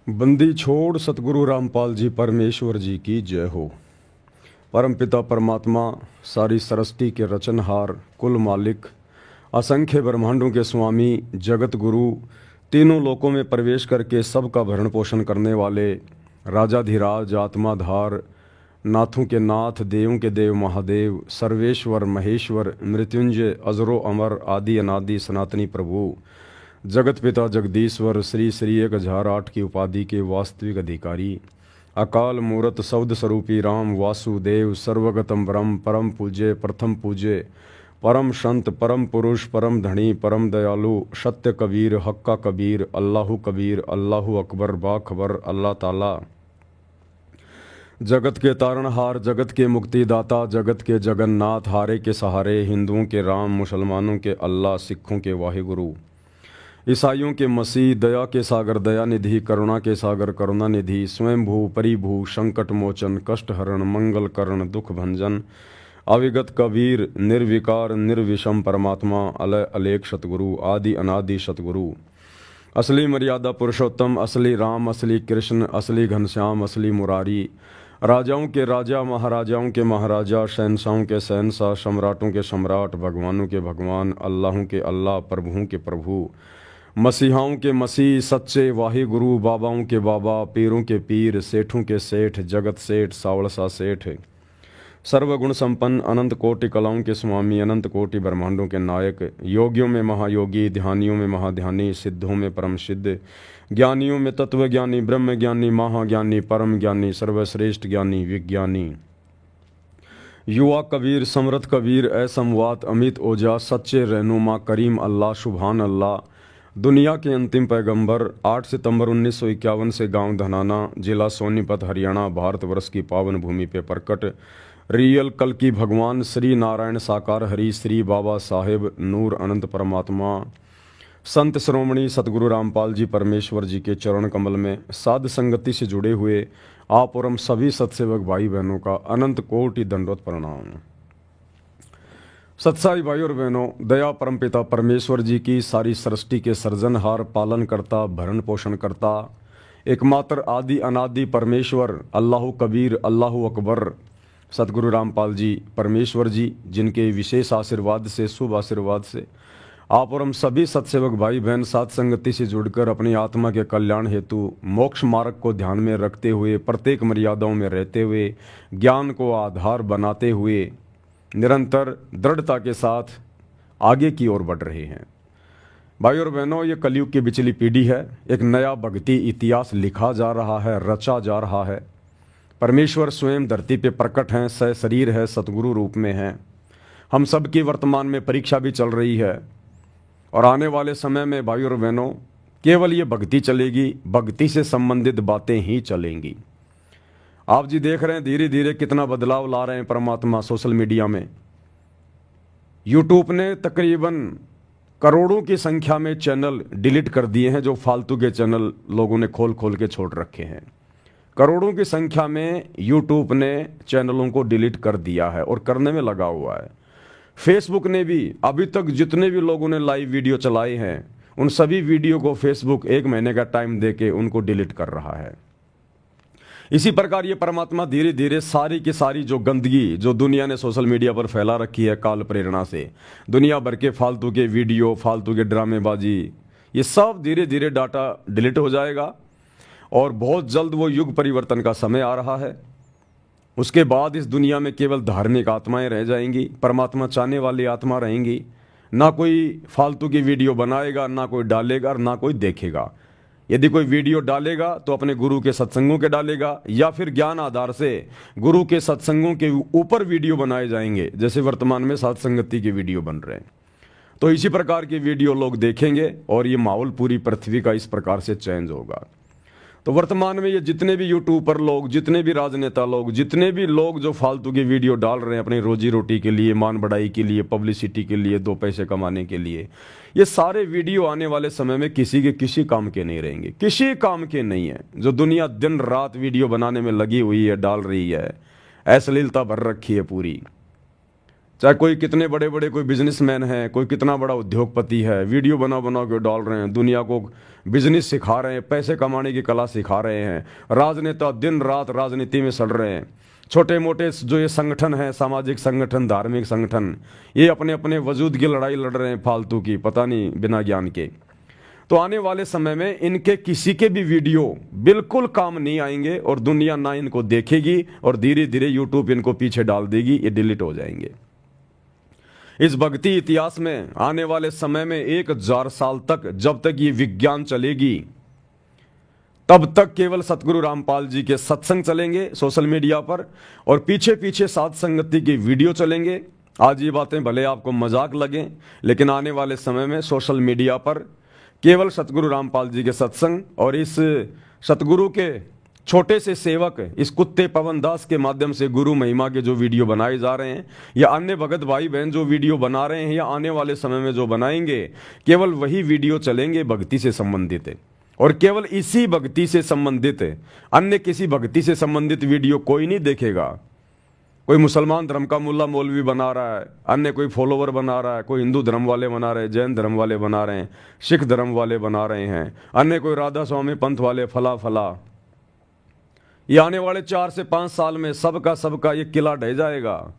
बंदी छोड़ सतगुरु रामपाल जी परमेश्वर जी की जय हो। परमपिता परमात्मा सारी सृष्टि के रचनहार, कुल मालिक, असंख्य ब्रह्मांडों के स्वामी, जगत गुरु, तीनों लोकों में प्रवेश करके सबका भरण पोषण करने वाले राजाधिराज, आत्माधार, नाथों के नाथ, देवों के देव महादेव, सर्वेश्वर महेश्वर, मृत्युंजय, अजरो अमर, आदि अनादि सनातनी प्रभु, जगत पिता जगदीश्वर, श्री श्री 1008 की उपाधि के वास्तविक अधिकारी, अकाल मूरत शब्द स्वरूपी राम वासुदेव, सर्वगतम ब्रह्म, परम पूज्य, प्रथम पूज्य, परम संत, परम पुरुष, परम धनी, परम दयालु, सत्य कबीर, हक्का कबीर, अल्लाहु अकबर, बाखबर, अल्लाह ताला, जगत के तारणहार, जगत के मुक्तिदाता, जगत के जगन्नाथ, हारे के सहारे, हिंदुओं के राम, मुसलमानों के अल्लाह, सिखों के वाहिगुरु, ईसाइयों के मसीह, दया के सागर दया निधि, करुणा के सागर करुणा निधि, स्वयंभू परिभू, संकट मोचन, कष्ट हरण, मंगल करण, दुख भंजन, अविगत कबीर, निर्विकार निर्विषम परमात्मा, अलय अलेख सतगुरु, आदि अनादि सतगुरु, असली मर्यादा पुरुषोत्तम, असली राम, असली कृष्ण, असली घनश्याम, असली मुरारी, राजाओं के राजा, महाराजाओं के महाराजा, शहनशाहों के शहनशाह, सम्राटों के सम्राट, भगवानों के भगवान, अल्लाहों के अल्लाह, प्रभुओं के प्रभु, मसीहाओं के मसीह, सच्चे वाहि गुरु, बाबाओं के बाबा, पीरों के पीर, सेठों के सेठ, जगत सेठ, सावड़सा सेठ, सर्वगुण संपन्न, अनंत कोटि कलाओं के स्वामी, अनंत कोटि ब्रह्मांडों के नायक, योगियों में महायोगी, ध्यानियों में महाध्यानी, सिद्धों में परम सिद्ध, ज्ञानियों में तत्व ज्ञानी, ब्रह्म ज्ञानी, महाज्ञानी, परम ज्ञानी, सर्वश्रेष्ठ ज्ञानी, विज्ञानी, युवा कबीर, समृद्ध कबीर, असमवात, अमित ओजा, सच्चे रहनुमा, करीम अल्लाह, सुभान अल्लाह, दुनिया के अंतिम पैगंबर, 8 सितंबर 1951 से गांव धनाना, जिला सोनीपत, हरियाणा, भारतवर्ष की पावन भूमि पे प्रकट रियल कल की भगवान श्री नारायण साकार हरि, श्री बाबा साहेब नूर अनंत परमात्मा, संत श्रोमणी सतगुरु रामपाल जी परमेश्वर जी के चरण कमल में साध संगति से जुड़े हुए आप और हम सभी सत्सेवक भाई बहनों का अनंत कोटि दंडवत प्रणाम। सत्साई भाई और बहनों, दया परमपिता परमेश्वर जी की सारी सृष्टि के सर्जनहार, पालन करता, भरण पोषण करता, एकमात्र आदि अनादि परमेश्वर अल्लाहु कबीर, अल्लाहु अकबर, सतगुरु रामपाल जी परमेश्वर जी, जिनके विशेष आशीर्वाद से, शुभ आशीर्वाद से आप और हम सभी सत्सेवक भाई बहन साथ संगति से जुड़कर अपनी आत्मा के कल्याण हेतु मोक्ष मार्ग को ध्यान में रखते हुए, प्रत्येक मर्यादाओं में रहते हुए, ज्ञान को आधार बनाते हुए निरंतर दृढ़ता के साथ आगे की ओर बढ़ रहे हैं। भाई और बहनों, ये कलयुग की बिचली पीढ़ी है। एक नया भक्ति इतिहास लिखा जा रहा है, रचा जा रहा है। परमेश्वर स्वयं धरती पे प्रकट हैं, शरीर है, सतगुरु रूप में हैं। हम सब की वर्तमान में परीक्षा भी चल रही है और आने वाले समय में भाई और बहनों केवल ये भक्ति चलेगी, भक्ति से संबंधित बातें ही चलेंगी। आप जी देख रहे हैं धीरे धीरे कितना बदलाव ला रहे हैं परमात्मा सोशल मीडिया में। यूट्यूब ने तकरीबन करोड़ों की संख्या में चैनल डिलीट कर दिए हैं, जो फालतू के चैनल लोगों ने खोल खोल के छोड़ रखे हैं। करोड़ों की संख्या में यूट्यूब ने चैनलों को डिलीट कर दिया है और करने में लगा हुआ है। फेसबुक ने भी अभी तक जितने भी लोगों ने लाइव वीडियो चलाए हैं उन सभी वीडियो को फेसबुक 1 महीने का टाइम देके उनको डिलीट कर रहा है। इसी प्रकार ये परमात्मा धीरे धीरे सारी की सारी जो गंदगी जो दुनिया ने सोशल मीडिया पर फैला रखी है काल प्रेरणा से, दुनिया भर के फालतू के वीडियो, फालतू के ड्रामेबाजी, ये सब धीरे धीरे डाटा डिलीट हो जाएगा और बहुत जल्द वो युग परिवर्तन का समय आ रहा है। उसके बाद इस दुनिया में केवल धार्मिक आत्माएं रह जाएंगी, परमात्मा चाहने वाली आत्मा रहेंगी। ना कोई फालतू की वीडियो बनाएगा, ना कोई डालेगा और ना कोई देखेगा। यदि कोई वीडियो डालेगा तो अपने गुरु के सत्संगों के डालेगा या फिर ज्ञान आधार से गुरु के सत्संगों के ऊपर वीडियो बनाए जाएंगे, जैसे वर्तमान में साध संगति के वीडियो बन रहे हैं। तो इसी प्रकार की वीडियो लोग देखेंगे और ये माहौल पूरी पृथ्वी का इस प्रकार से चेंज होगा। तो वर्तमान में ये जितने भी यूट्यूबर लोग, जितने भी राजनेता लोग, जितने भी लोग जो फालतू की वीडियो डाल रहे हैं अपनी रोजी रोटी के लिए, मान बढ़ाई के लिए, पब्लिसिटी के लिए, 2 पैसे कमाने के लिए, ये सारे वीडियो आने वाले समय में किसी के किसी काम के नहीं रहेंगे, किसी काम के नहीं है। जो दुनिया दिन रात वीडियो बनाने में लगी हुई है, डाल रही है, अश्लीलता भर रखी है पूरी, चाहे कोई कितने बड़े बड़े कोई बिजनेसमैन है, कोई कितना बड़ा उद्योगपति है, वीडियो बना बना के डाल रहे हैं, दुनिया को बिजनेस सिखा रहे हैं, पैसे कमाने की कला सिखा रहे हैं। राजनेता दिन रात राजनीति में सड़ रहे हैं। छोटे मोटे जो ये संगठन है, सामाजिक संगठन, धार्मिक संगठन, ये अपने अपने वजूद की लड़ाई लड़ रहे हैं फालतू की, पता नहीं बिना ज्ञान के। तो आने वाले समय में इनके किसी के भी वीडियो बिल्कुल काम नहीं आएंगे और दुनिया ना इनको देखेगी और धीरे धीरे यूट्यूब इनको पीछे डाल देगी, ये डिलीट हो जाएंगे। इस भक्ति इतिहास में आने वाले समय में 1000 साल तक, जब तक ये विज्ञान चलेगी, तब तक केवल सतगुरु रामपाल जी के सत्संग चलेंगे सोशल मीडिया पर, और पीछे पीछे साध संगति की वीडियो चलेंगे। आज ये बातें भले आपको मजाक लगें, लेकिन आने वाले समय में सोशल मीडिया पर केवल सतगुरु रामपाल जी के सत्संग और इस सतगुरु के छोटे से सेवक इस कुत्ते पवन दास के माध्यम से गुरु महिमा के जो वीडियो बनाए जा रहे हैं, या अन्य भगत भाई बहन जो वीडियो बना रहे हैं, या आने वाले समय में जो बनाएंगे, केवल वही वीडियो चलेंगे भक्ति से संबंधित है। और केवल इसी भक्ति से संबंधित है, अन्य किसी भक्ति से संबंधित वीडियो कोई नहीं देखेगा। कोई मुसलमान धर्म का मुल्ला मौलवी बना रहा है, अन्य कोई फॉलोवर बना रहा है, कोई हिंदू धर्म वाले बना रहे हैं, जैन धर्म वाले बना रहे हैं, सिख धर्म वाले बना रहे हैं, अन्य कोई राधा स्वामी पंथ वाले, फला फला। ये आने वाले 4 से 5 साल में सबका ये किला ढह जाएगा।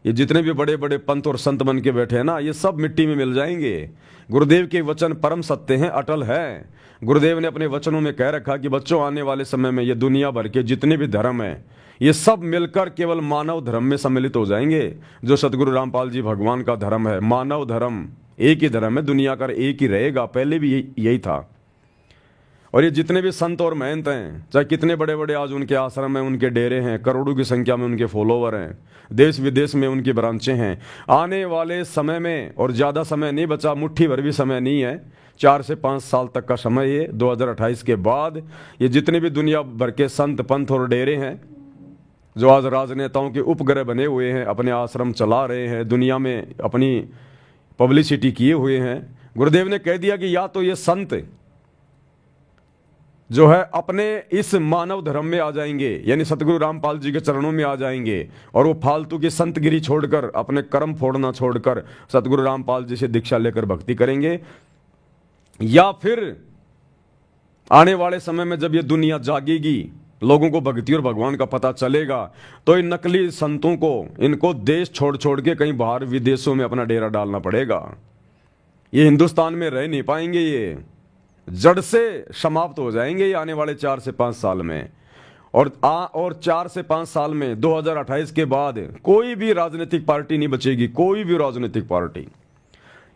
ये जितने भी बड़े बड़े पंथ और संत बन के बैठे हैं ना, ये सब मिट्टी में मिल जाएंगे। गुरुदेव के वचन परम सत्य हैं, अटल है। गुरुदेव ने अपने वचनों में कह रखा कि बच्चों, आने वाले समय में ये दुनिया भर के जितने भी धर्म हैं, ये सब मिलकर केवल मानव धर्म में सम्मिलित हो जाएंगे। जो सतगुरु रामपाल जी भगवान का धर्म है, मानव धर्म, एक ही धर्म है, दुनिया का एक ही रहेगा। पहले भी यही था। और ये जितने भी संत और महंत हैं, चाहे कितने बड़े बड़े आज उनके आश्रम हैं, उनके डेरे हैं, करोड़ों की संख्या में उनके फॉलोवर हैं, देश विदेश में उनकी ब्रांचें हैं, आने वाले समय में, और ज़्यादा समय नहीं बचा, मुट्ठी भर भी समय नहीं है, 4 से 5 साल तक का समय है। 2028 के बाद ये जितने भी दुनिया भर के संत पंथ और डेरे हैं, जो आज राजनेताओं के उपग्रह बने हुए हैं, अपने आश्रम चला रहे हैं, दुनिया में अपनी पब्लिसिटी किए हुए हैं, गुरुदेव ने कह दिया कि या तो ये संत जो है अपने इस मानव धर्म में आ जाएंगे, यानी सतगुरु रामपाल जी के चरणों में आ जाएंगे, और वो फालतू की संतगिरी छोड़कर, अपने कर्म फोड़ना छोड़कर सतगुरु रामपाल जी से दीक्षा लेकर भक्ति करेंगे। या फिर आने वाले समय में जब ये दुनिया जागेगी, लोगों को भक्ति और भगवान का पता चलेगा, तो इन नकली संतों को, इनको देश छोड़ छोड़ के कहीं बाहर विदेशों में अपना डेरा डालना पड़ेगा। ये हिंदुस्तान में रह नहीं पाएंगे, ये जड़ से समाप्त हो जाएंगे ये आने वाले 4 से 5 साल में। और 4 से 5 साल में 2028 के बाद कोई भी राजनीतिक पार्टी नहीं बचेगी, कोई भी राजनीतिक पार्टी।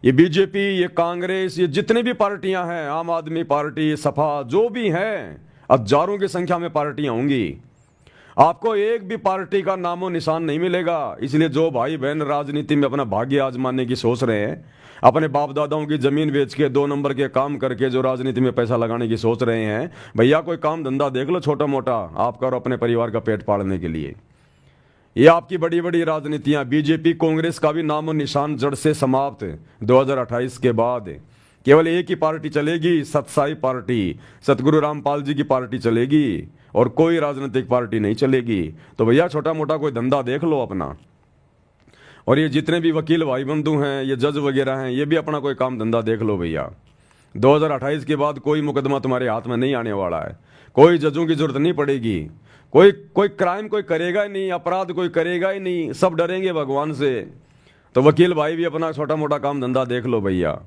ये बीजेपी, ये कांग्रेस, ये जितने भी पार्टियां हैं, आम आदमी पार्टी, सपा, जो भी हैं, हजारों की संख्या में पार्टियां होंगी। आपको एक भी पार्टी का नामो निशान नहीं मिलेगा। इसलिए जो भाई बहन राजनीति में अपना भाग्य आजमाने की सोच रहे हैं, अपने बाप दादाओं की जमीन बेच के 2 नंबर के काम करके जो राजनीति में पैसा लगाने की सोच रहे हैं, भैया कोई काम धंधा देख लो छोटा मोटा, आपका और अपने परिवार का पेट पालने के लिए। ये आपकी बड़ी बड़ी राजनीतियां, बीजेपी कांग्रेस का भी नामो निशान जड़ से समाप्त। 2028 के बाद केवल एक ही पार्टी चलेगी, सतसाई पार्टी, सतगुरु रामपाल जी की पार्टी चलेगी, और कोई राजनीतिक पार्टी नहीं चलेगी। तो भैया छोटा मोटा कोई धंधा देख लो अपना। और ये जितने भी वकील भाई बंधु हैं, ये जज वगैरह हैं, ये भी अपना कोई काम धंधा देख लो भैया। 2028 के बाद कोई मुकदमा तुम्हारे हाथ में नहीं आने वाला है, कोई जजों की जरूरत नहीं पड़ेगी, कोई क्राइम कोई करेगा ही नहीं, अपराध कोई करेगा ही नहीं, सब डरेंगे भगवान से। तो वकील भाई भी अपना छोटा मोटा काम धंधा देख लो भैया।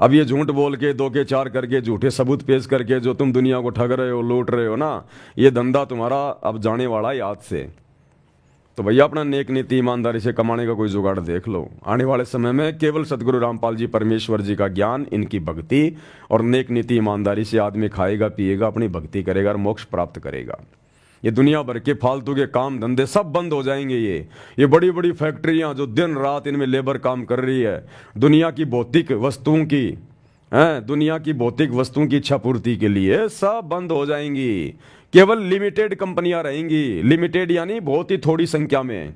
अब ये झूठ बोल के, 2 के 4 करके, झूठे सबूत पेश करके जो तुम दुनिया को ठग रहे हो, लूट रहे हो ना, ये धंधा तुम्हारा अब जाने वाला है याद से। तो भैया अपना नेक नीति ईमानदारी से कमाने का कोई जुगाड़ देख लो। आने वाले समय में केवल सतगुरु रामपाल जी परमेश्वर जी का ज्ञान, इनकी भक्ति और नेक नीति ईमानदारी से आदमी खाएगा, पिएगा, अपनी भक्ति करेगा और मोक्ष प्राप्त करेगा। ये दुनिया भर के फालतू के काम धंधे सब बंद हो जाएंगे। ये बड़ी बड़ी फैक्ट्रियां जो दिन रात इनमें लेबर काम कर रही है, दुनिया की भौतिक वस्तुओं की, दुनिया की भौतिक वस्तुओं की इच्छा पूर्ति के लिए, सब बंद हो जाएंगी। केवल लिमिटेड कंपनियां रहेंगी, लिमिटेड यानी बहुत ही थोड़ी संख्या में।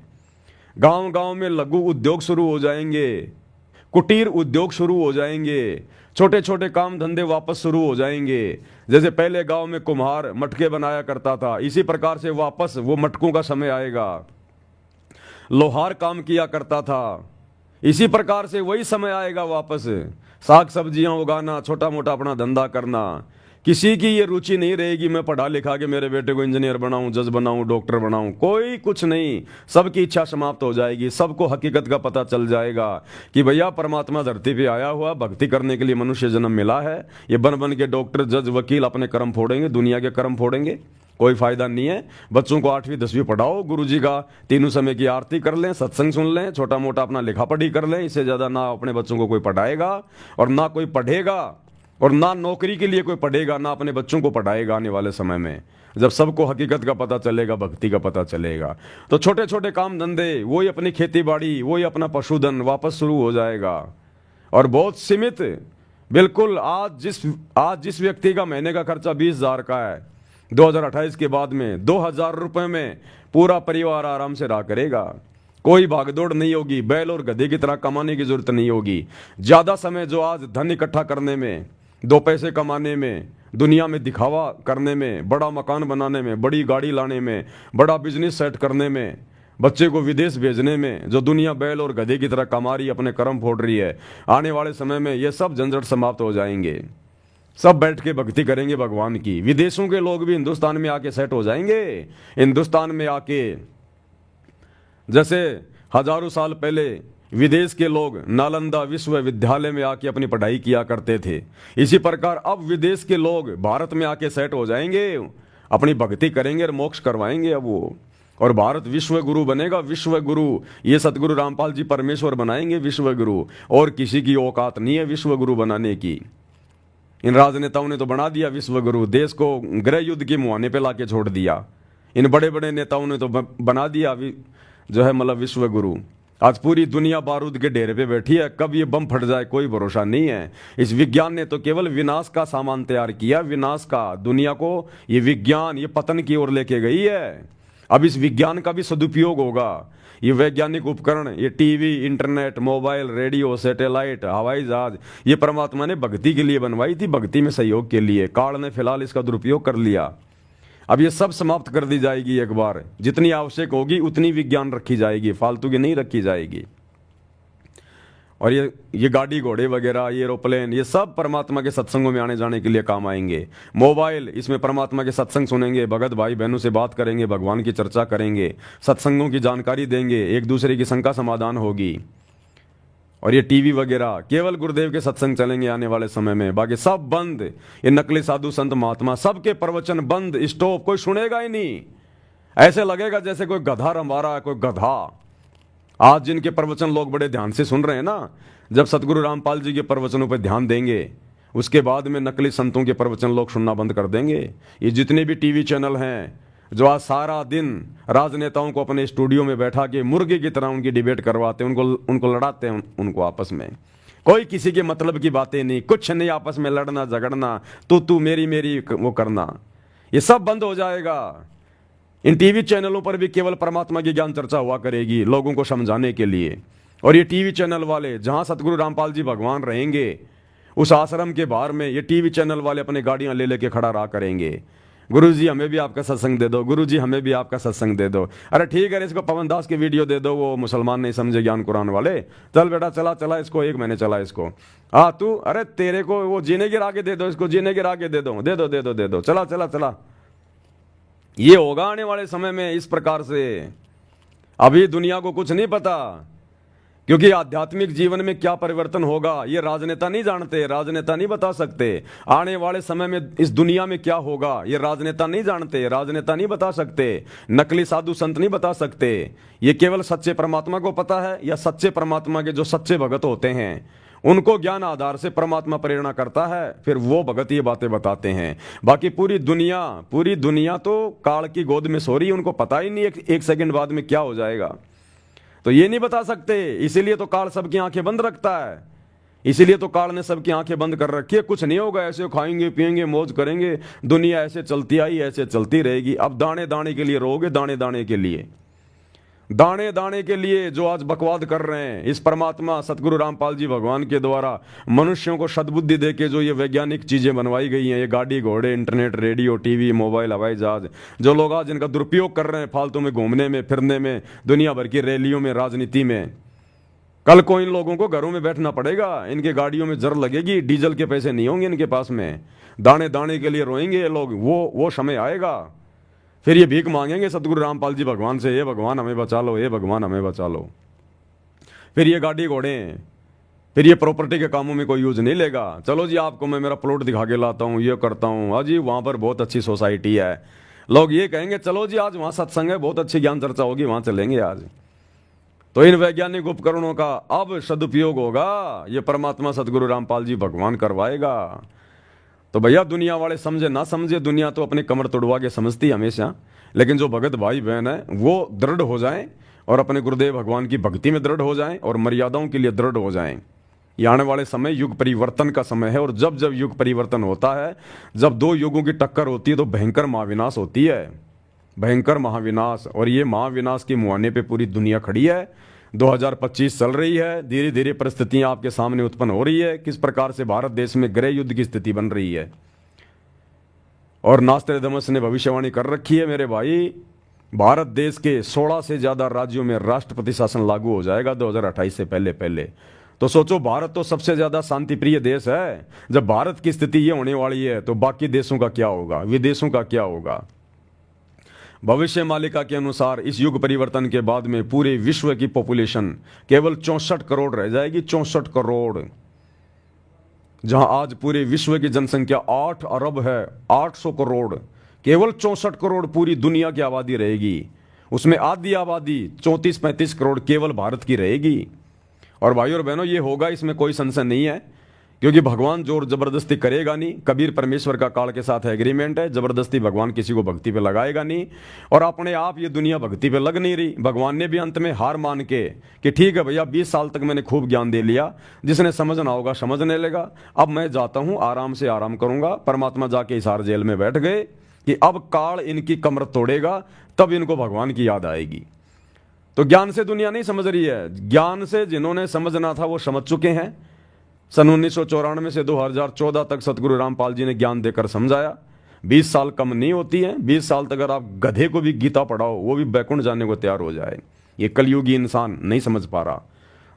गांव गांव में लघु उद्योग शुरू हो जाएंगे, कुटीर उद्योग शुरू हो जाएंगे, छोटे छोटे काम धंधे वापस शुरू हो जाएंगे। जैसे पहले गांव में कुम्हार मटके बनाया करता था, इसी प्रकार से वापस वो मटकों का समय आएगा। लोहार काम किया करता था। इसी प्रकार से वही समय आएगा वापस, साग सब्जियां उगाना, छोटा मोटा अपना धंधा करना। किसी की ये रुचि नहीं रहेगी मैं पढ़ा लिखा के मेरे बेटे को इंजीनियर बनाऊं, जज बनाऊं, डॉक्टर बनाऊं, कोई कुछ नहीं। सबकी इच्छा समाप्त हो जाएगी। सबको हकीकत का पता चल जाएगा कि भैया परमात्मा धरती पे आया हुआ, भक्ति करने के लिए मनुष्य जन्म मिला है। ये बन बन के डॉक्टर, जज, वकील अपने कर्म फोड़ेंगे, दुनिया के कर्म फोड़ेंगे, कोई फायदा नहीं है। बच्चों को 8वीं 10वीं पढ़ाओ, गुरुजी का तीनों समय की आरती कर लें, सत्संग सुन लें, छोटा मोटा अपना लिखा पढ़ी कर लें। इससे ज़्यादा ना अपने बच्चों को कोई पढ़ाएगा और ना कोई पढ़ेगा, और ना नौकरी के लिए कोई पढ़ेगा, ना अपने बच्चों को पढ़ाएगा आने वाले समय में, जब सबको हकीकत का पता चलेगा, भक्ति का पता चलेगा। तो छोटे छोटे काम धंधे, वही अपनी खेती बाड़ी, वही अपना पशुधन वापस शुरू हो जाएगा। और बहुत सीमित, बिल्कुल आज जिस व्यक्ति का महीने का खर्चा 20,000 का है, 2028 के बाद में 2,000 रुपये में पूरा परिवार आराम से रहा करेगा। कोई भागदौड़ नहीं होगी, बैल और गधे की तरह कमाने की जरूरत नहीं होगी। ज़्यादा समय जो आज धन इकट्ठा करने में, 2 पैसे कमाने में, दुनिया में दिखावा करने में, बड़ा मकान बनाने में, बड़ी गाड़ी लाने में, बड़ा बिजनेस सेट करने में, बच्चे को विदेश भेजने में, जो दुनिया बैल और गधे की तरह कमा रही है, अपने कर्म फोड़ रही है, आने वाले समय में ये सब झंझट समाप्त हो जाएंगे। सब बैठ के भक्ति करेंगे भगवान की। विदेशों के लोग भी हिंदुस्तान में आके सेट हो जाएंगे। हिंदुस्तान में आके, जैसे हजारों साल पहले विदेश के लोग नालंदा विश्वविद्यालय में आके अपनी पढ़ाई किया करते थे, इसी प्रकार अब विदेश के लोग भारत में आके सेट हो जाएंगे, अपनी भक्ति करेंगे और मोक्ष करवाएंगे अब वो। और भारत विश्व गुरु बनेगा, विश्व गुरु। ये सतगुरु रामपाल जी परमेश्वर बनाएंगे विश्व गुरु, और किसी की औकात नहीं है विश्व गुरु बनाने की। इन राजनेताओं ने तो बना दिया विश्व गुरु, देश को गृह युद्ध के मुहाने पे लाके छोड़ दिया। इन बड़े बड़े नेताओं ने तो बना दिया जो है मतलब विश्व गुरु। आज पूरी दुनिया बारूद के ढेर पे बैठी है, कब ये बम फट जाए कोई भरोसा नहीं है। इस विज्ञान ने तो केवल विनाश का सामान तैयार किया, विनाश का। दुनिया को ये विज्ञान, ये पतन की ओर लेके गई है। अब इस विज्ञान का भी सदुपयोग होगा। ये वैज्ञानिक उपकरण, ये TV, internet, mobile, radio, satellite, हवाई जहाज, ये परमात्मा ने भक्ति के लिए बनवाई थी, भक्ति में सहयोग के लिए। काल ने फिलहाल इसका दुरुपयोग कर लिया। अब ये सब समाप्त कर दी जाएगी एक बार। जितनी आवश्यक होगी उतनी विज्ञान रखी जाएगी, फालतू की नहीं रखी जाएगी। और ये गाड़ी घोड़े वगैरह, ये एरोप्लेन, ये सब परमात्मा के सत्संगों में आने जाने के लिए काम आएंगे। मोबाइल, इसमें परमात्मा के सत्संग सुनेंगे, भगत भाई बहनों से बात करेंगे, भगवान की चर्चा करेंगे, सत्संगों की जानकारी देंगे, एक दूसरे की शंका समाधान होगी। और ये टीवी वगैरह केवल गुरुदेव के सत्संग चलेंगे आने वाले समय में, बाकी सब बंद। ये नकली साधु संत महात्मा सबके प्रवचन बंद, स्टॉप, कोई सुनेगा ही नहीं। ऐसे लगेगा जैसे कोई गधा रंभा रहा है, कोई गधा। आज जिनके प्रवचन लोग बड़े ध्यान से सुन रहे हैं ना, जब सतगुरु रामपाल जी के प्रवचनों पर ध्यान देंगे, उसके बाद में नकली संतों के प्रवचन लोग सुनना बंद कर देंगे। ये जितने भी टीवी चैनल हैं जो आज सारा दिन राजनेताओं को अपने स्टूडियो में बैठा के मुर्गे की तरह उनकी डिबेट करवाते हैं, उनको लड़ाते हैं, उनको आपस में कोई किसी के मतलब की बातें नहीं, कुछ नहीं, आपस में लड़ना झगड़ना, तू मेरी मेरी वो करना, ये सब बंद हो जाएगा। इन टीवी चैनलों पर भी केवल परमात्मा की ज्ञान चर्चा हुआ करेगी लोगों को समझाने के लिए। और ये टीवी चैनल वाले, जहां सतगुरु रामपाल जी भगवान रहेंगे, उस आश्रम के बाहर में ये टीवी चैनल वाले अपनी गाड़ियां ले लेके खड़ा रहा करेंगे। गुरुजी हमें भी आपका सत्संग दे दो, गुरुजी हमें भी आपका सत्संग दे दो। अरे ठीक है, इसको पवन दास की वीडियो दे दो, वो मुसलमान नहीं समझे ज्ञान कुरान वाले। चल बेटा चला इसको, 1 महीने चला इसको। हाँ तू, अरे तेरे को वो जीने गिरा के दे दो, इसको जीने गिरा के दे दो, चला। ये होगा आने वाले समय में इस प्रकार से। अभी दुनिया को कुछ नहीं पता, क्योंकि आध्यात्मिक जीवन में क्या परिवर्तन होगा ये राजनेता नहीं जानते, राजनेता नहीं बता सकते। आने वाले समय में इस दुनिया में क्या होगा ये राजनेता नहीं जानते, राजनेता नहीं बता सकते, नकली साधु संत नहीं बता सकते। ये केवल सच्चे परमात्मा को पता है, या सच्चे परमात्मा के जो सच्चे भगत होते हैं उनको ज्ञान आधार से परमात्मा प्रेरणा करता है, फिर वो भगत ये बातें बताते हैं। बाकी पूरी दुनिया तो काल की गोद में सो रही है, उनको पता ही नहीं एक सेकंड बाद में क्या हो जाएगा, तो ये नहीं बता सकते। इसीलिए तो काल सबकी आंखें बंद रखता है, इसीलिए तो काल ने सबकी आंखें बंद कर रखी है। कुछ नहीं होगा, ऐसे खाएंगे पिएंगे मौज करेंगे, दुनिया ऐसे चलती आई ऐसे चलती रहेगी। अब दाने दाने के लिए रहोगे, दाने दाने के लिए। दाने दाने के लिए जो आज बकवाद कर रहे हैं, इस परमात्मा सतगुरु रामपाल जी भगवान के द्वारा मनुष्यों को सद्बुद्धि दे के जो ये वैज्ञानिक चीज़ें बनवाई गई हैं, ये गाड़ी घोड़े इंटरनेट रेडियो टीवी मोबाइल हवाई जहाज, जो लोग आज इनका दुरुपयोग कर रहे हैं फालतू में घूमने में फिरने में, दुनिया भर की रैलियों में, राजनीति में, कल को इन लोगों को घरों में बैठना पड़ेगा, इनके गाड़ियों में जर लगेगी, डीजल के पैसे नहीं होंगे इनके पास में, दाने दाने के लिए रोएंगे ये लोग। वो समय आएगा, फिर ये भीख मांगेंगे सतगुरु रामपाल जी भगवान से, हे भगवान हमें बचा लो, हे भगवान हमें बचा लो। फिर ये गाड़ी घोड़े, फिर ये प्रॉपर्टी के कामों में कोई यूज नहीं लेगा। चलो जी आपको मैं मेरा प्लॉट दिखा के लाता हूँ, ये करता हूँ, अजी वहाँ पर बहुत अच्छी सोसाइटी है, लोग ये कहेंगे चलो जी आज वहाँ सत्संग है, बहुत अच्छी ज्ञान चर्चा होगी, वहाँ चलेंगे आज। तो इन वैज्ञानिक उपकरणों का अब सदुपयोग होगा, ये परमात्मा सतगुरु रामपाल जी भगवान करवाएगा। तो भैया दुनिया वाले समझे ना समझे, दुनिया तो अपनी कमर तोड़वा के समझती है हमेशा, लेकिन जो भगत भाई बहन है वो दृढ़ हो जाएं और अपने गुरुदेव भगवान की भक्ति में दृढ़ हो जाएं और मर्यादाओं के लिए दृढ़ हो जाएं। ये आने वाले समय युग परिवर्तन का समय है, और जब जब युग परिवर्तन होता है, जब दो युगों की टक्कर होती है तो भयंकर महाविनाश होती है, भयंकर महाविनाश। और ये महाविनाश के मुहाने पे पूरी दुनिया खड़ी है। 2025 चल रही है, धीरे धीरे परिस्थितियां आपके सामने उत्पन्न हो रही है, किस प्रकार से भारत देश में गृह युद्ध की स्थिति बन रही है। और नास्ट्रेडमस ने भविष्यवाणी कर रखी है मेरे भाई, भारत देश के 16 से ज्यादा राज्यों में राष्ट्रपति शासन लागू हो जाएगा 2028 से पहले पहले। तो सोचो, भारत तो सबसे ज्यादा शांति प्रिय देश है, जब भारत की स्थिति ये होने वाली है तो बाकी देशों का क्या होगा, विदेशों का क्या होगा। भविष्य मालिका के अनुसार इस युग परिवर्तन के बाद में पूरे विश्व की पॉपुलेशन केवल 64 करोड़ रह जाएगी, 64 करोड़। जहां आज पूरे विश्व की जनसंख्या 8 अरब है, 800 करोड़, केवल 64 करोड़ पूरी दुनिया की आबादी रहेगी। उसमें आधी आबादी 34-35 करोड़ केवल भारत की रहेगी। और भाइयों और बहनों, ये होगा, इसमें कोई संशय नहीं है, क्योंकि भगवान जोर जबरदस्ती करेगा नहीं। कबीर परमेश्वर का काल के साथ एग्रीमेंट है, जबरदस्ती भगवान किसी को भक्ति पे लगाएगा नहीं, और अपने आप ये दुनिया भक्ति पे लग नहीं रही। भगवान ने भी अंत में हार मान के कि ठीक है भैया 20 साल तक मैंने खूब ज्ञान दे लिया, जिसने समझना होगा समझने लेगा, अब मैं जाता हूं, आराम से आराम करूंगा। परमात्मा जाके हिसार जेल में बैठ गए कि अब काल इनकी कमर तोड़ेगा, तब इनको भगवान की याद आएगी। तो ज्ञान से दुनिया नहीं समझ रही है, ज्ञान से जिन्होंने समझना था वो समझ चुके हैं। सन 1994 से 2014 तक सतगुरु रामपाल जी ने ज्ञान देकर समझाया। 20 साल कम नहीं होती है, 20 साल तक अगर आप गधे को भी गीता पढ़ाओ वो भी बैकुंठ जाने को तैयार हो जाए। ये कलयुगी इंसान नहीं समझ पा रहा।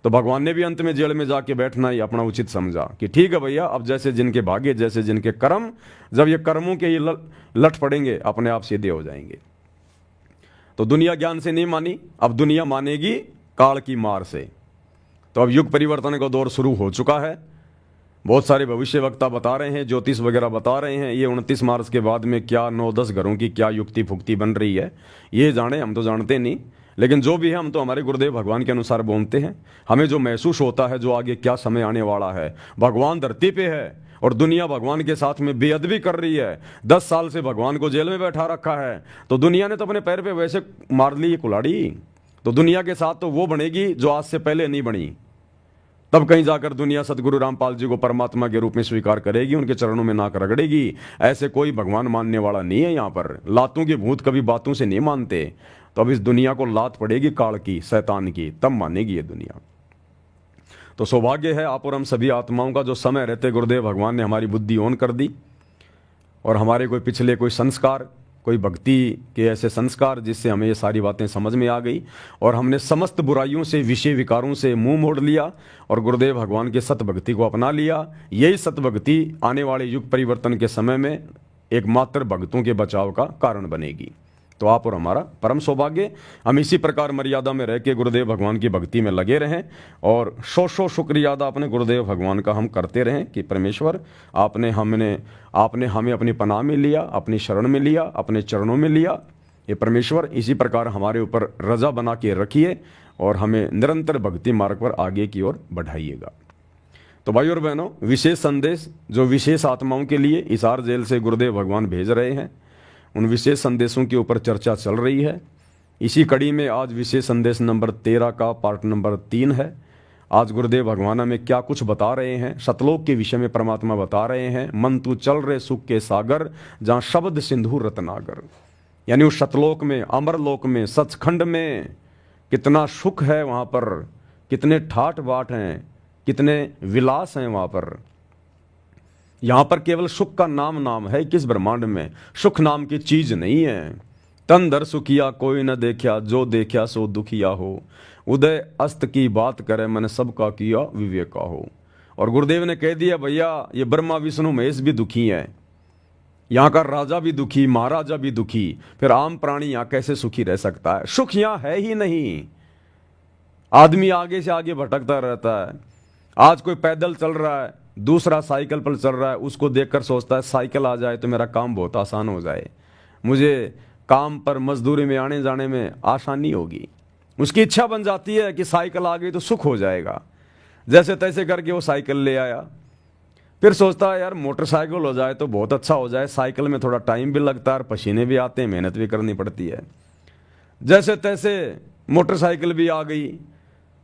तो भगवान ने भी अंत में जेल में जाके बैठना ही अपना उचित समझा कि ठीक है भैया, अब जैसे जिनके भाग्य, जैसे जिनके कर्म, जब ये कर्मों के ये लठ पड़ेंगे अपने आप सीधे हो जाएंगे। तो दुनिया ज्ञान से नहीं मानी, अब दुनिया मानेगी काल की मार से। तो अब युग परिवर्तन का दौर शुरू हो चुका है। बहुत सारे भविष्यवक्ता बता रहे हैं, ज्योतिष वगैरह बता रहे हैं, ये 29 मार्च के बाद में क्या 9-10 घरों की क्या युक्ति फुक्ति बन रही है, ये जाने, हम तो जानते नहीं। लेकिन जो भी है, हम तो हमारे गुरुदेव भगवान के अनुसार बोलते हैं। हमें जो महसूस होता है, जो आगे क्या समय आने वाला है, भगवान धरती पे है और दुनिया भगवान के साथ में बेअदबी कर रही है। 10 साल से भगवान को जेल में बैठा रखा है, तो दुनिया ने तो अपने पैर पे वैसे मार ली कुल्हाड़ी। तो दुनिया के साथ तो वो बनेगी जो आज से पहले नहीं बनी। तब कहीं जाकर दुनिया सतगुरु रामपाल जी को परमात्मा के रूप में स्वीकार करेगी, उनके चरणों में नाक रगड़ेगी। ऐसे कोई भगवान मानने वाला नहीं है यहाँ पर। लातों के भूत कभी बातों से नहीं मानते। तो अब इस दुनिया को लात पड़ेगी काल की, शैतान की, तब मानेगी ये दुनिया। तो सौभाग्य है आप और हम सभी आत्माओं का, जो समय रहते गुरुदेव भगवान ने हमारी बुद्धि ऑन कर दी और हमारे कोई पिछले कोई संस्कार, कोई भक्ति के ऐसे संस्कार जिससे हमें ये सारी बातें समझ में आ गई और हमने समस्त बुराइयों से, विषय विकारों से मुंह मोड़ लिया और गुरुदेव भगवान के सत भक्ति को अपना लिया। यही सत भक्ति आने वाले युग परिवर्तन के समय में एकमात्र भक्तों के बचाव का कारण बनेगी। तो आप और हमारा परम सौभाग्य, हम इसी प्रकार मर्यादा में रह के गुरुदेव भगवान की भक्ति में लगे रहें और सौ शुक्रिया अदा अपने गुरुदेव भगवान का हम करते रहें कि परमेश्वर आपने हमें अपनी पनाह में लिया, अपनी शरण में लिया, अपने चरणों में लिया। ये परमेश्वर इसी प्रकार हमारे ऊपर रजा बना के रखिए और हमें निरंतर भक्ति मार्ग पर आगे की ओर बढ़ाइएगा। तो भाई और बहनों, विशेष संदेश जो विशेष आत्माओं के लिए हिसार जेल से गुरुदेव भगवान भेज रहे हैं, उन विशेष संदेशों के ऊपर चर्चा चल रही है। इसी कड़ी में आज विशेष संदेश नंबर 13 का पार्ट नंबर 3 है। आज गुरुदेव भगवान में क्या कुछ बता रहे हैं, सतलोक के विषय में परमात्मा बता रहे हैं। मन तू चल रहे सुख के सागर, जहाँ शब्द सिंधु रत्नागर, यानी उस सतलोक में, अमरलोक में, सचखंड में कितना सुख है वहाँ पर, कितने ठाट बाट हैं, कितने विलास हैं वहाँ पर। यहाँ पर केवल सुख का नाम नाम है, किस ब्रह्मांड में सुख नाम की चीज नहीं है। तन दर सुखिया कोई न देखा, जो देखा सो दुखिया हो। उदय अस्त की बात करे, मैंने सबका किया विवेका हो। और गुरुदेव ने कह दिया भैया ये ब्रह्मा विष्णु महेश भी दुखी हैं, यहाँ का राजा भी दुखी, महाराजा भी दुखी, फिर आम प्राणी यहाँ कैसे सुखी रह सकता है? सुख यहाँ है ही नहीं। आदमी आगे से आगे भटकता रहता है। आज कोई पैदल चल रहा है, दूसरा साइकिल पर चल रहा है, उसको देखकर सोचता है साइकिल आ जाए तो मेरा काम बहुत आसान हो जाए, मुझे काम पर मजदूरी में आने जाने में आसानी होगी। उसकी इच्छा बन जाती है कि साइकिल आ गई तो सुख हो जाएगा। जैसे तैसे करके वो साइकिल ले आया, फिर सोचता है यार मोटरसाइकिल हो जाए तो बहुत अच्छा हो जाए, साइकिल में थोड़ा टाइम भी लगता है, पसीने भी आते हैं, मेहनत भी करनी पड़ती है। जैसे तैसे मोटरसाइकिल भी आ गई,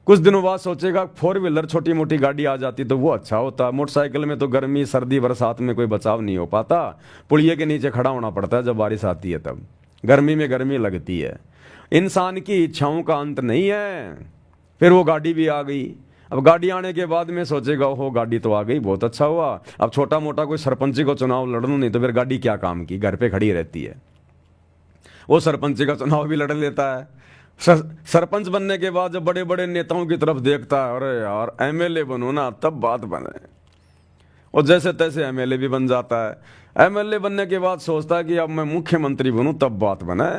कुछ दिनों बाद सोचेगा 4 व्हीलर छोटी मोटी गाड़ी आ जाती तो वो अच्छा होता। मोटरसाइकिल में तो गर्मी सर्दी बरसात में कोई बचाव नहीं हो पाता, पुलिये के नीचे खड़ा होना पड़ता है जब बारिश आती है, तब गर्मी में गर्मी लगती है। इंसान की इच्छाओं का अंत नहीं है। फिर वो गाड़ी भी आ गई। अब गाड़ी आने के बाद में सोचेगा हो गाड़ी तो आ गई, बहुत अच्छा हुआ, अब छोटा मोटा कोई सरपंची को चुनाव लड़ूं नहीं तो फिर गाड़ी क्या काम की, घर पे खड़ी रहती है। वो सरपंची का चुनाव भी लड़ लेता है। सरपंच बनने के बाद जब बड़े बड़े नेताओं की तरफ देखता है, अरे यार एमएलए बनो ना तब बात बने, और जैसे तैसे एमएलए भी बन जाता है। एमएलए बनने के बाद सोचता है कि अब मैं मुख्यमंत्री बनूं तब बात बने,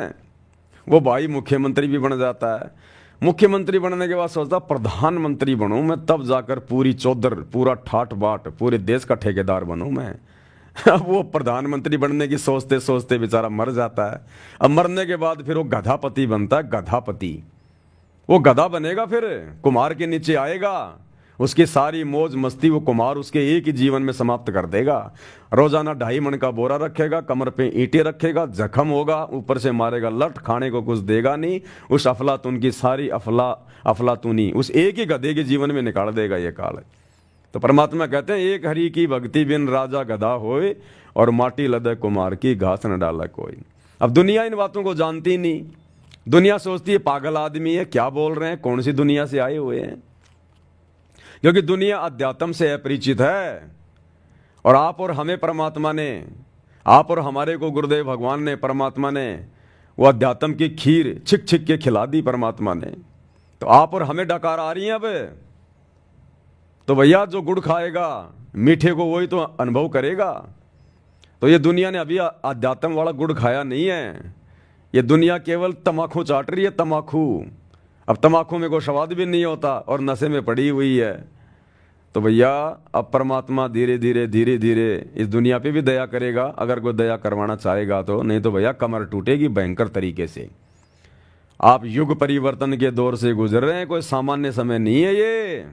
वो भाई मुख्यमंत्री भी बन जाता है। मुख्यमंत्री बनने के बाद सोचता प्रधानमंत्री बनूं मैं, तब जाकर पूरी चौधर पूरा ठाट बाट पूरे देश का ठेकेदार बनूं मैं। अब वो प्रधानमंत्री बनने की सोचते सोचते बेचारा मर जाता है। अब मरने के बाद फिर वो गधापति बनता है, गधापति। वो गधा बनेगा, फिर कुमार के नीचे आएगा, उसकी सारी मौज मस्ती वो कुमार उसके एक ही जीवन में समाप्त कर देगा। रोजाना 2.5 मन का बोरा रखेगा, कमर पे ईंटें रखेगा, जख्म होगा, ऊपर से मारेगा लठ, खाने को कुछ देगा नहीं। उस अफलातून की सारी अफलातूनी उस एक ही गधे के जीवन में निकाल देगा ये काल। तो परमात्मा कहते हैं एक हरि की भक्ति बिन राजा गधा होए, और माटी लदे कुमार की घास न डाला कोई। अब दुनिया इन बातों को जानती नहीं। दुनिया सोचती है पागल आदमी है, क्या बोल रहे हैं, कौन सी दुनिया से आए हुए हैं, क्योंकि दुनिया अध्यात्म से अपरिचित है। और आप और हमें परमात्मा ने, आप और हमारे को गुरुदेव भगवान ने, परमात्मा ने वो अध्यात्म की खीर छिक छिक के खिला दी परमात्मा ने। तो आप और हमें डकार आ रही है अब। तो भैया जो गुड़ खाएगा मीठे को वही तो अनुभव करेगा। तो ये दुनिया ने अभी अध्यात्म वाला गुड़ खाया नहीं है, ये दुनिया केवल तमाकू चाट रही है, तमाकू। अब तमाकू में कोई स्वाद भी नहीं होता और नशे में पड़ी हुई है। तो भैया अब परमात्मा धीरे धीरे धीरे धीरे इस दुनिया पे भी दया करेगा, अगर कोई दया करवाना चाहेगा तो, नहीं तो भैया कमर टूटेगी भयंकर तरीके से। आप युग परिवर्तन के दौर से गुजर रहे हैं, कोई सामान्य समय नहीं है ये।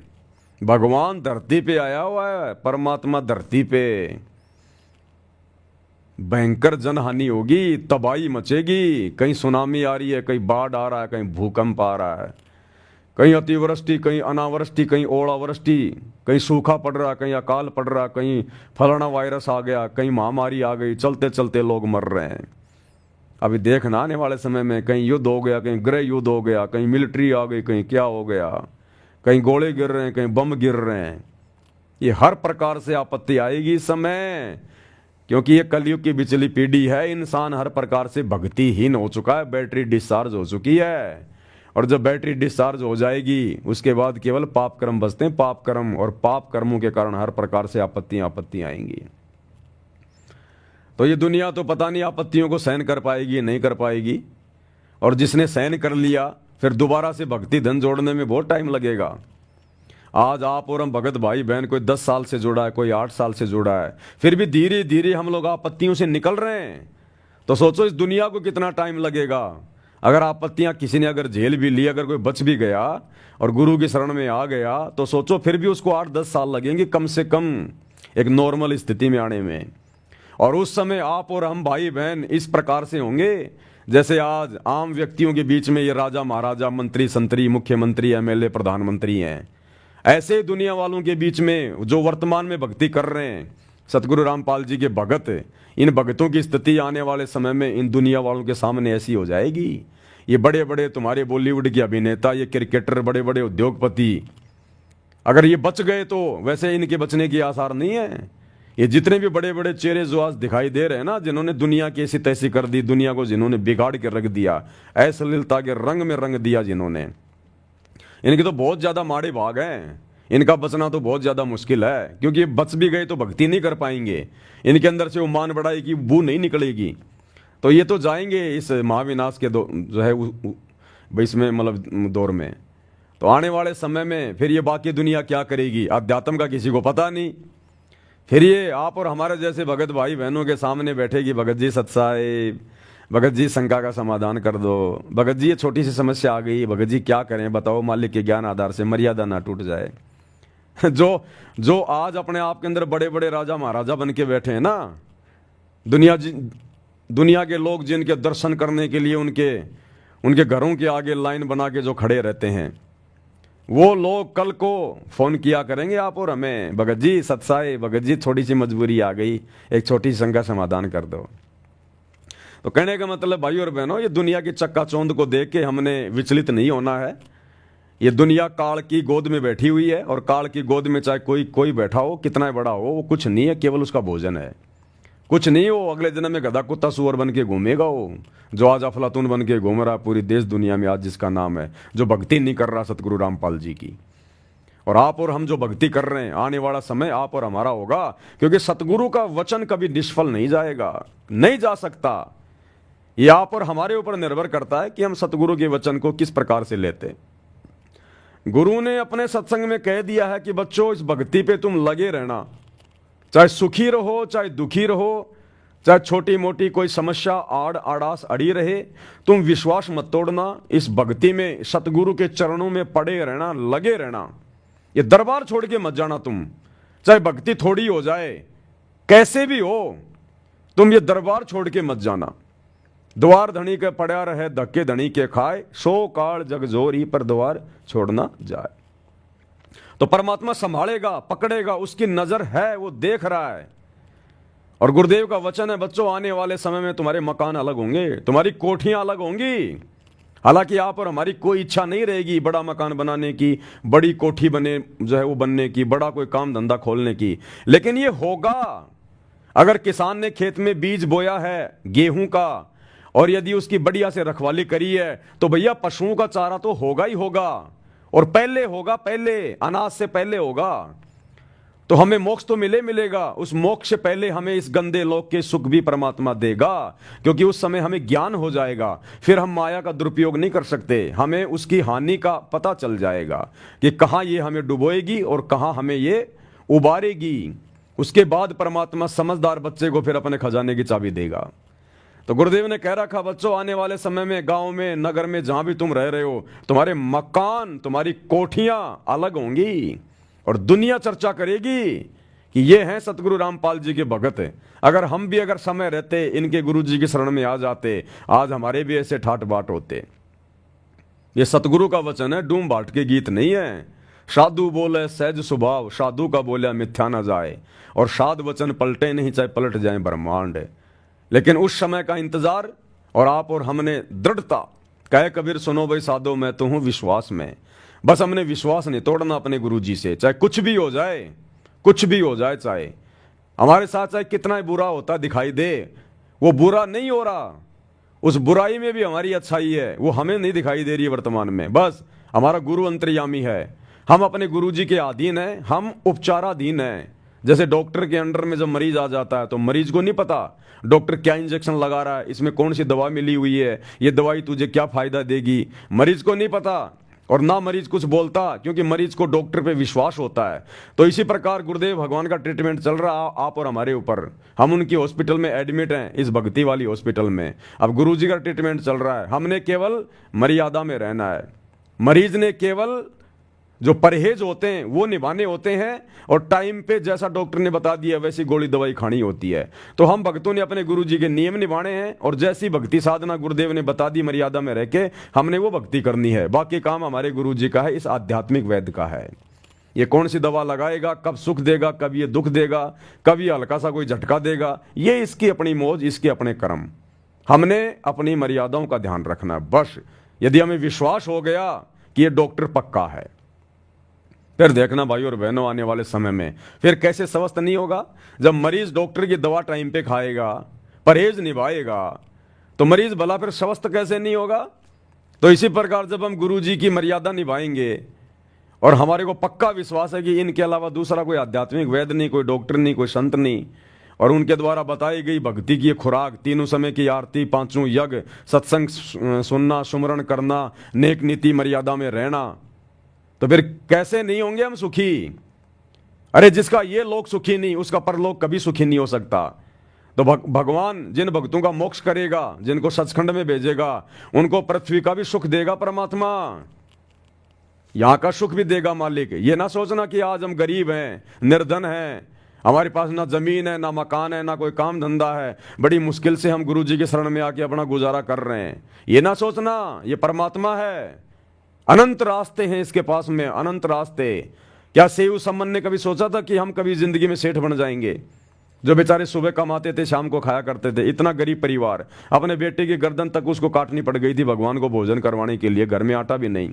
भगवान धरती पे आया हुआ है, परमात्मा धरती पे। भयंकर जनहानि होगी, तबाही मचेगी, कहीं सुनामी आ रही है, कहीं बाढ़ आ रहा है, कहीं भूकंप आ रहा है, कहीं अतिवृष्टि, कहीं अनावृष्टि, कहीं ओलावृष्टि, कहीं सूखा पड़ रहा, कहीं अकाल पड़ रहा, कहीं फलाना वायरस आ गया, कहीं महामारी आ गई, चलते चलते लोग मर रहे हैं। अभी देखना आने वाले समय में कहीं युद्ध हो गया, कहीं गृह युद्ध हो गया, कहीं मिलिट्री आ गई, कहीं क्या हो गया, कहीं गोले गिर रहे हैं, कहीं बम गिर रहे हैं। ये हर प्रकार से आपत्ति आएगी इस समय, क्योंकि ये कलयुग की बिचली पीढ़ी है। इंसान हर प्रकार से भक्तिहीन हो चुका है, बैटरी डिस्चार्ज हो चुकी है। और जब बैटरी डिस्चार्ज हो जाएगी उसके बाद केवल पाप कर्म बचते हैं, पाप कर्म, और पाप कर्मों के कारण हर प्रकार से आपत्तियां आएंगी। तो ये दुनिया तो पता नहीं आपत्तियों को सहन कर पाएगी नहीं कर पाएगी। और जिसने सहन कर लिया फिर दोबारा से भक्ति धन जोड़ने में बहुत टाइम लगेगा। आज आप और हम भगत भाई बहन, कोई 10 साल से जुड़ा है, कोई 8 साल से जुड़ा है, फिर भी धीरे धीरे हम लोग आपत्तियों से निकल रहे हैं। तो सोचो इस दुनिया को कितना टाइम लगेगा। अगर आपत्तियां किसी ने अगर झेल भी ली, अगर कोई बच भी गया और गुरु की शरण में आ गया, तो सोचो फिर भी उसको 8-10 साल लगेंगे कम से कम एक नॉर्मल स्थिति में आने में। और उस समय आप और हम भाई बहन इस प्रकार से होंगे जैसे आज आम व्यक्तियों के बीच में ये राजा महाराजा, मंत्री संतरी, मुख्यमंत्री, एमएलए, प्रधानमंत्री हैं। ऐसे ही दुनिया वालों के बीच में जो वर्तमान में भक्ति कर रहे हैं, सतगुरु रामपाल जी के भगत, इन भगतों की स्थिति आने वाले समय में इन दुनिया वालों के सामने ऐसी हो जाएगी। ये बड़े बड़े तुम्हारे बॉलीवुड के अभिनेता, ये क्रिकेटर, बड़े बड़े उद्योगपति, अगर ये बच गए तो वैसे इनके बचने की आसार नहीं है। ये जितने भी बड़े बड़े चेहरे जो आज दिखाई दे रहे हैं ना, जिन्होंने दुनिया की ऐसी तैसी कर दी, दुनिया को जिन्होंने बिगाड़ के रख दिया, अश्लीलता के रंग में रंग दिया जिन्होंने, इनके तो बहुत ज्यादा माड़े भाग हैं। इनका बचना तो बहुत ज्यादा मुश्किल है, क्योंकि ये बच भी गए तो भक्ति नहीं कर पाएंगे, इनके अंदर से वो मान बढ़ाई की बू नहीं निकलेगी। तो ये तो जाएंगे इस महाविनाश के जो है इसमें मतलब दौर में। तो आने वाले समय में फिर ये बाकी दुनिया क्या करेगी, अध्यात्म का किसी को पता नहीं। फिर ये आप और हमारे जैसे भगत भाई बहनों के सामने बैठेगी, भगत जी सत्साई, भगत जी शंका का समाधान कर दो, भगत जी ये छोटी सी समस्या आ गई, भगत जी क्या करें बताओ, मालिक के ज्ञान आधार से मर्यादा ना टूट जाए। जो आज अपने आप के अंदर बड़े बड़े राजा महाराजा बन के बैठे हैं ना, दुनिया के लोग जिनके दर्शन करने के लिए उनके घरों के आगे लाइन बना के जो खड़े रहते हैं, वो लोग कल को फोन किया करेंगे आप और हमें, भगत जी सत्साई, भगत जी थोड़ी सी मजबूरी आ गई, एक छोटी सी शंका समाधान कर दो। तो कहने का मतलब भाई और बहनों, ये दुनिया की चक्काचौंध को देख के हमने विचलित नहीं होना है। ये दुनिया काल की गोद में बैठी हुई है, और काल की गोद में चाहे कोई बैठा हो, कितना बड़ा हो, वो कुछ नहीं है, केवल उसका भोजन है, कुछ नहीं। वो अगले जन्म में गधा कुत्ता सुअर बन के घूमेगा, वो जो आज अफलातून बन के घूम रहा पूरी देश दुनिया में आज, जिसका नाम है, जो भक्ति नहीं कर रहा सतगुरु रामपाल जी की। और आप और हम जो भक्ति कर रहे हैं, आने वाला समय आप और हमारा होगा, क्योंकि सतगुरु का वचन कभी निष्फल नहीं जाएगा, नहीं जा सकता। ये आप और हमारे ऊपर निर्भर करता है कि हम सतगुरु के वचन को किस प्रकार से लेते। गुरु ने अपने सत्संग में कह दिया है कि बच्चों, इस भक्ति पे तुम लगे रहना, चाहे सुखी रहो चाहे दुखी रहो, चाहे छोटी मोटी कोई समस्या आड़ास अड़ी रहे, तुम विश्वास मत तोड़ना, इस भक्ति में सतगुरु के चरणों में पड़े रहना, लगे रहना। ये दरबार छोड़ के मत जाना तुम, चाहे भक्ति थोड़ी हो जाए, कैसे भी हो, तुम ये दरबार छोड़ के मत जाना। द्वार धनी के पड़ा रहे, धक्के धनी के खाए, सो काल जग जोरी पर द्वार छोड़ना जाए। तो परमात्मा संभालेगा, पकड़ेगा, उसकी नजर है, वो देख रहा है। और गुरुदेव का वचन है बच्चों, आने वाले समय में तुम्हारे मकान अलग होंगे, तुम्हारी कोठियां अलग होंगी। हालांकि आप और हमारी कोई इच्छा नहीं रहेगी बड़ा मकान बनाने की, बड़ी कोठी बने जो है वो बनने की, बड़ा कोई काम धंधा खोलने की, लेकिन ये होगा। अगर किसान ने खेत में बीज बोया है गेहूं का, और यदि उसकी बढ़िया से रखवाली करी है, तो भैया पशुओं का चारा तो होगा ही होगा, और पहले होगा, पहले अनाज से पहले होगा। तो हमें मोक्ष तो मिलेगा, उस मोक्ष से पहले हमें इस गंदे लोक के सुख भी परमात्मा देगा, क्योंकि उस समय हमें ज्ञान हो जाएगा। फिर हम माया का दुरुपयोग नहीं कर सकते, हमें उसकी हानि का पता चल जाएगा कि कहां ये हमें डुबोएगी और कहां हमें ये उबारेगी। उसके बाद परमात्मा समझदार बच्चे को फिर अपने खजाने की चाबी देगा। तो गुरुदेव ने कह रखा बच्चों, आने वाले समय में गांव में, नगर में, जहां भी तुम रह रहे हो, तुम्हारे मकान, तुम्हारी कोठियां अलग होंगी, और दुनिया चर्चा करेगी कि ये हैं सतगुरु रामपाल जी के भगत। अगर हम भी अगर समय रहते इनके गुरु जी की शरण में आ जाते, आज हमारे भी ऐसे ठाट बाट होते। ये सतगुरु का वचन है, डूम बाट के गीत नहीं है। साधु बोले सहज स्वभाव, साधु का बोला मिथ्या न जाए, और साध वचन पलटे नहीं चाहे पलट जाए ब्रह्मांड। लेकिन उस समय का इंतजार, और आप और हमने दृढ़ता, कहे कबीर सुनो भाई साधो मैं तो हूं विश्वास में। बस हमने विश्वास नहीं तोड़ना अपने गुरु जी से, चाहे कुछ भी हो जाए, कुछ भी हो जाए, चाहे हमारे साथ चाहे कितना ही बुरा होता दिखाई दे, वो बुरा नहीं हो रहा, उस बुराई में भी हमारी अच्छाई है, वो हमें नहीं दिखाई दे रही है वर्तमान में। बस हमारा गुरु अंतर्यामी है, हम अपने गुरु जी के अधीन हैं, हम उपचाराधीन हैं। जैसे डॉक्टर के अंडर में जब मरीज आ जाता है तो मरीज को नहीं पता डॉक्टर क्या इंजेक्शन लगा रहा है, इसमें कौन सी दवा मिली हुई है, ये दवाई तुझे क्या फायदा देगी, मरीज को नहीं पता, और ना मरीज कुछ बोलता, क्योंकि मरीज को डॉक्टर पे विश्वास होता है। तो इसी प्रकार गुरुदेव भगवान का ट्रीटमेंट चल रहा आप और हमारे ऊपर, हम उनकी हॉस्पिटल में एडमिट हैं, इस भक्ति वाली हॉस्पिटल में। अब गुरु जी का ट्रीटमेंट चल रहा है, हमने केवल मर्यादा में रहना है, मरीज ने केवल जो परहेज होते हैं वो निभाने होते हैं, और टाइम पे जैसा डॉक्टर ने बता दिया वैसी गोली दवाई खानी होती है। तो हम भक्तों ने अपने गुरु जी के नियम निभाने हैं, और जैसी भक्ति साधना गुरुदेव ने बता दी मर्यादा में रह के हमने वो भक्ति करनी है। बाकी काम हमारे गुरु जी का है, इस आध्यात्मिक वैद्य का है। ये कौन सी दवा लगाएगा, कब सुख देगा, कब ये दुख देगा, कब ये हल्का सा कोई झटका देगा, ये इसकी अपनी मौज, इसके अपने कर्म। हमने अपनी मर्यादाओं का ध्यान रखना है बस। यदि हमें विश्वास हो गया कि ये डॉक्टर पक्का है, फिर देखना भाई और बहनों आने वाले समय में फिर कैसे स्वस्थ नहीं होगा। जब मरीज डॉक्टर की दवा टाइम पे खाएगा, परहेज निभाएगा, तो मरीज भला फिर स्वस्थ कैसे नहीं होगा। तो इसी प्रकार जब हम गुरु जी की मर्यादा निभाएंगे और हमारे को पक्का विश्वास है कि इनके अलावा दूसरा कोई आध्यात्मिक वैद्य नहीं, कोई डॉक्टर नहीं, कोई संत नहीं, और उनके द्वारा बताई गई भक्ति की खुराक, तीनों समय की आरती, पांचों यज्ञ, सत्संग सुनना, सुमरण करना, नेक नीति मर्यादा में रहना, तो फिर कैसे नहीं होंगे हम सुखी। अरे जिसका ये लोक सुखी नहीं, उसका परलोक कभी सुखी नहीं हो सकता। तो भगवान जिन भक्तों का मोक्ष करेगा, जिनको सचखंड में भेजेगा, उनको पृथ्वी का भी सुख देगा परमात्मा, यहां का सुख भी देगा मालिक। ये ना सोचना कि आज हम गरीब हैं, निर्धन हैं, हमारे पास ना जमीन है, ना मकान है, ना कोई काम धंधा है, बड़ी मुश्किल से हम गुरु जी के शरण में आके अपना गुजारा कर रहे हैं। ये ना सोचना, ये परमात्मा है, अनंत रास्ते हैं इसके पास में, अनंत रास्ते। क्या सेऊ सम्मन ने कभी सोचा था कि हम कभी जिंदगी में सेठ बन जाएंगे? जो बेचारे सुबह कमाते थे, शाम को खाया करते थे, इतना गरीब परिवार, अपने बेटे की गर्दन तक उसको काटनी पड़ गई थी भगवान को भोजन करवाने के लिए, घर में आटा भी नहीं।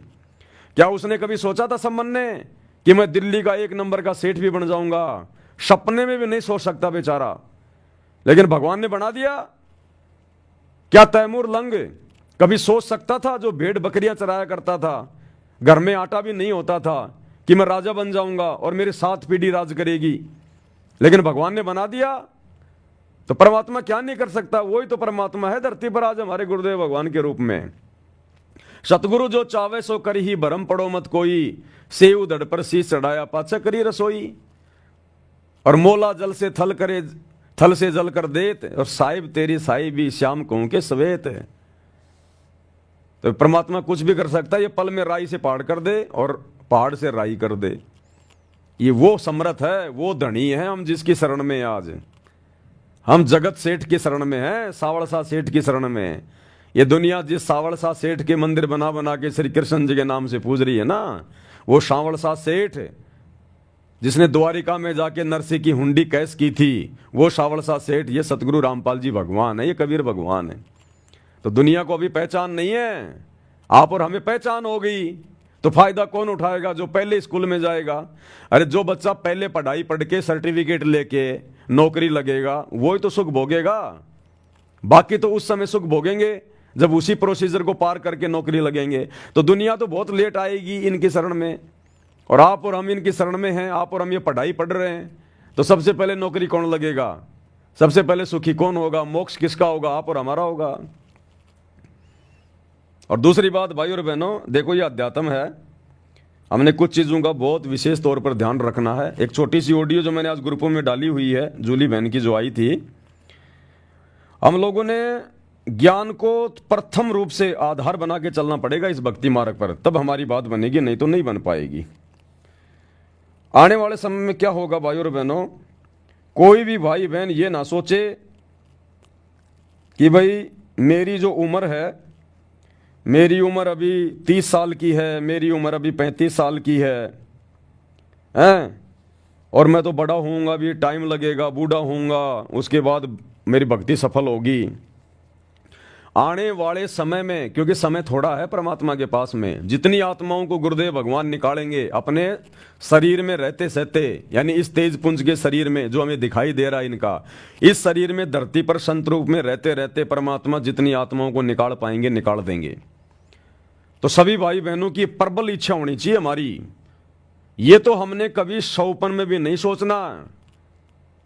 क्या उसने कभी सोचा था सम्मन ने कि मैं दिल्ली का 1 नंबर का सेठ भी बन जाऊंगा? सपने में भी नहीं सोच सकता बेचारा, लेकिन भगवान ने बना दिया। क्या तैमूर लंग कभी सोच सकता था, जो भेड़ बकरियां चराया करता था, घर में आटा भी नहीं होता था, कि मैं राजा बन जाऊंगा और मेरे 7 पीढ़ी राज करेगी? लेकिन भगवान ने बना दिया। तो परमात्मा क्या नहीं कर सकता? वही तो परमात्मा है धरती पर आज हमारे गुरुदेव भगवान के रूप में। सतगुरु जो चावे सो करी ही, भरम पड़ो मत कोई, सेव धड़ पर शीश चढ़ाया पाछा करी रसोई। और मोला जल से थल करे, थल से जल कर देत, और साहिब तेरी साहिब भी श्याम कहूं के सवेत। तो परमात्मा कुछ भी कर सकता है, ये पल में राई से पहाड़ कर दे और पहाड़ से राई कर दे। ये वो समर्थ है, वो धनी है हम जिसकी शरण में आज। हम जगत सेठ की शरण में हैं, सावड़सा सेठ की शरण में। ये दुनिया जिस सावड़सा सेठ के मंदिर बना बना के श्री कृष्ण जी के नाम से पूज रही है ना, वो सावड़सा सेठ जिसने द्वारिका में जाके नरसिंह की हुंडी कैस की थी, वो सावड़सा सेठ ये सतगुरु रामपाल जी भगवान है, ये कबीर भगवान है। तो दुनिया को अभी पहचान नहीं है, आप और हमें पहचान हो गई। तो फायदा कौन उठाएगा? जो पहले स्कूल में जाएगा। अरे जो बच्चा पहले पढ़ाई पढ़ के सर्टिफिकेट लेके नौकरी लगेगा, वो ही तो सुख भोगेगा। बाकी तो उस समय सुख भोगेंगे जब उसी प्रोसीजर को पार करके नौकरी लगेंगे। तो दुनिया तो बहुत लेट आएगी इनकी शरण में, और आप और हम इनकी शरण में हैं, आप और हम ये पढ़ाई पढ़ रहे हैं। तो सबसे पहले नौकरी कौन लगेगा? सबसे पहले सुखी कौन होगा? मोक्ष किसका होगा? आप और हमारा होगा। और दूसरी बात भाई और बहनों, देखो ये अध्यात्म है, हमने कुछ चीज़ों का बहुत विशेष तौर पर ध्यान रखना है। एक छोटी सी ऑडियो जो मैंने आज ग्रुपों में डाली हुई है, जूली बहन की जो आई थी, हम लोगों ने ज्ञान को प्रथम रूप से आधार बना के चलना पड़ेगा इस भक्ति मार्ग पर, तब हमारी बात बनेगी, नहीं तो नहीं बन पाएगी। आने वाले समय में क्या होगा भाई और बहनों, कोई भी भाई बहन ये ना सोचे कि भाई मेरी जो उम्र है, मेरी उम्र अभी 30 साल की है, मेरी उम्र अभी 35 साल की है, और मैं तो बड़ा होऊंगा, भी टाइम लगेगा, बूढ़ा होऊंगा, उसके बाद मेरी भक्ति सफल होगी। आने वाले समय में, क्योंकि समय थोड़ा है परमात्मा के पास में, जितनी आत्माओं को गुरुदेव भगवान निकालेंगे अपने शरीर में रहते सहते, यानी इस तेज पुंज के शरीर में जो हमें दिखाई दे रहा है इनका, इस शरीर में धरती पर संत रूप में रहते रहते परमात्मा जितनी आत्माओं को निकाल पाएंगे निकाल देंगे। तो सभी भाई बहनों की प्रबल इच्छा होनी चाहिए हमारी। ये तो हमने कभी सौपन में भी नहीं सोचना,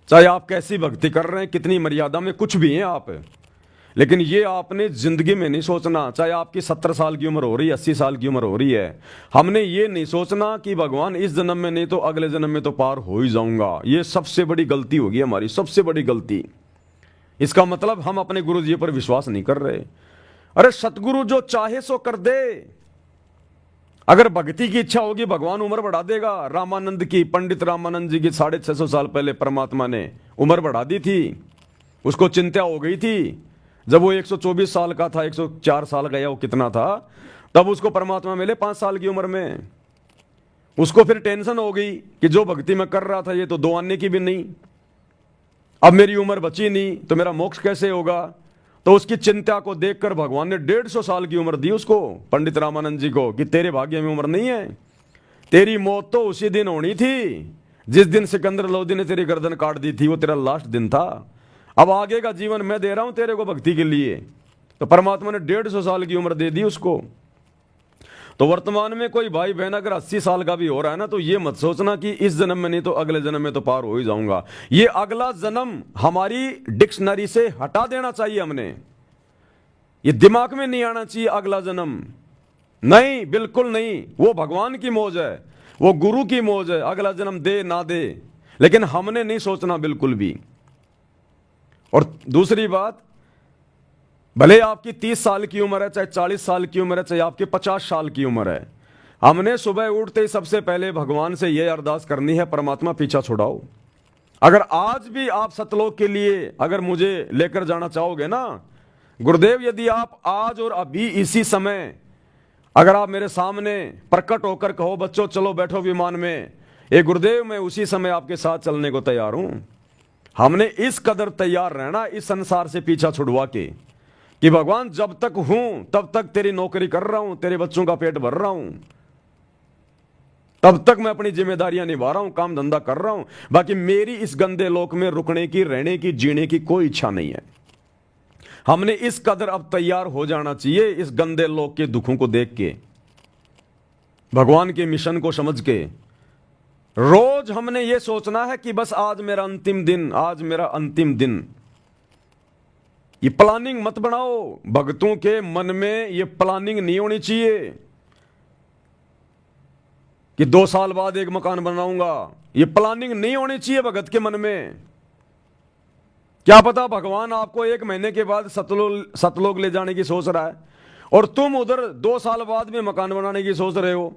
चाहे आप कैसी भक्ति कर रहे हैं, कितनी मर्यादा में कुछ भी हैं आप, लेकिन ये आपने जिंदगी में नहीं सोचना, चाहे आपकी 70 साल की उम्र हो रही है, 80 साल की उम्र हो रही है, हमने ये नहीं सोचना कि भगवान इस जन्म में नहीं तो अगले जन्म में तो पार हो ही जाऊंगा। ये सबसे बड़ी गलती होगी हमारी, सबसे बड़ी गलती। इसका मतलब हम अपने गुरु जी पर विश्वास नहीं कर रहे। अरे सतगुरु जो चाहे सो कर दे, अगर भक्ति की इच्छा होगी भगवान उम्र बढ़ा देगा। रामानंद की, पंडित रामानंद जी की 650 साल पहले परमात्मा ने उम्र बढ़ा दी थी, उसको चिंता हो गई थी। जब वो 124 साल का था, 104 साल का या वो कितना था, तब उसको परमात्मा मिले 5 साल की उम्र में। उसको फिर टेंशन हो गई कि जो भक्ति में कर रहा था ये तो 2 आने की भी नहीं, अब मेरी उम्र बची नहीं तो मेरा मोक्ष कैसे होगा। तो उसकी चिंता को देखकर भगवान ने 150 साल की उम्र दी उसको, पंडित रामानंद जी को, कि तेरे भाग्य में उम्र नहीं है, तेरी मौत तो उसी दिन होनी थी जिस दिन सिकंदर लोदी ने तेरी गर्दन काट दी थी, वो तेरा लास्ट दिन था। अब आगे का जीवन मैं दे रहा हूं तेरे को भक्ति के लिए। तो परमात्मा ने 150 साल की उम्र दे दी उसको। तो वर्तमान में कोई भाई बहन अगर 80 साल का भी हो रहा है ना, तो ये मत सोचना कि इस जन्म में नहीं तो अगले जन्म में तो पार हो ही जाऊंगा। ये अगला जन्म हमारी डिक्शनरी से हटा देना चाहिए हमने, ये दिमाग में नहीं आना चाहिए। अगला जन्म नहीं, बिल्कुल नहीं। वो भगवान की मौज है, वो गुरु की मौज है, अगला जन्म दे ना दे, लेकिन हमने नहीं सोचना बिल्कुल भी। और दूसरी बात, भले आपकी 30 साल की उम्र है, चाहे 40 साल की उम्र है, चाहे आपकी 50 साल की उम्र है, हमने सुबह उठते ही सबसे पहले भगवान से यह अरदास करनी है, परमात्मा पीछा छुड़ाओ। अगर आज भी आप सतलोक के लिए अगर मुझे लेकर जाना चाहोगे ना गुरुदेव, यदि आप आज और अभी इसी समय अगर आप मेरे सामने प्रकट होकर कहो बच्चों चलो बैठो विमान में, ए गुरुदेव मैं उसी समय आपके साथ चलने को तैयार हूं। हमने इस कदर तैयार रहना इस संसार से पीछा छुड़वा के कि भगवान जब तक हूं तब तक तेरी नौकरी कर रहा हूं, तेरे बच्चों का पेट भर रहा हूं, तब तक मैं अपनी जिम्मेदारियां निभा रहा हूं, काम धंधा कर रहा हूं। बाकी मेरी इस गंदे लोक में रुकने की, रहने की, जीने की कोई इच्छा नहीं है। हमने इस कदर अब तैयार हो जाना चाहिए इस गंदे लोक के दुखों को देख के, भगवान के मिशन को समझ के। रोज हमने ये सोचना है कि बस आज मेरा अंतिम दिन, आज मेरा अंतिम दिन। ये प्लानिंग मत बनाओ, भक्तों के मन में ये प्लानिंग नहीं होनी चाहिए कि 2 साल बाद एक मकान बनाऊंगा। ये प्लानिंग नहीं होनी चाहिए भगत के मन में। क्या पता भगवान आपको 1 महीने के बाद सतलोक ले जाने की सोच रहा है और तुम उधर 2 साल बाद में मकान बनाने की सोच रहे हो।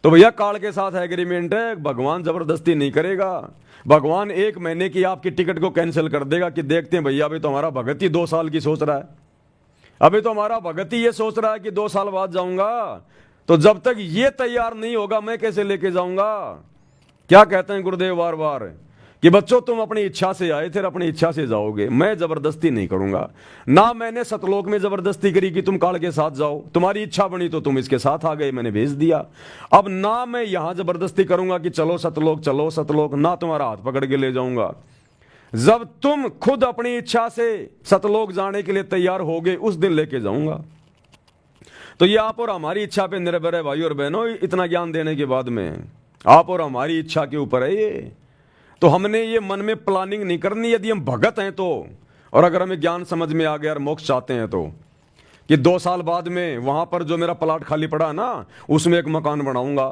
तो भैया काल के साथ एग्रीमेंट है, भगवान जबरदस्ती नहीं करेगा। भगवान 1 महीने की आपकी टिकट को कैंसिल कर देगा कि देखते हैं भैया अभी तो हमारा भगत ही 2 साल की सोच रहा है, अभी तो हमारा भगत ही ये सोच रहा है कि 2 साल बाद जाऊंगा। तो जब तक ये तैयार नहीं होगा मैं कैसे लेके जाऊंगा। क्या कहते हैं गुरुदेव बार बार कि बच्चों तुम अपनी इच्छा से आए थे, अपनी इच्छा से जाओगे, मैं जबरदस्ती नहीं करूंगा। ना मैंने सतलोक में जबरदस्ती करी कि तुम काल के साथ जाओ, तुम्हारी इच्छा बनी तो तुम इसके साथ आ गए, मैंने भेज दिया। अब ना मैं यहां जबरदस्ती करूंगा कि चलो सतलोक, चलो सतलोक, ना तुम्हारा हाथ पकड़ के ले जाऊंगा। जब तुम खुद अपनी इच्छा से सतलोक जाने के लिए तैयार होगे उस दिन लेके जाऊंगा। तो ये आप और हमारी इच्छा पे निर्भर है भाई और बहनों। इतना ज्ञान देने के बाद में आप और हमारी इच्छा के ऊपर है ये। तो हमने ये मन में प्लानिंग नहीं करनी यदि हम भगत हैं तो, और अगर हमें ज्ञान समझ में आ गया और मोक्ष चाहते हैं तो, कि 2 साल बाद में वहां पर जो मेरा प्लाट खाली पड़ा है ना उसमें एक मकान बनाऊंगा।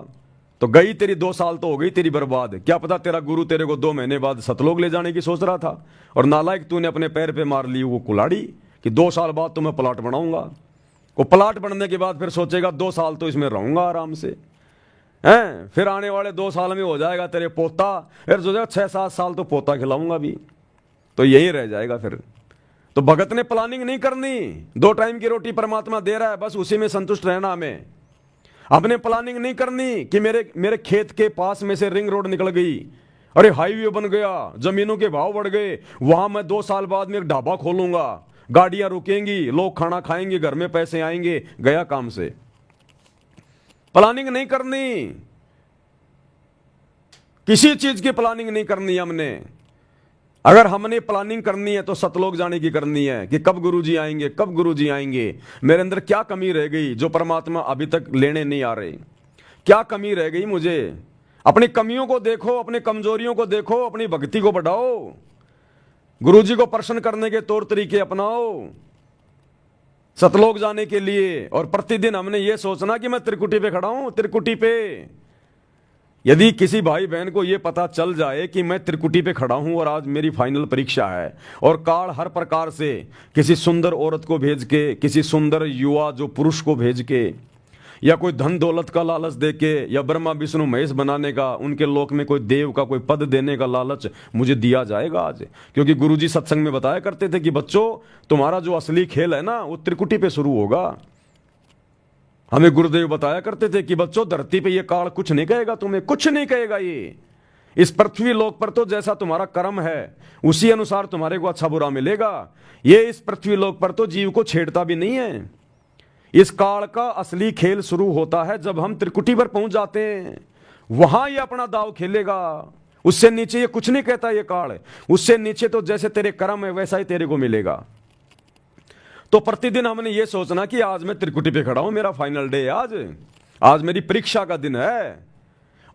तो गई तेरी 2 साल तो हो गई तेरी बर्बाद। क्या पता तेरा गुरु तेरे को 2 महीने बाद सतलोक ले जाने की सोच रहा था और नालायक तूने अपने पैर पे मार ली वो कुलाड़ी कि 2 साल बाद तो मैं प्लाट बनाऊंगा। वो प्लाट बनने के बाद फिर सोचेगा 2 साल तो इसमें रहूंगा आराम से, हैं? फिर आने वाले 2 साल में हो जाएगा तेरे पोता, फिर सोचेगा 6-7 साल तो पोता खिलाऊंगा भी, तो यही रह जाएगा फिर। तो भगत ने प्लानिंग नहीं करनी, 2 टाइम की रोटी परमात्मा दे रहा है, बस उसी में संतुष्ट रहना हमें। आपने प्लानिंग नहीं करनी कि मेरे खेत के पास में से रिंग रोड निकल गई, अरे हाईवे बन गया, जमीनों के भाव बढ़ गए, वहां मैं 2 साल बाद में एक ढाबा खोलूंगा, गाड़ियां रुकेंगी, लोग खाना खाएंगे, घर में पैसे आएंगे, गया काम से। प्लानिंग नहीं करनी, किसी चीज की प्लानिंग नहीं करनी हमने। अगर हमने प्लानिंग करनी है तो सतलोक जाने की करनी है कि कब गुरुजी आएंगे, कब गुरुजी आएंगे, मेरे अंदर क्या कमी रह गई जो परमात्मा अभी तक लेने नहीं आ रहे, क्या कमी रह गई मुझे। अपनी कमियों को देखो, अपनी कमजोरियों को देखो, अपनी भक्ति को बढ़ाओ, गुरुजी को प्रसन्न करने के तौर तरीके अपनाओ सतलोक जाने के लिए। और प्रतिदिन हमने ये सोचना कि मैं त्रिकुटी पे खड़ा हूं, त्रिकुटी पे। यदि किसी भाई बहन को यह पता चल जाए कि मैं त्रिकुटी पे खड़ा हूं और आज मेरी फाइनल परीक्षा है और काल हर प्रकार से किसी सुंदर औरत को भेज के, किसी सुंदर युवा जो पुरुष को भेज के, या कोई धन दौलत का लालच देके, या ब्रह्मा विष्णु महेश बनाने का, उनके लोक में कोई देव का कोई पद देने का लालच मुझे दिया जाएगा आज। क्योंकि गुरुजी सत्संग में बताया करते थे कि बच्चों तुम्हारा जो असली खेल है ना वो त्रिकुटी पे शुरू होगा। हमें गुरुदेव बताया करते थे कि बच्चों धरती पे ये काल कुछ नहीं कहेगा, तुम्हें कुछ नहीं कहेगा, ये इस पृथ्वी लोक पर तो जैसा तुम्हारा कर्म है उसी अनुसार तुम्हारे को अच्छा बुरा मिलेगा। ये इस पृथ्वी लोक पर तो जीव को छेड़ता भी नहीं है। इस काल का असली खेल शुरू होता है जब हम त्रिकुटी पर पहुंच जाते हैं, वहां ये अपना दाव खेलेगा। उससे नीचे ये कुछ नहीं कहता ये काल। उससे नीचे तो जैसे तेरे कर्म है वैसा ही तेरे को मिलेगा। तो प्रतिदिन हमने ये सोचना कि आज मैं त्रिकुटी पे खड़ा हूं, मेरा फाइनल डे है आज मेरी परीक्षा का दिन है।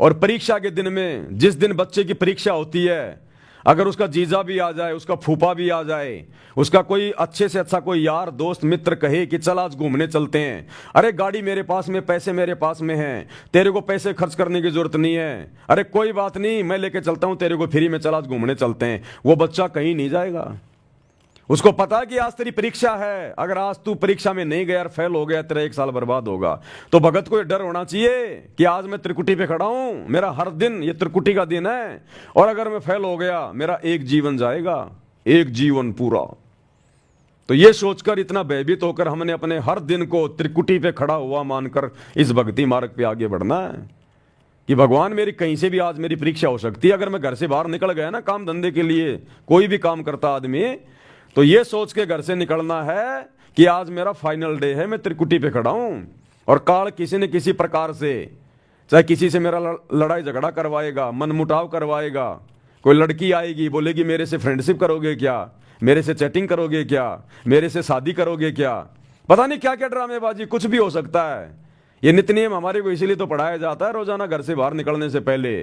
और परीक्षा के दिन में, जिस दिन बच्चे की परीक्षा होती है, अगर उसका जीजा भी आ जाए, उसका फूफा भी आ जाए, उसका कोई अच्छे से अच्छा कोई यार दोस्त मित्र कहे कि चल आज घूमने चलते हैं, अरे गाड़ी मेरे पास में, पैसे मेरे पास में हैं, तेरे को पैसे खर्च करने की जरूरत नहीं है, अरे कोई बात नहीं मैं लेके चलता हूं तेरे को फ्री में, चल आज घूमने चलते हैं, वो बच्चा कहीं नहीं जाएगा। उसको पता है कि आज तेरी परीक्षा है, अगर आज तू परीक्षा में नहीं गया, फेल हो गया, तेरा 1 साल बर्बाद होगा। तो भगत को डर होना चाहिए कि आज मैं त्रिकुटी पे खड़ा हूं, मेरा हर दिन ये त्रिकुटी का दिन है, और अगर मैं फेल हो गया मेरा एक जीवन जाएगा, एक जीवन पूरा। तो ये सोचकर, इतना भयभीत होकर हमने अपने हर दिन को त्रिकुटी पे खड़ा हुआ मानकर इस भक्ति मार्ग पे आगे बढ़ना है कि भगवान मेरी कहीं से भी आज मेरी परीक्षा हो सकती है। अगर मैं घर से बाहर निकल गया ना काम धंधे के लिए, कोई भी काम करता आदमी, तो ये सोच के घर से निकलना है कि आज मेरा फाइनल डे है, मैं त्रिकुटी पे खड़ा हूं। और काल किसी न किसी प्रकार से, चाहे किसी से मेरा लड़ाई झगड़ा करवाएगा, मनमुटाव करवाएगा, कोई लड़की आएगी बोलेगी मेरे से फ्रेंडशिप करोगे क्या, मेरे से चैटिंग करोगे क्या, मेरे से शादी करोगे क्या, पता नहीं क्या क्या ड्रामेबाजी, कुछ भी हो सकता है। ये नित्य नियम हमारे को इसीलिए तो पढ़ाया जाता है रोजाना घर से बाहर निकलने से पहले,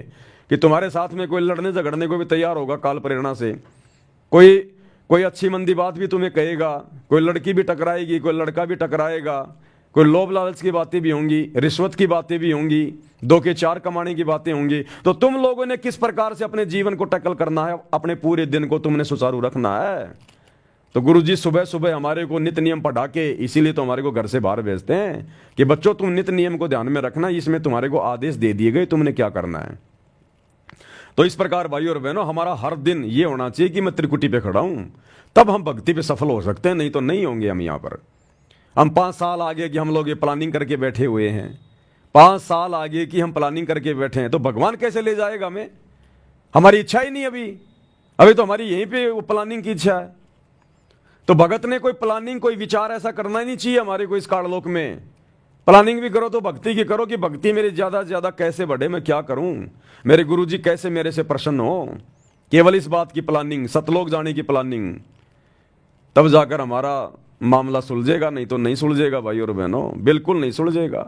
कि तुम्हारे साथ में कोई लड़ने झगड़ने को भी तैयार होगा काल प्रेरणा से। कोई अच्छी मंदी बात भी तुम्हें कहेगा, कोई लड़की भी टकराएगी, कोई लड़का भी टकराएगा, कोई लोभ लालच की बातें भी होंगी, रिश्वत की बातें भी होंगी, 2 के 4 कमाने की बातें होंगी। तो तुम लोगों ने किस प्रकार से अपने जीवन को टैकल करना है, अपने पूरे दिन को तुमने सुचारू रखना है। तो गुरुजी सुबह सुबह हमारे को नित्य नियम पढ़ा के, इसीलिए तो हमारे को घर से बाहर भेजते हैं कि बच्चों तुम नित्य नियम को ध्यान में रखना, इसमें तुम्हारे को आदेश दे दिए गए तुमने क्या करना है। तो इस प्रकार भाई और बहनों, हमारा हर दिन ये होना चाहिए कि मैं त्रिकुटी पे खड़ा हूं, तब हम भक्ति पे सफल हो सकते हैं, नहीं तो नहीं होंगे हम यहां पर। हम 5 साल आगे की हम लोग ये प्लानिंग करके बैठे हुए हैं, 5 साल आगे की हम प्लानिंग करके बैठे हैं, तो भगवान कैसे ले जाएगा हमें? हमारी इच्छा ही नहीं, अभी तो हमारी यहीं पे वो प्लानिंग की इच्छा है। तो भगत ने कोई प्लानिंग, कोई विचार ऐसा करना ही नहीं चाहिए हमारे को इस काललोक में। प्लानिंग भी करो तो भक्ति की करो कि भक्ति मेरी ज्यादा से ज्यादा कैसे बढ़े, मैं क्या करूं, मेरे गुरुजी कैसे मेरे से प्रसन्न हो। केवल इस बात की प्लानिंग, सतलोक जाने की प्लानिंग, तब जाकर हमारा मामला सुलझेगा, नहीं तो नहीं सुलझेगा भाई और बहनों, बिल्कुल नहीं सुलझेगा।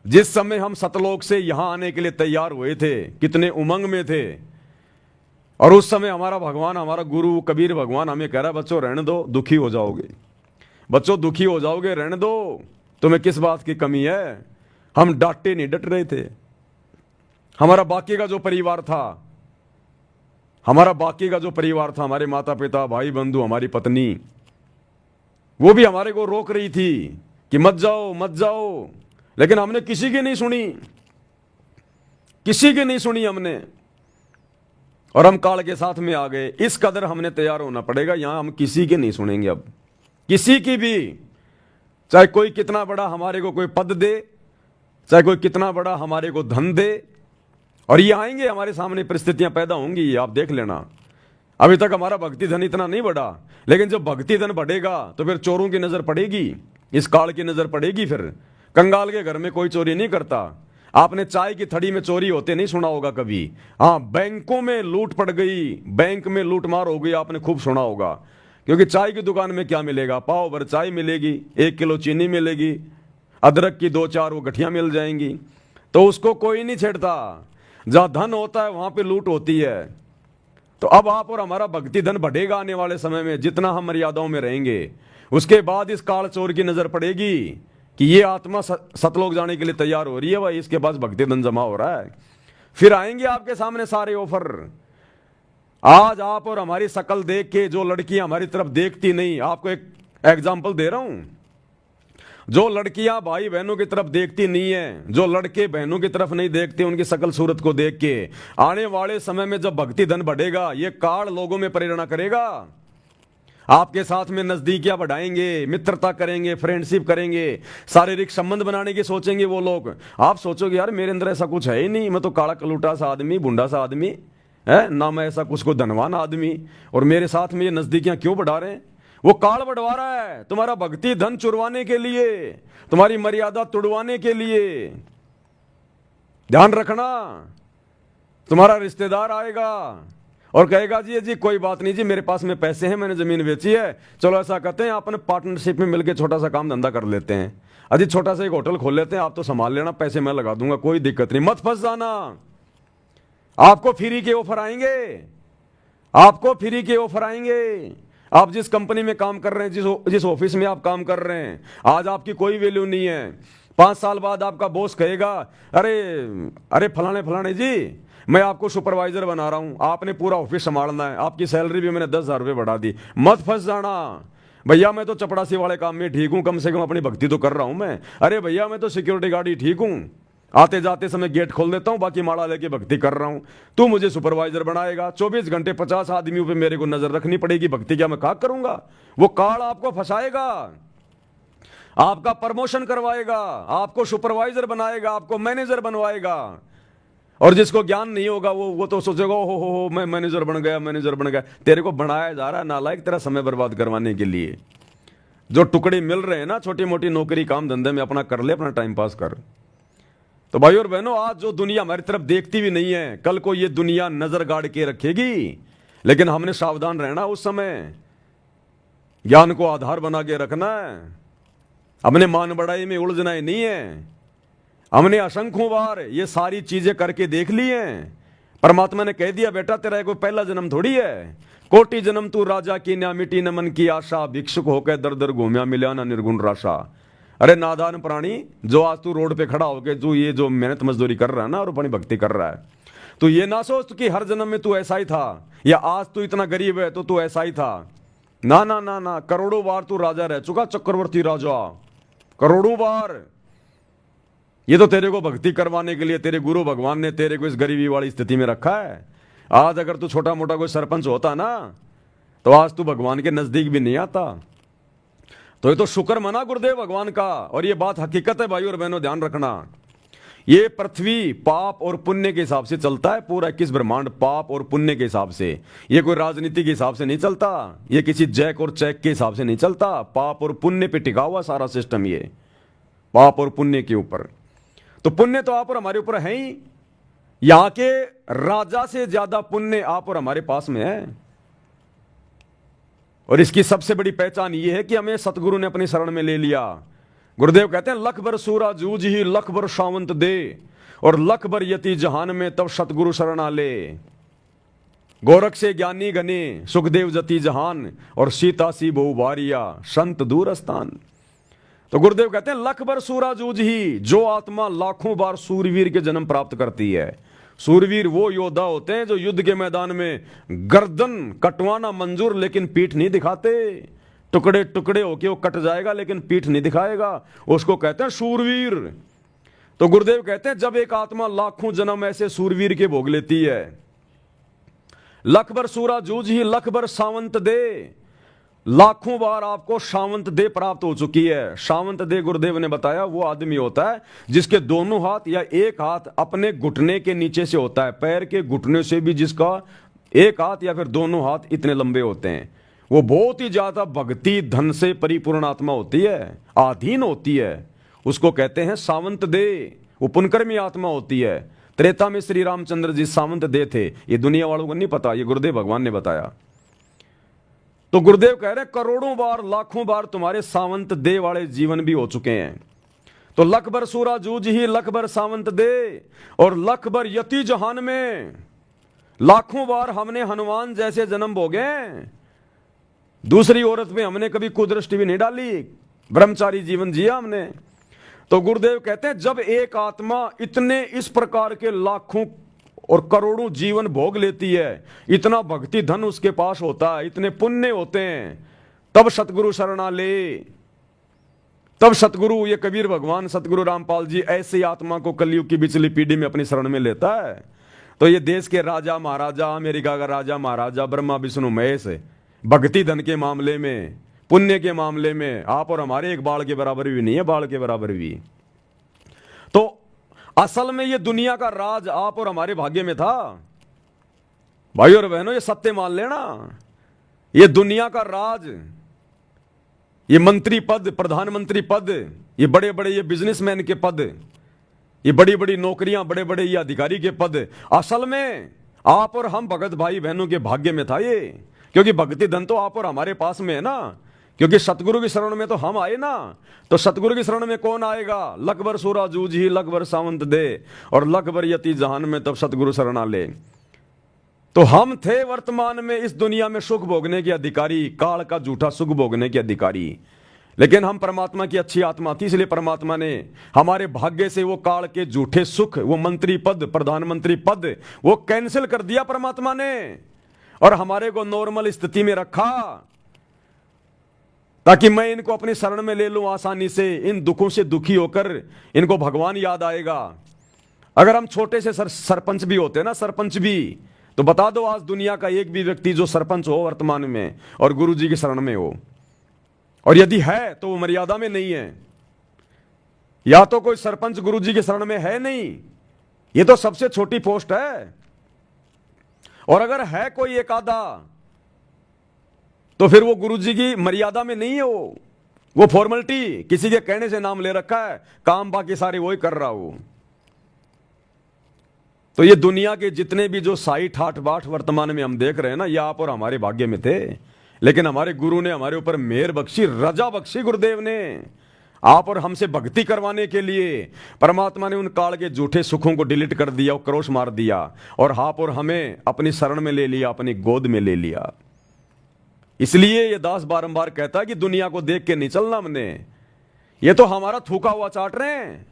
जिस समय हम सतलोक से यहां आने के लिए तैयार हुए थे, कितने उमंग में थे, और उस समय हमारा भगवान, हमारा गुरु कबीर भगवान हमें कह रहा है बच्चों रहने दो, दुखी हो जाओगे, बच्चों दुखी हो जाओगे, रहने दो, तुम्हें किस बात की कमी है। हम डांटे नहीं, डट रहे थे। हमारा बाकी का जो परिवार था, हमारे माता पिता, भाई बंधु, हमारी पत्नी, वो भी हमारे को रोक रही थी कि मत जाओ मत जाओ, लेकिन हमने किसी की नहीं सुनी हमने, और हम काल के साथ में आ गए। इस कदर हमने तैयार होना पड़ेगा, यहां हम किसी की नहीं सुनेंगे अब, किसी की भी, चाहे कोई कितना बड़ा हमारे को कोई पद दे, चाहे कोई कितना बड़ा हमारे को धन दे। और ये आएंगे, हमारे सामने परिस्थितियां पैदा होंगी, ये आप देख लेना। अभी तक हमारा भक्ति धन इतना नहीं बढ़ा, लेकिन जब भक्ति धन बढ़ेगा तो फिर चोरों की नजर पड़ेगी, इस काल की नजर पड़ेगी। फिर कंगाल के घर में कोई चोरी नहीं करता। आपने चाय की थड़ी में चोरी होते नहीं सुना होगा कभी। हाँ, बैंकों में लूट पड़ गई, बैंक में लूटमार हो गई, आपने खूब सुना होगा। क्योंकि चाय की दुकान में क्या मिलेगा, पाव भर चाय मिलेगी, 1 किलो चीनी मिलेगी, अदरक की 2-4 वो गठियां मिल जाएंगी, तो उसको कोई नहीं छेड़ता। जहां धन होता है वहां पे लूट होती है। तो अब आप और हमारा भक्ति धन बढ़ेगा आने वाले समय में, जितना हम मर्यादाओं में रहेंगे। उसके बाद इस काल चोर की नजर पड़ेगी कि ये आत्मा सतलोक जाने के लिए तैयार हो रही है, भाई इसके पास भक्ति धन जमा हो रहा है। फिर आएंगे आपके सामने सारे ऑफर। आज आप और हमारी शकल देख के जो लड़कियां हमारी तरफ देखती नहीं, आपको एक एग्जाम्पल दे रहा हूं, जो लड़कियां भाई बहनों की तरफ देखती नहीं है, जो लड़के बहनों की तरफ नहीं देखते उनकी शकल सूरत को देख के, आने वाले समय में जब भक्ति धन बढ़ेगा, ये काल लोगों में प्रेरणा करेगा। आपके साथ में नजदीकियां बढ़ाएंगे, मित्रता करेंगे, फ्रेंडशिप करेंगे, शारीरिक संबंध बनाने की सोचेंगे वो लोग। आप सोचोगे यार मेरे अंदर ऐसा कुछ है ही नहीं, मैं तो काला कलूटा सा आदमी, बुंडा सा आदमी है ना, मैं ऐसा कुछ को धनवान आदमी, और मेरे साथ में ये नजदीकियां क्यों बढ़ा रहे हैं? वो काल बढ़वा रहा है तुम्हारा भक्ति धन चुरवाने के लिए, तुम्हारी मर्यादा तुड़वाने के लिए। ध्यान रखना, तुम्हारा रिश्तेदार आएगा और कहेगा जी जी कोई बात नहीं जी, मेरे पास में पैसे हैं, मैंने जमीन बेची है, चलो ऐसा करते हैं अपन पार्टनरशिप में मिलकर छोटा सा काम धंधा कर लेते हैं, अजी छोटा सा एक होटल खोल लेते हैं, आप तो संभाल लेना, पैसे मैं लगा दूंगा, कोई दिक्कत नहीं, मत फंस जाना। आपको फ्री के ऑफर आएंगे, आपको फ्री के ऑफर आएंगे। आप जिस कंपनी में काम कर रहे हैं, जिस ऑफिस में आप काम कर रहे हैं, आज आपकी कोई वैल्यू नहीं है। 5 साल बाद आपका बॉस कहेगा अरे अरे फलाने फलाने जी, मैं आपको सुपरवाइजर बना रहा हूं, आपने पूरा ऑफिस संभालना है, आपकी सैलरी भी मैंने 10,000 रुपये बढ़ा दी। मत फंस जाना, भैया मैं तो चपड़ासी वाले काम में ठीक हूं, कम से कम अपनी भक्ति तो कर रहा हूं मैं। अरे भैया मैं तो सिक्योरिटी गार्ड ही ठीक हूं, आते जाते समय गेट खोल देता हूं, बाकी माला लेके भक्ति कर रहा हूं। तू मुझे सुपरवाइजर बनाएगा, 24 घंटे 50 आदमियों पे मेरे को नजर रखनी पड़ेगी, भक्ति क्या मैं खाक करूंगा? वो काल आपको फंसाएगा, आपका प्रमोशन करवाएगा, आपको सुपरवाइजर बनाएगा, आपको मैनेजर बनवाएगा। और जिसको ज्ञान नहीं होगा वो तो सोचेगा हो मैं मैनेजर बन गया, मैनेजर बन गया। तेरे को बनाया जा रहा है नालायक, तेरा समय बर्बाद करवाने के लिए। जो टुकड़े मिल रहे हैं ना छोटी मोटी नौकरी काम धंधे में, अपना कर ले, अपना टाइम पास कर। तो भाई और बहनों, आज जो दुनिया हमारी तरफ देखती भी नहीं है, कल को ये दुनिया नजर गाड़ के रखेगी, लेकिन हमने सावधान रहना। उस समय ज्ञान को आधार बना के रखना है, अपने मान बढ़ाई में उलझना ही नहीं है। हमने असंख्यों बार ये सारी चीजें करके देख ली हैं। परमात्मा ने कह दिया बेटा तेरा कोई पहला जन्म थोड़ी है, कोटि जन्म तू राजा की न्या मिटी न मन की आशा, भिक्षुक होकर दर दर घूमिया मिला ना निर्गुण राशा। अरे नादान प्राणी, जो आज तू रोड पे खड़ा होके तू ये जो मेहनत मजदूरी कर रहा है ना और अपनी भक्ति कर रहा है, तो ये ना सोच कि हर जन्म में तू ऐसा ही था, या आज तू इतना गरीब है तो तू ऐसा ही था। ना ना ना ना, करोड़ों बार तू राजा रह चुका, चक्रवर्ती राजा, करोड़ों बार। ये तो तेरे को भक्ति करवाने के लिए तेरे गुरु भगवान ने तेरे को इस गरीबी वाली स्थिति में रखा है। आज अगर तू छोटा मोटा कोई सरपंच होता ना, तो आज तू भगवान के नजदीक भी नहीं आता। तो ये तो शुक्र मना गुरुदेव भगवान का, और ये बात हकीकत है भाई और बहनों, ध्यान रखना। ये पृथ्वी पाप और पुण्य के हिसाब से चलता है, पूरा 21 ब्रह्मांड पाप और पुण्य के हिसाब से। ये कोई राजनीति के हिसाब से नहीं चलता, ये किसी जैक और चेक के हिसाब से नहीं चलता। पाप और पुण्य पे टिका हुआ सारा सिस्टम, ये पाप और पुण्य के ऊपर। तो पुण्य तो आप और हमारे ऊपर है ही, यहां के राजा से ज्यादा पुण्य आप और हमारे पास में है। और इसकी सबसे बड़ी पहचान यह है कि हमें सतगुरु ने अपनी शरण में ले लिया। गुरुदेव कहते हैं लख भर सूरा जूझ ही लख भर सावंत दे, और लख भर यति जहान में तब सतगुरु शरण आले। गोरख से ज्ञानी घने सुखदेव जति जहान, और सीता सी बहु बारिया संत दूर स्थान। तो गुरुदेव कहते हैं लख भर सूरा जूझ ही, जो आत्मा लाखों बार सूरवीर के जन्म प्राप्त करती है। सूरवीर वो योद्धा होते हैं जो युद्ध के मैदान में गर्दन कटवाना मंजूर, लेकिन पीठ नहीं दिखाते। टुकड़े टुकड़े होके वो कट जाएगा लेकिन पीठ नहीं दिखाएगा, उसको कहते हैं सूरवीर। तो गुरुदेव कहते हैं जब एक आत्मा लाखों जन्म ऐसे सूरवीर के भोग लेती है, लख भर सूरा जूझ ही लख भर सावंत दे, लाखों बार आपको सावंत दे प्राप्त हो चुकी है। सावंत दे गुरुदेव ने बताया वो आदमी होता है जिसके दोनों हाथ या एक हाथ अपने घुटने के नीचे से होता है, पैर के घुटने से भी जिसका एक हाथ या फिर दोनों हाथ इतने लंबे होते हैं, वो बहुत ही ज्यादा भक्ति धन से परिपूर्ण आत्मा होती है, आधीन होती है। उसको कहते हैं सावंत दे, वो पुनकर्मी आत्मा होती है। त्रेता में श्री रामचंद्र जी सावंत दे थे, ये दुनिया वालों को नहीं पता, ये गुरुदेव भगवान ने बताया। तो गुरुदेव कह रहे करोड़ों बार लाखों बार तुम्हारे सावंत दे वाले जीवन भी हो चुके हैं। तो लख भर सूरा जूझ ही लख भर सावंत दे, और लख भर यति जहान में, लाखों बार हमने हनुमान जैसे जन्म भोगे। दूसरी औरत में हमने कभी कुदृष्टि भी नहीं डाली, ब्रह्मचारी जीवन जिया हमने। तो गुरुदेव कहते हैं जब एक आत्मा इतने इस प्रकार के लाखों और करोड़ों जीवन भोग लेती है, इतना भक्ति धन उसके पास होता है, इतने पुण्य होते हैं, तब सतगुरु शरणा ले। तब सतगुरु, ये कबीर भगवान सतगुरु रामपाल जी ऐसी आत्मा को कलयुग की बिचली पीढ़ी में अपनी शरण में लेता है। तो ये देश के राजा महाराजा, अमेरिका का राजा महाराजा, ब्रह्मा विष्णु महेश, भक्ति धन के मामले में, पुण्य के मामले में आप और हमारे एक बाल के बराबर भी नहीं है, बाल के बराबर भी। तो असल में ये दुनिया का राज आप और हमारे भाग्य में था। भाई और बहनों, ये सत्य मान लेना, ये दुनिया का राज, ये मंत्री पद, प्रधानमंत्री पद, ये बड़े बड़े ये बिजनेसमैन के पद, ये बड़ी बड़ी नौकरियां, बड़े बड़े ये अधिकारी के पद, असल में आप और हम भगत भाई बहनों के भाग्य में था ये। क्योंकि भक्ति धन तो आप और हमारे पास में है ना, क्योंकि सतगुरु की शरण में तो हम आए ना। तो सतगुरु की शरण में कौन आएगा? लखबर सूरा जूझ ही लखबर सावंत दे, और लखबर यति जहान में तब सतगुरु शरणा ले। तो हम थे वर्तमान में इस दुनिया में सुख भोगने के अधिकारी, काल का झूठा सुख भोगने के अधिकारी। लेकिन हम परमात्मा की अच्छी आत्मा थी, इसलिए परमात्मा ने हमारे भाग्य से वो काल के झूठे सुख, वो मंत्री पद, प्रधानमंत्री पद, वो कैंसिल कर दिया परमात्मा ने, और हमारे को नॉर्मल स्थिति में रखा, ताकि मैं इनको अपनी शरण में ले लूं आसानी से। इन दुखों से दुखी होकर इनको भगवान याद आएगा। अगर हम छोटे से सरपंच भी होते ना, सरपंच भी, तो बता दो आज दुनिया का एक भी व्यक्ति जो सरपंच हो वर्तमान में और गुरु जी की शरण में हो, और यदि है तो वो मर्यादा में नहीं है। या तो कोई सरपंच गुरु जी की शरण में है नहीं, ये तो सबसे छोटी पोस्ट है। और अगर है कोई एक आधा, तो फिर वो गुरु जी की मर्यादा में नहीं है। वो फॉर्मेलिटी, किसी के कहने से नाम ले रखा है, काम बाकी सारे वही कर रहा हो। तो ये दुनिया के जितने भी जो 60-8 वर्तमान में हम देख रहे हैं ना, ये आप और हमारे भाग्य में थे। लेकिन हमारे गुरु ने हमारे ऊपर मेहर बख्शी, रजा बख्शी गुरुदेव ने, आप और हमसे भक्ति करवाने के लिए परमात्मा ने उन काल के झूठे सुखों को डिलीट कर दिया, क्रोश मार दिया, और आप और हमें अपनी शरण में ले लिया, अपनी गोद में ले लिया। इसलिए ये दास बारंबार कहता है कि दुनिया को देख के नहीं चलना हमने, ये तो हमारा थूका हुआ चाट रहे हैं।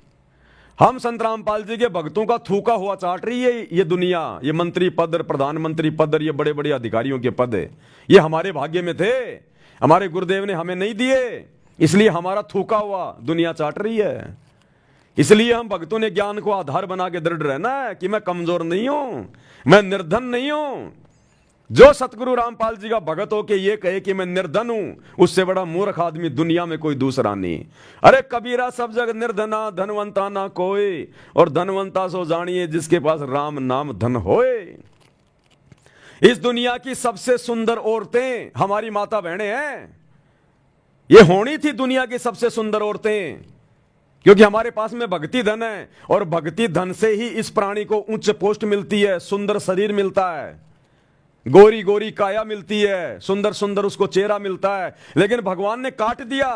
हम संत रामपाल जी के भक्तों का थूका हुआ चाट रही है ये दुनिया। ये मंत्री पद, प्रधानमंत्री पद, ये बड़े बड़े अधिकारियों के पद, ये हमारे भाग्य में थे, हमारे गुरुदेव ने हमें नहीं दिए, इसलिए हमारा थूका हुआ दुनिया चाट रही है। इसलिए हम भक्तों ने ज्ञान को आधार बना के दृढ़ रहना है कि मैं कमजोर नहीं हूं, मैं निर्धन नहीं हूं। जो सतगुरु रामपाल जी का भगत हो के ये कहे कि मैं निर्धन हूं, उससे बड़ा मूर्ख आदमी दुनिया में कोई दूसरा नहीं। अरे कबीरा सब जग निर्धना, धनवंता ना कोई, और धनवंता सो जानिए जिसके पास राम नाम धन होए। इस दुनिया की सबसे सुंदर औरतें हमारी माता बहनें हैं। ये होनी थी दुनिया की सबसे सुंदर औरतें, क्योंकि हमारे पास में भक्ति धन है, और भक्ति धन से ही इस प्राणी को उच्च पोस्ट मिलती है, सुंदर शरीर मिलता है, गोरी गोरी काया मिलती है, सुंदर सुंदर उसको चेहरा मिलता है। लेकिन भगवान ने काट दिया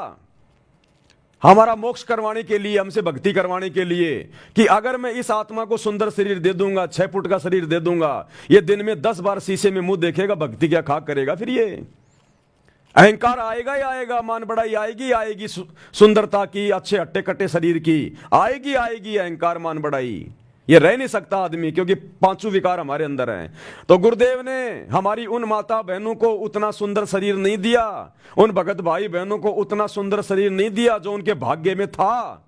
हमारा मोक्ष करवाने के लिए, हमसे भक्ति करवाने के लिए, कि अगर मैं इस आत्मा को सुंदर शरीर दे दूंगा, 6 फुट का शरीर दे दूंगा, ये दिन में 10 बार शीशे में मुंह देखेगा, भक्ति क्या खाक करेगा? फिर ये अहंकार आएगा ही आएगा, मान बढ़ाई आएगी आएगी, सुंदरता की, अच्छे हट्टे कट्टे शरीर की आएगी आएगी, अहंकार मान बढ़ाई ये रह नहीं सकता आदमी, क्योंकि 5 विकार हमारे अंदर हैं। तो गुरुदेव ने हमारी उन माता बहनों को उतना सुंदर शरीर नहीं दिया, उन भगत भाई बहनों को उतना सुंदर शरीर नहीं दिया जो उनके भाग्य में था।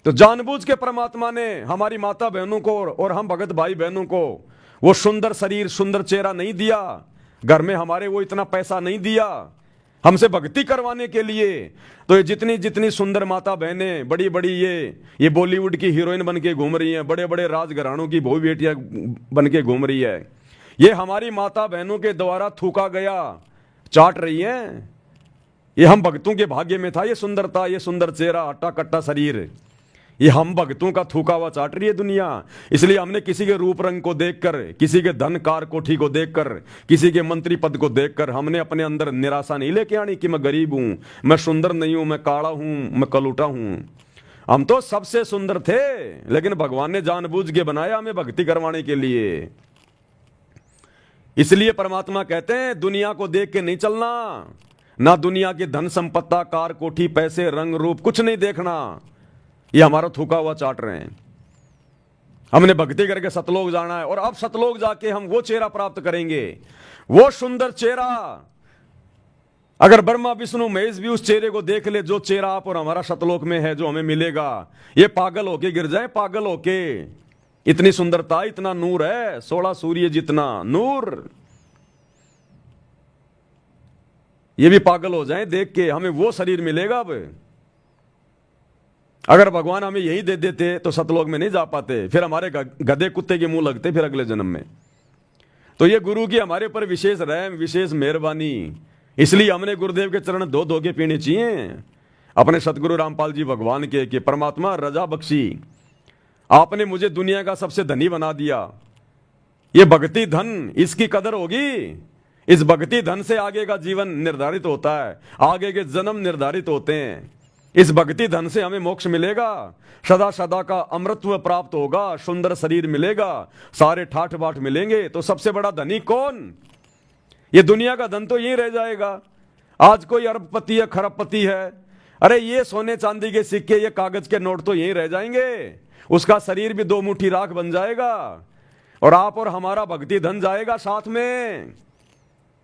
तो जानबूझ के परमात्मा ने हमारी माता बहनों को और हम भगत भाई बहनों को वो सुंदर शरीर, सुंदर चेहरा नहीं दिया। घर में हमारे वो इतना पैसा नहीं दिया हमसे भक्ति करवाने के लिए। तो ये जितनी जितनी सुंदर माता बहनें, बड़ी बड़ी ये बॉलीवुड की हीरोइन बन के घूम रही हैं, बड़े बड़े राजघरानों की बहु बेटियां बन के घूम रही है, ये हमारी माता बहनों के द्वारा थूका गया चाट रही हैं। ये हम भक्तों के भाग्य में था, ये सुंदरता, ये सुंदर चेहरा, हट्टा कट्टा शरीर, ये हम भक्तों का थूका हुआ चाट रही है दुनिया। इसलिए हमने किसी के रूप रंग को देखकर, किसी के धन कार कोठी को देखकर, किसी के मंत्री पद को देखकर हमने अपने अंदर निराशा नहीं लेके आनी कि मैं गरीब हूं, मैं सुंदर नहीं हूं, मैं काला हूं, मैं कलूटा हूं। हम तो सबसे सुंदर थे, लेकिन भगवान ने जानबूझ के बनाया हमें भक्ति करवाने के लिए। इसलिए परमात्मा कहते हैं दुनिया को देख के नहीं चलना, ना दुनिया की धन संपत्ता, कार कोठी, पैसे, रंग रूप, कुछ नहीं देखना। ये हमारा थूका हुआ चाट रहे हैं। हमने भक्ति करके सतलोक जाना है, और अब सतलोक जाके हम वो चेहरा प्राप्त करेंगे, वो सुंदर चेहरा। अगर ब्रह्मा विष्णु महेश भी उस चेहरे को देख ले, जो चेहरा आप और हमारा सतलोक में है, जो हमें मिलेगा, ये पागल होके गिर जाए, पागल होके। इतनी सुंदरता, इतना नूर है, 16 सूर्य जितना नूर। ये भी पागल हो जाएं देख के, हमें वो शरीर मिलेगा। अब अगर भगवान हमें यही दे देते तो सतलोक में नहीं जा पाते, फिर हमारे गधे कुत्ते के मुंह लगते फिर अगले जन्म में। तो ये गुरु की हमारे ऊपर विशेष रहम, विशेष मेहरबानी, इसलिए हमने गुरुदेव के चरण धो धो के पीने चाहिए, अपने सतगुरु रामपाल जी भगवान के कि परमात्मा रजा बख्शी, आपने मुझे दुनिया का सबसे धनी बना दिया। ये भक्ति धन, इसकी कदर होगी। इस भक्ति धन से आगे का जीवन निर्धारित होता है, आगे के जन्म निर्धारित होते हैं। इस भक्ति धन से हमें मोक्ष मिलेगा, सदा सदा का अमृतत्व प्राप्त होगा, सुंदर शरीर मिलेगा, सारे ठाठ बाट मिलेंगे। तो सबसे बड़ा धनी कौन? ये दुनिया का धन तो यही रह जाएगा। आज कोई अरबपति है, खरबपति है, अरे ये सोने चांदी के सिक्के, ये कागज के नोट तो यही रह जाएंगे, उसका शरीर भी 2 मुट्ठी राख बन जाएगा, और आप और हमारा भक्ति धन जाएगा साथ में।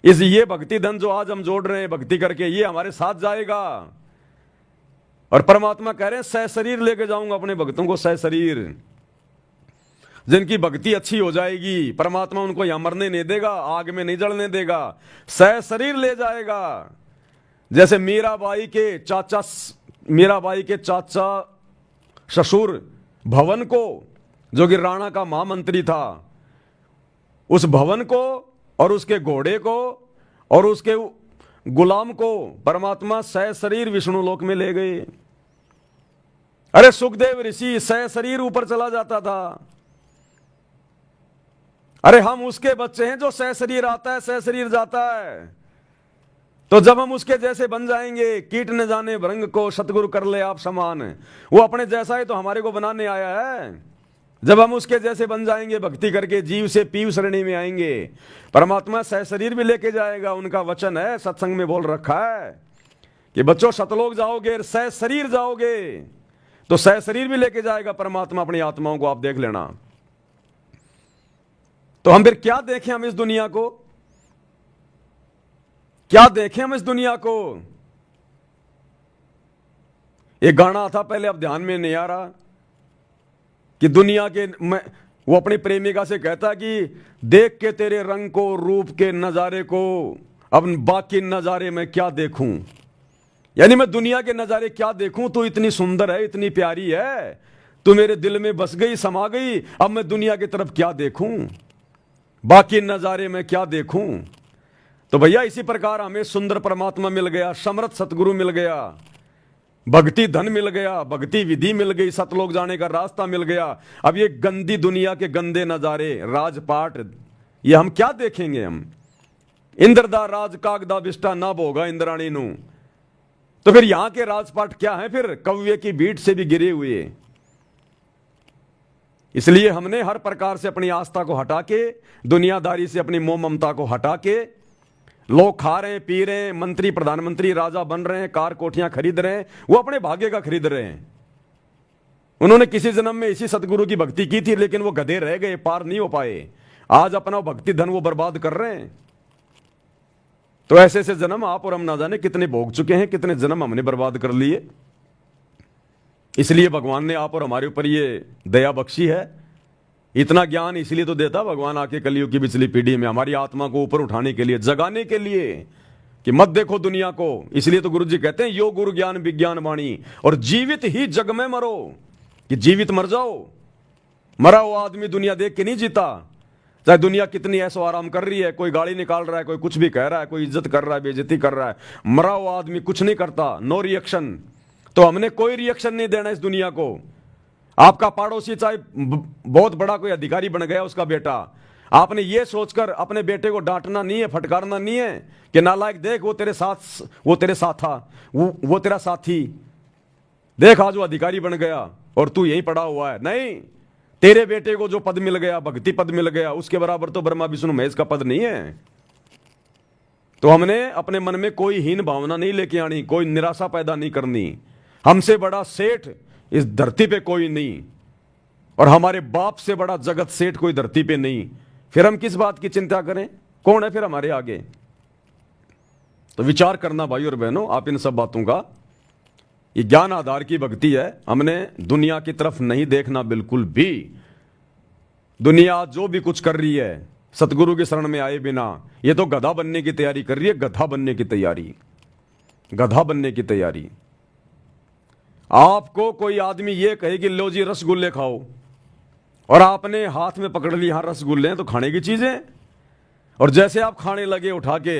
ये भक्ति धन जो आज हम जोड़ रहे हैं भक्ति करके, ये हमारे साथ जाएगा। और परमात्मा कह रहे हैं सह शरीर लेके जाऊंगा अपने भक्तों को, सह शरीर। जिनकी भक्ति अच्छी हो जाएगी, परमात्मा उनको यहां मरने नहीं देगा, आग में नहीं जलने देगा, सह शरीर ले जाएगा। जैसे मीराबाई के चाचा ससुर भवन को, जो कि राणा का महामंत्री था, उस भवन को और उसके घोड़े को और उसके गुलाम को परमात्मा सह शरीर विष्णु लोक में ले गए। अरे सुखदेव ऋषि सह शरीर ऊपर चला जाता था। अरे हम उसके बच्चे हैं जो सह शरीर आता है, सह शरीर जाता है। तो जब हम उसके जैसे बन जाएंगे, कीट न जाने भृंग को सतगुरु कर ले आप समान, वो अपने जैसा है तो हमारे को बनाने आया है। जब हम उसके जैसे बन जाएंगे भक्ति करके, जीव से पीव श्रेणी में आएंगे, परमात्मा सह शरीर भी लेके जाएगा। उनका वचन है, सत्संग में बोल रखा है कि बच्चों सतलोक जाओगे, सह शरीर जाओगे, तो सह शरीर भी लेके जाएगा परमात्मा अपनी आत्माओं को, आप देख लेना। तो हम फिर क्या देखें हम इस दुनिया को, क्या देखें हम इस दुनिया को? एक गाना था पहले, अब ध्यान में नहीं आ रहा, कि दुनिया के वो अपनी प्रेमिका से कहता कि देख के तेरे रंग को, रूप के नजारे को, अब बाकी नजारे में क्या देखूं। यानी मैं दुनिया के नजारे क्या देखूं, तू इतनी सुंदर है, इतनी प्यारी है, तू मेरे दिल में बस गई, समा गई, अब मैं दुनिया की तरफ क्या देखूं, बाकी नजारे में क्या देखूं। तो भैया इसी प्रकार हमें सुंदर परमात्मा मिल गया, समर्थ सतगुरु मिल गया, भक्ति धन मिल गया, भक्ति विधि मिल गई, सतलोक जाने का रास्ता मिल गया। अब ये गंदी दुनिया के गंदे नजारे, राजपाट, ये हम क्या देखेंगे? हम इंद्रदा राज कागदा विष्टा ना भोगा इंद्राणी नु। तो फिर यहां के राजपाट क्या है? फिर कव्य की बीट से भी गिरे हुए। इसलिए हमने हर प्रकार से अपनी आस्था को हटा के, दुनियादारी से अपनी मोह ममता को हटा के, लोग खा रहे हैं, पी रहे हैं, मंत्री प्रधानमंत्री राजा बन रहे हैं, कार कोठियां खरीद रहे हैं, वो अपने भाग्य का खरीद रहे हैं। उन्होंने किसी जन्म में इसी सतगुरु की भक्ति की थी, लेकिन वो गधे रह गए, पार नहीं हो पाए। आज अपना भक्ति धन वो बर्बाद कर रहे हैं। तो ऐसे ऐसे जन्म आप और हम ना जाने कितने भोग चुके हैं, कितने जन्म हमने बर्बाद कर लिए। इसलिए भगवान ने आप और हमारे ऊपर ये दया बख्शी है। इतना ज्ञान इसलिए तो देता भगवान आके कलयुग की पिछली पीढ़ी में, हमारी आत्मा को ऊपर उठाने के लिए, जगाने के लिए, कि मत देखो दुनिया को। इसलिए तो गुरु जी कहते हैं यो गुरु ज्ञान विज्ञान वाणी, और जीवित ही जग में मरो, कि जीवित मर जाओ। मरा हुआ आदमी दुनिया देख के नहीं जीता। चाहे दुनिया कितनी ऐसो आराम कर रही है, कोई गाड़ी निकाल रहा है, कोई कुछ भी कह रहा है, कोई इज्जत कर रहा है, बेइज्जती कर रहा है, मरा हुआ आदमी कुछ नहीं करता, नो रिएक्शन। तो हमने कोई रिएक्शन नहीं देना इस दुनिया को। आपका पड़ोसी चाहे बहुत बड़ा कोई अधिकारी बन गया, उसका बेटा, आपने ये सोचकर अपने बेटे को डांटना नहीं है, फटकारना नहीं है कि नालायक देख वो तेरे साथ था, वो तेरा साथी, देख आज वो अधिकारी बन गया और तू यहीं पड़ा हुआ है। नहीं, तेरे बेटे को जो पद मिल गया, भक्ति पद मिल गया, उसके बराबर तो ब्रह्मा विष्णु महेश का पद नहीं है। तो हमने अपने मन में कोई हीन भावना नहीं लेके आनी, कोई निराशा पैदा नहीं करनी। हमसे बड़ा सेठ इस धरती पे कोई नहीं, और हमारे बाप से बड़ा जगत सेठ कोई धरती पे नहीं। फिर हम किस बात की चिंता करें? कौन है फिर हमारे आगे? तो विचार करना भाई और बहनों आप इन सब बातों का। ये ज्ञान आधार की भक्ति है। हमने दुनिया की तरफ नहीं देखना बिल्कुल भी। दुनिया जो भी कुछ कर रही है, सतगुरु की शरण में आए बिना। ये तो गधा बनने की तैयारी कर रही है, गधा बनने की तैयारी, गधा बनने की तैयारी। आपको कोई आदमी ये कहे कि लो जी रसगुल्ले खाओ, और आपने हाथ में पकड़ लिया हाँ रसगुल्ले हैं तो खाने की चीजें, और जैसे आप खाने लगे उठा के,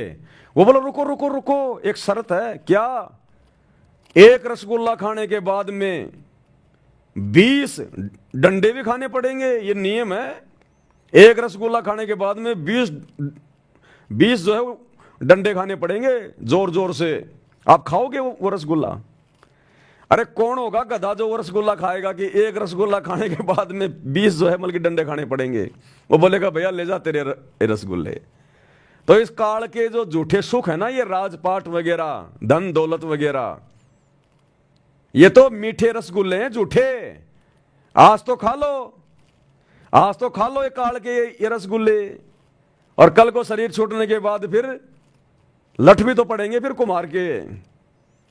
वो बोलो रुको रुको रुको, एक शर्त है। क्या? एक रसगुल्ला खाने के बाद में 20 डंडे भी खाने पड़ेंगे, ये नियम है। एक रसगुल्ला खाने के बाद में 20 जो है वो डंडे खाने पड़ेंगे जोर जोर से। आप खाओगे वो रसगुल्ला? अरे कौन होगा गधा जो वो रसगुल्ला खाएगा कि एक रसगुल्ला खाने के बाद में 20 जो है मतलब डंडे खाने पड़ेंगे? वो बोलेगा भैया ले जा तेरे रसगुल्ले। तो इस काल के जो झूठे सुख है ना, ये राजपाट वगैरह, धन दौलत वगैरह, ये तो मीठे रसगुल्ले हैं झूठे। आज तो खा लो, आज तो खा लो ये काल के ये रसगुल्ले, और कल को शरीर छूटने के बाद फिर लठ भी तो पड़ेंगे फिर कुम्हार के।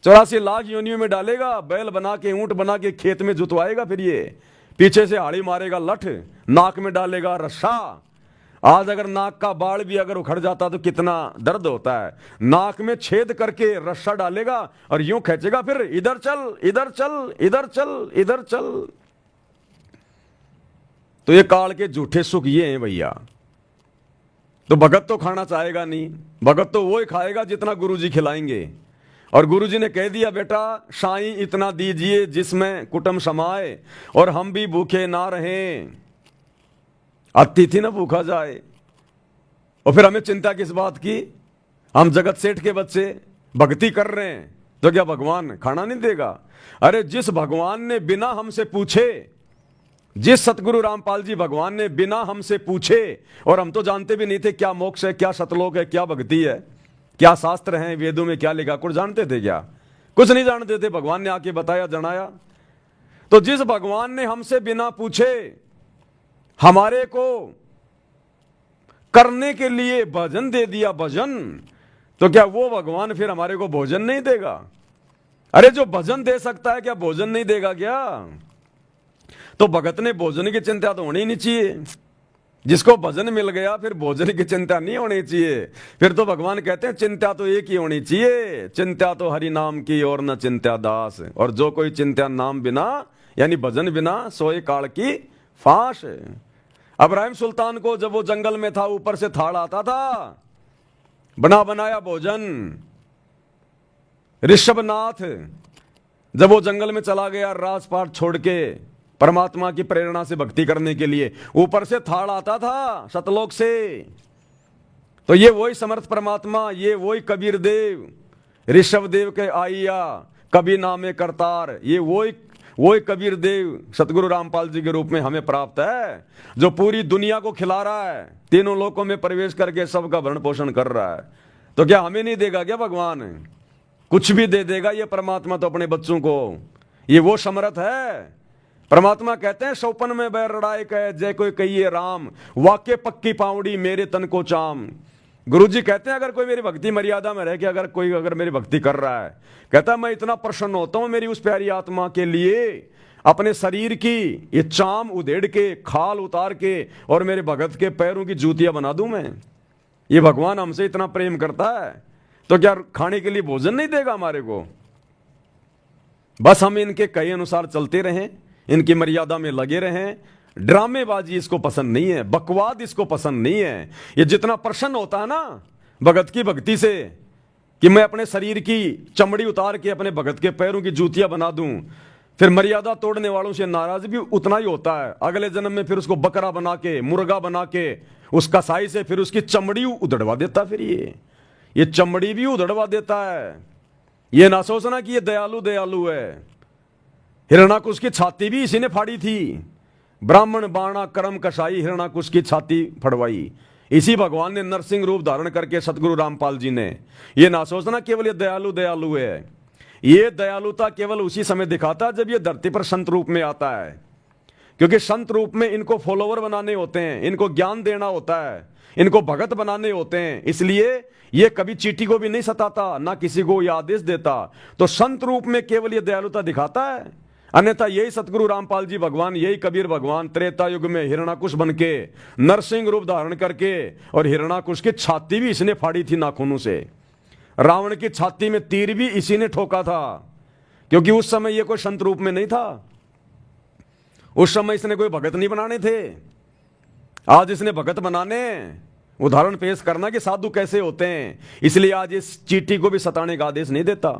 84 लाख योनियों में डालेगा, बैल बना के ऊंट बना के खेत में जुतवाएगा, फिर ये पीछे से हाड़ी मारेगा लठ, नाक में डालेगा रस्सा। आज अगर नाक का बाल भी अगर उखड़ जाता तो कितना दर्द होता है। नाक में छेद करके रस्सा डालेगा और यूं खींचेगा, फिर इधर चल इधर चल इधर चल इधर चल। तो ये काल के झूठे सुख ये हैं भैया। तो भगत तो खाना चाहेगा नहीं, भगत तो वो ही खाएगा जितना गुरुजी खिलाएंगे। और गुरुजी ने कह दिया बेटा साईं इतना दीजिए जिसमें कुटुंब समाए, और हम भी भूखे ना रहें, अतिथि ना भूखा जाए। और फिर हमें चिंता किस बात की? हम जगत सेठ के बच्चे भक्ति कर रहे हैं तो क्या भगवान खाना नहीं देगा? अरे जिस भगवान ने बिना हमसे पूछे, जिस सतगुरु रामपाल जी भगवान ने बिना हमसे पूछे, और हम तो जानते भी नहीं थे क्या मोक्ष है, क्या सतलोक है, क्या भक्ति है, क्या शास्त्र हैं, वेदों में क्या लिखा, कुछ जानते थे क्या? कुछ नहीं जानते थे। भगवान ने आके बताया, जनाया। तो जिस भगवान ने हमसे बिना पूछे हमारे को करने के लिए भजन दे दिया, भजन, तो क्या वो भगवान फिर हमारे को भोजन नहीं देगा? अरे जो भजन दे सकता है क्या भोजन नहीं देगा क्या? तो भगत ने भोजन की चिंता तो होनी नहीं चाहिए। जिसको भजन मिल गया फिर भोजन की चिंता नहीं होनी चाहिए। फिर तो भगवान कहते हैं चिंता तो एक ही होनी चाहिए, चिंता तो हरि नाम की और न चिंता दास। और जो कोई चिंता नाम बिना यानी भजन बिना सोए काल की फांस। अब्राहिम सुल्तान को जब वो जंगल में था ऊपर से थाड़ आता था, बना बनाया भोजन। ऋषभनाथ जब वो जंगल में चला गया राजपाट छोड़ के परमात्मा की प्रेरणा से भक्ति करने के लिए, ऊपर से थाड़ आता था सतलोक से। तो ये वही समर्थ परमात्मा, ये वही कबीर देव, ऋषभ देव के आइया कभी नामे करतार, ये वही कबीर देव सतगुरु रामपाल जी के रूप में हमें प्राप्त है, जो पूरी दुनिया को खिला रहा है, तीनों लोकों में प्रवेश करके सबका भरण पोषण कर रहा है। तो क्या हमें नहीं देगा क्या भगवान? कुछ भी दे देगा ये परमात्मा तो अपने बच्चों को। ये वो समर्थ है। परमात्मा कहते हैं सौपन में बैर लड़ाई कहे जय कोई कहिए राम, वाक्य पक्की पावड़ी मेरे तन को चाम। गुरुजी कहते हैं अगर कोई मेरी भक्ति मर्यादा में रह के अगर मेरी भक्ति कर रहा है, कहता है मैं इतना प्रसन्न होता हूं मेरी उस प्यारी आत्मा के लिए, अपने शरीर की ये चाम उधेड़ के, खाल उतार के, और मेरे भगत के पैरों की जूतियां बना दूं मैं। ये भगवान हमसे इतना प्रेम करता है तो क्या खाने के लिए भोजन नहीं देगा हमारे को? बस हम इनके कहे अनुसार चलते रहें, इनकी मर्यादा में लगे रहें। ड्रामेबाजी इसको पसंद नहीं है, बकवाद इसको पसंद नहीं है। ये जितना प्रसन्न होता है ना भगत की भक्ति से कि मैं अपने शरीर की चमड़ी उतार के अपने भगत के पैरों की जूतियां बना दूं, फिर मर्यादा तोड़ने वालों से नाराज भी उतना ही होता है। अगले जन्म में फिर उसको बकरा बना के, मुर्गा बना के, उस कसाई से फिर उसकी चमड़ी उधड़वा देता। फिर ये चमड़ी भी उधड़वा देता है। ये ना सोचना कि ये दयालु दयालु है। हिरणाकुश की छाती भी इसी ने फाड़ी थी। ब्राह्मण बाणा कर्म कसाई हिरणाकुश की छाती फड़वाई। इसी भगवान ने नरसिंह रूप धारण करके सतगुरु रामपाल जी ने। ये ना सोचना केवल ये दयालु दयालु है। ये दयालुता केवल उसी समय दिखाता जब ये धरती पर संत रूप में आता है, क्योंकि संत रूप में इनको फॉलोवर बनाने होते हैं, इनको ज्ञान देना होता है, इनको भगत बनाने होते हैं। इसलिए ये कभी चींटी को भी नहीं सताता, ना किसी को ये आदेश देता। तो संत रूप में केवल ये दयालुता दिखाता है। अन्यथा यही सतगुरु रामपाल जी भगवान, यही कबीर भगवान त्रेता युग में हिरणाकुश बन के नरसिंह रूप धारण करके, और हिरणाकुश की छाती भी इसने फाड़ी थी नाखूनों से। रावण की छाती में तीर भी इसी ने ठोका था, क्योंकि उस समय ये कोई संत रूप में नहीं था, उस समय इसने कोई भगत नहीं बनाने थे। आज इसने भगत बनाने, उदाहरण पेश करना कि साधु कैसे होते हैं, इसलिए आज इस चींटी को भी सताने का आदेश नहीं देता।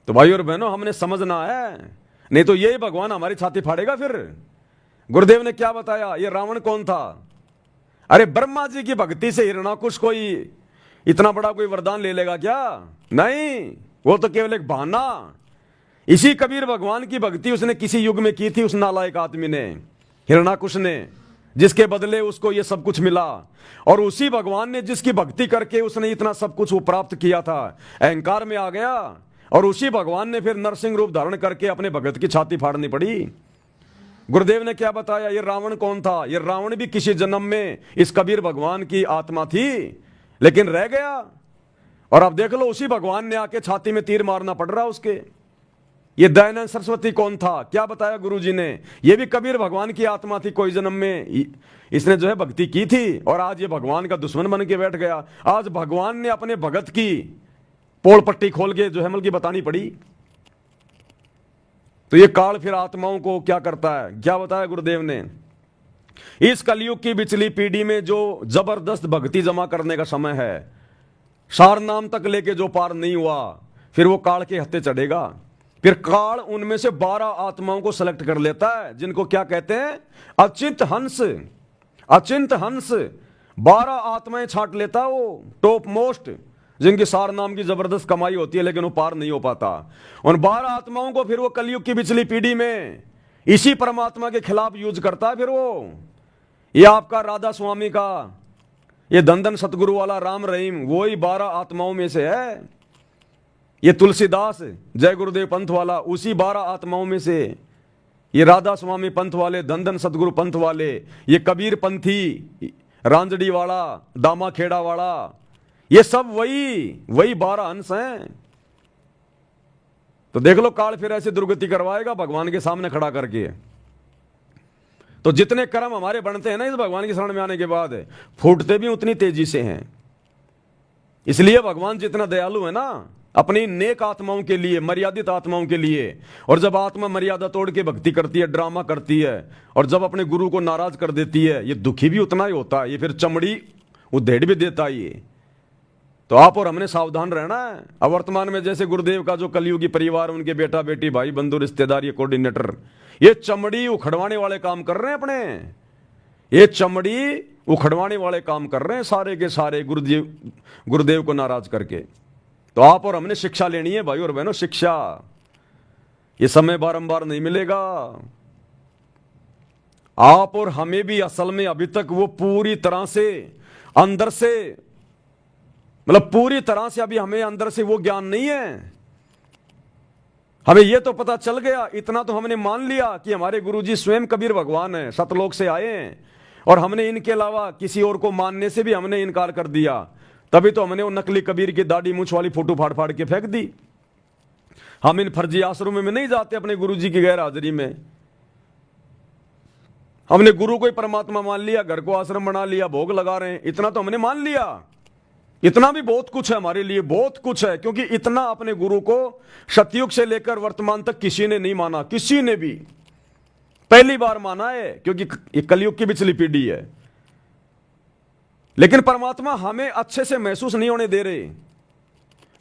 तो भाई और बहनों, हमने समझना है, नहीं तो यही भगवान हमारी छाती फाड़ेगा। फिर गुरुदेव ने क्या बताया, ये रावण कौन था? अरे ब्रह्मा जी की भक्ति से हिरणाकुश कोई इतना बड़ा कोई वरदान ले लेगा क्या? नहीं, वो तो केवल एक बहाना। इसी कबीर भगवान की भक्ति उसने किसी युग में की थी, उस नालायक आदमी ने, हिरणाकुश ने, जिसके बदले उसको ये सब कुछ मिला। और उसी भगवान ने जिसकी भक्ति करके उसने इतना सब कुछ वो प्राप्त किया था, अहंकार में आ गया, और उसी भगवान ने फिर नरसिंह रूप धारण करके अपने भगत की छाती फाड़नी पड़ी। गुरुदेव ने क्या बताया, ये रावण कौन था? ये रावण भी किसी जन्म में इस कबीर भगवान की आत्मा थी, लेकिन रह गया। और अब देख लो, उसी भगवान ने आके छाती में तीर मारना पड़ रहा उसके। ये दयानंद सरस्वती कौन था? क्या बताया गुरुजी ने, ये भी कबीर भगवान की आत्मा थी, कोई जन्म में इसने जो है भक्ति की थी, और आज ये भगवान का दुश्मन बन के बैठ गया। आज भगवान ने अपने भगत की पोल पट्टी खोल के जो है मतलब की बतानी पड़ी। तो ये काल फिर आत्माओं को क्या करता है, क्या बताया गुरुदेव ने, इस कलयुग की पिछली पीढ़ी में जो जबरदस्त भक्ति जमा करने का समय है, सार नाम तक लेके जो पार नहीं हुआ, फिर वो काल के हत्थे चढ़ेगा। फिर काल उनमें से 12 आत्माओं को सेलेक्ट कर लेता है, जिनको क्या कहते हैं, अचिंत हंस। अचिंत हंस 12 आत्माएं छांट लेता है वो, टॉप मोस्ट, जिनकी सार नाम की जबरदस्त कमाई होती है, लेकिन वो पार नहीं हो पाता। उन 12 आत्माओं को फिर वो कलयुग की पिछली पीढ़ी में इसी परमात्मा के खिलाफ यूज करता है। फिर वो, ये आपका राधा स्वामी का, ये धन सतगुरु वाला राम रहीम, वो ही 12 आत्माओं में से है। ये तुलसीदास जय गुरुदेव पंथ वाला, उसी 12 आत्माओं में से। ये राधा स्वामी पंथ वाले, धन सतगुरु पंथ वाले, ये कबीर पंथी, रांजड़ी वाला, दामा खेड़ा वाला, ये सब वही 12 अंश हैं। तो देख लो, काल फिर ऐसे दुर्गति करवाएगा भगवान के सामने खड़ा करके। तो जितने कर्म हमारे बनते हैं ना इस भगवान की शरण में आने के बाद, फूटते भी उतनी तेजी से हैं। इसलिए भगवान जितना दयालु है ना अपनी नेक आत्माओं के लिए, मर्यादित आत्माओं के लिए, और जब आत्मा मर्यादा तोड़ के भक्ति करती है, ड्रामा करती है, और जब अपने गुरु को नाराज कर देती है, ये दुखी भी उतना ही होता है, ये फिर चमड़ी उधेड़ भी देता है ये। तो आप और हमने सावधान रहना है। अब वर्तमान में जैसे गुरुदेव का जो कलयुगी परिवार, उनके बेटा बेटी, भाई बंधु रिश्तेदार, ये कोऑर्डिनेटर, ये चमड़ी उखड़वाने वाले काम कर रहे हैं अपने, ये चमड़ी उखड़वाने वाले काम कर रहे हैं सारे के सारे, गुरुदेव को नाराज करके। तो आप और हमने शिक्षा लेनी है भाई और बहनों, शिक्षा। ये समय बारंबार नहीं मिलेगा। आप और हमें भी असल में अभी तक वो पूरी तरह से अंदर से, मतलब पूरी तरह से अभी हमें अंदर से वो ज्ञान नहीं है। हमें ये तो पता चल गया, इतना तो हमने मान लिया कि हमारे गुरुजी स्वयं कबीर भगवान हैं, सतलोक से आए हैं, और हमने इनके अलावा किसी और को मानने से भी हमने इनकार कर दिया। तभी तो हमने वो नकली कबीर की दाढ़ी मूंछ वाली फोटो फाड़ फाड़ के फेंक दी। हम इन फर्जी आश्रम में नहीं जाते अपने गुरुजी की गैर हाजिरी में। हमने गुरु को ही परमात्मा मान लिया, घर को आश्रम बना लिया, भोग लगा रहे हैं, इतना तो हमने मान लिया। इतना भी बहुत कुछ है हमारे लिए, बहुत कुछ है, क्योंकि इतना अपने गुरु को सतयुग से लेकर वर्तमान तक किसी ने नहीं माना, किसी ने भी पहली बार माना है, क्योंकि ये कलयुग की पिछली पीढ़ी है। लेकिन परमात्मा हमें अच्छे से महसूस नहीं होने दे रहे।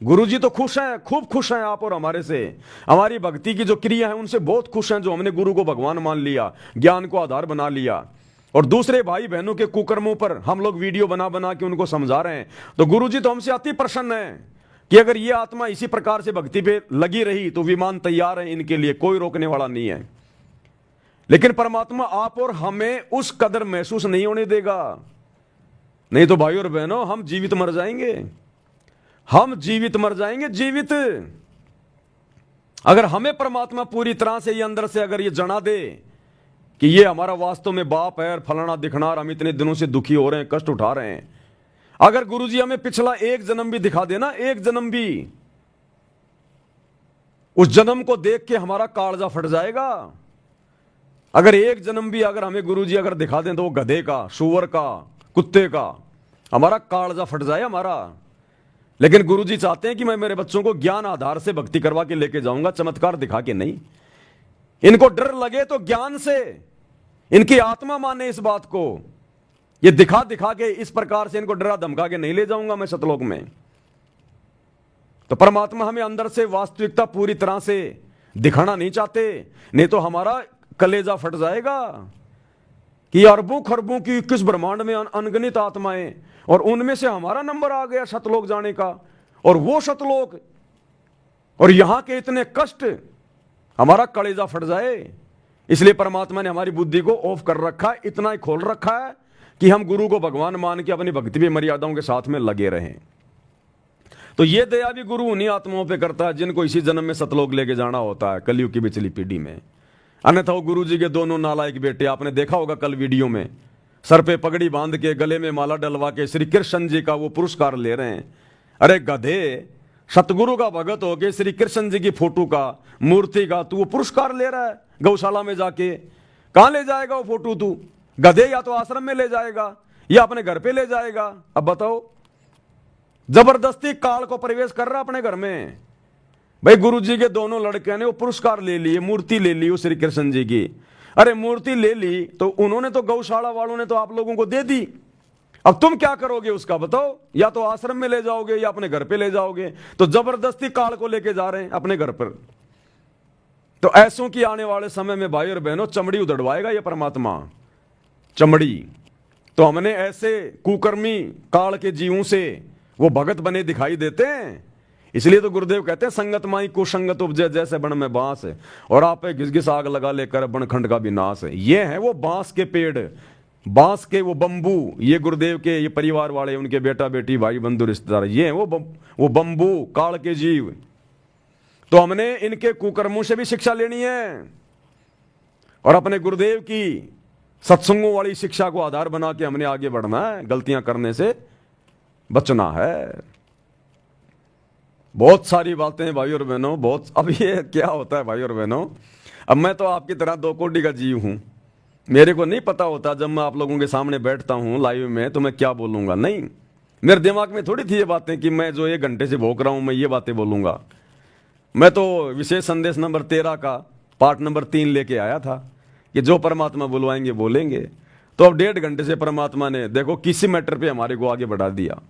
गुरुजी तो खुश हैं, खूब खुश हैं आप और हमारे से, हमारी भक्ति की जो क्रिया है उनसे बहुत खुश हैं, जो हमने गुरु को भगवान मान लिया, ज्ञान को आधार बना लिया। और दूसरे भाई बहनों के कुकर्मों पर हम लोग वीडियो बना बना के उनको समझा रहे हैं। तो गुरुजी तो हमसे अति प्रसन्न है कि अगर ये आत्मा इसी प्रकार से भक्ति पे लगी रही तो विमान तैयार है इनके लिए, कोई रोकने वाला नहीं है। लेकिन परमात्मा आप और हमें उस कदर महसूस नहीं होने देगा। नहीं तो भाई और बहनों हम जीवित मर जाएंगे, हम जीवित मर जाएंगे, जीवित। अगर हमें परमात्मा पूरी तरह से ये अंदर से अगर ये जना दे कि ये हमारा वास्तव में बाप है, फलाना दिखना, हम इतने दिनों से दुखी हो रहे हैं, कष्ट उठा रहे हैं, अगर गुरुजी हमें पिछला एक जन्म भी दिखा देना, एक जन्म भी, उस जन्म को देख के हमारा कालजा फट जाएगा। अगर एक जन्म भी अगर हमें गुरुजी अगर दिखा दें तो वो गधे का, सूअर का, कुत्ते का, हमारा कालजा फट जाए हमारा। लेकिन गुरुजी चाहते हैं कि मैं मेरे बच्चों को ज्ञान आधार से भक्ति करवा के लेके जाऊंगा, चमत्कार दिखा के नहीं। इनको डर लगे तो ज्ञान से, इनकी आत्मा माने इस बात को। ये दिखा दिखा के इस प्रकार से इनको डरा धमका के नहीं ले जाऊंगा मैं सतलोक में। तो परमात्मा हमें अंदर से वास्तविकता पूरी तरह से दिखाना नहीं चाहते, नहीं तो हमारा कलेजा फट जाएगा कि अरबों खरबों की किस ब्रह्मांड में अनगिनत आत्माएं, और उनमें से हमारा नंबर आ गया सतलोक जाने का, और वो सतलोक और यहां के इतने कष्ट, हमारा कलेजा फट जाए। इसलिए परमात्मा ने हमारी बुद्धि को ऑफ कर रखा है, इतना ही खोल रखा है कि हम गुरु को भगवान मान के अपनी भक्ति में मर्यादाओं के साथ में लगे रहें। तो ये दया भी गुरु उन्हीं आत्माओं पे करता है जिनको इसी जन्म में सतलोक लेके जाना होता है, कलयुग की पिछली पीढ़ी में। अन्यथा वो गुरु जी के दोनों नालायक बेटे, आपने देखा होगा कल वीडियो में, सर पे पगड़ी बांध के गले में माला डलवा के श्री कृष्ण जी का वो पुरस्कार ले रहे हैं। अरे गधे, सतगुरु का भगत हो के श्री कृष्ण जी की फोटो का, मूर्ति का तू वो पुरस्कार ले रहा है गौशाला में जाके। कहां ले जाएगा वो फोटो तू? गधे, या तो आश्रम में ले जाएगा या अपने घर पे ले जाएगा। अब बताओ, जबरदस्ती काल को प्रवेश कर रहा अपने घर में। भाई गुरु जी के दोनों लड़के ने वो पुरस्कार ले लिए, मूर्ति ले ली वो श्री कृष्ण जी की। अरे मूर्ति ले ली तो उन्होंने तो, गौशाला वालों ने तो आप लोगों को दे दी। अब तुम क्या करोगे उसका बताओ? या तो आश्रम में ले जाओगे या अपने घर पे ले जाओगे। तो जबरदस्ती काल को लेके जा रहे हैं अपने घर पर। तो ऐसों की आने वाले समय में भाई और बहनों चमड़ी उधड़वाएगा ये परमात्मा, चमड़ी। तो हमने ऐसे कुकर्मी काल के जीवों से वो भगत बने दिखाई देते हैं। इसलिए तो गुरुदेव कहते हैं संगत माई कुसंगत उपजे जैसे बन में बांस है, और आप घिस घिस आग लगा लेकर बनखंड का भी नाश है। ये है वो बांस के पेड़, बांस के वो बंबू, ये गुरुदेव के ये परिवार वाले, उनके बेटा बेटी भाई बंधु रिश्तेदार, ये है वो बंबू काल के जीव। तो हमने इनके कुकर्मों से भी शिक्षा लेनी है और अपने गुरुदेव की सत्संगों वाली शिक्षा को आधार बना के हमने आगे बढ़ना है, गलतियां करने से बचना है। बहुत सारी बातें हैं भाई और बहनों, बहुत। अब ये क्या होता है भाई और बहनों, अब मैं तो आपकी तरह 2 कोड़ी का जीव हूं। मेरे को नहीं पता होता जब मैं आप लोगों के सामने बैठता हूं लाइव में तो मैं क्या बोलूंगा। नहीं, मेरे दिमाग में थोड़ी थी ये बातें कि मैं जो 1 घंटे से भोंक रहा हूं मैं ये बातें बोलूंगा। मैं तो विशेष संदेश नंबर 13 का पार्ट नंबर 3 लेके आया था कि जो परमात्मा बुलवाएंगे बोलेंगे। तो अब 1.5 घंटे से परमात्मा ने देखो किसी मैटर पे हमारे को आगे बढ़ा दिया।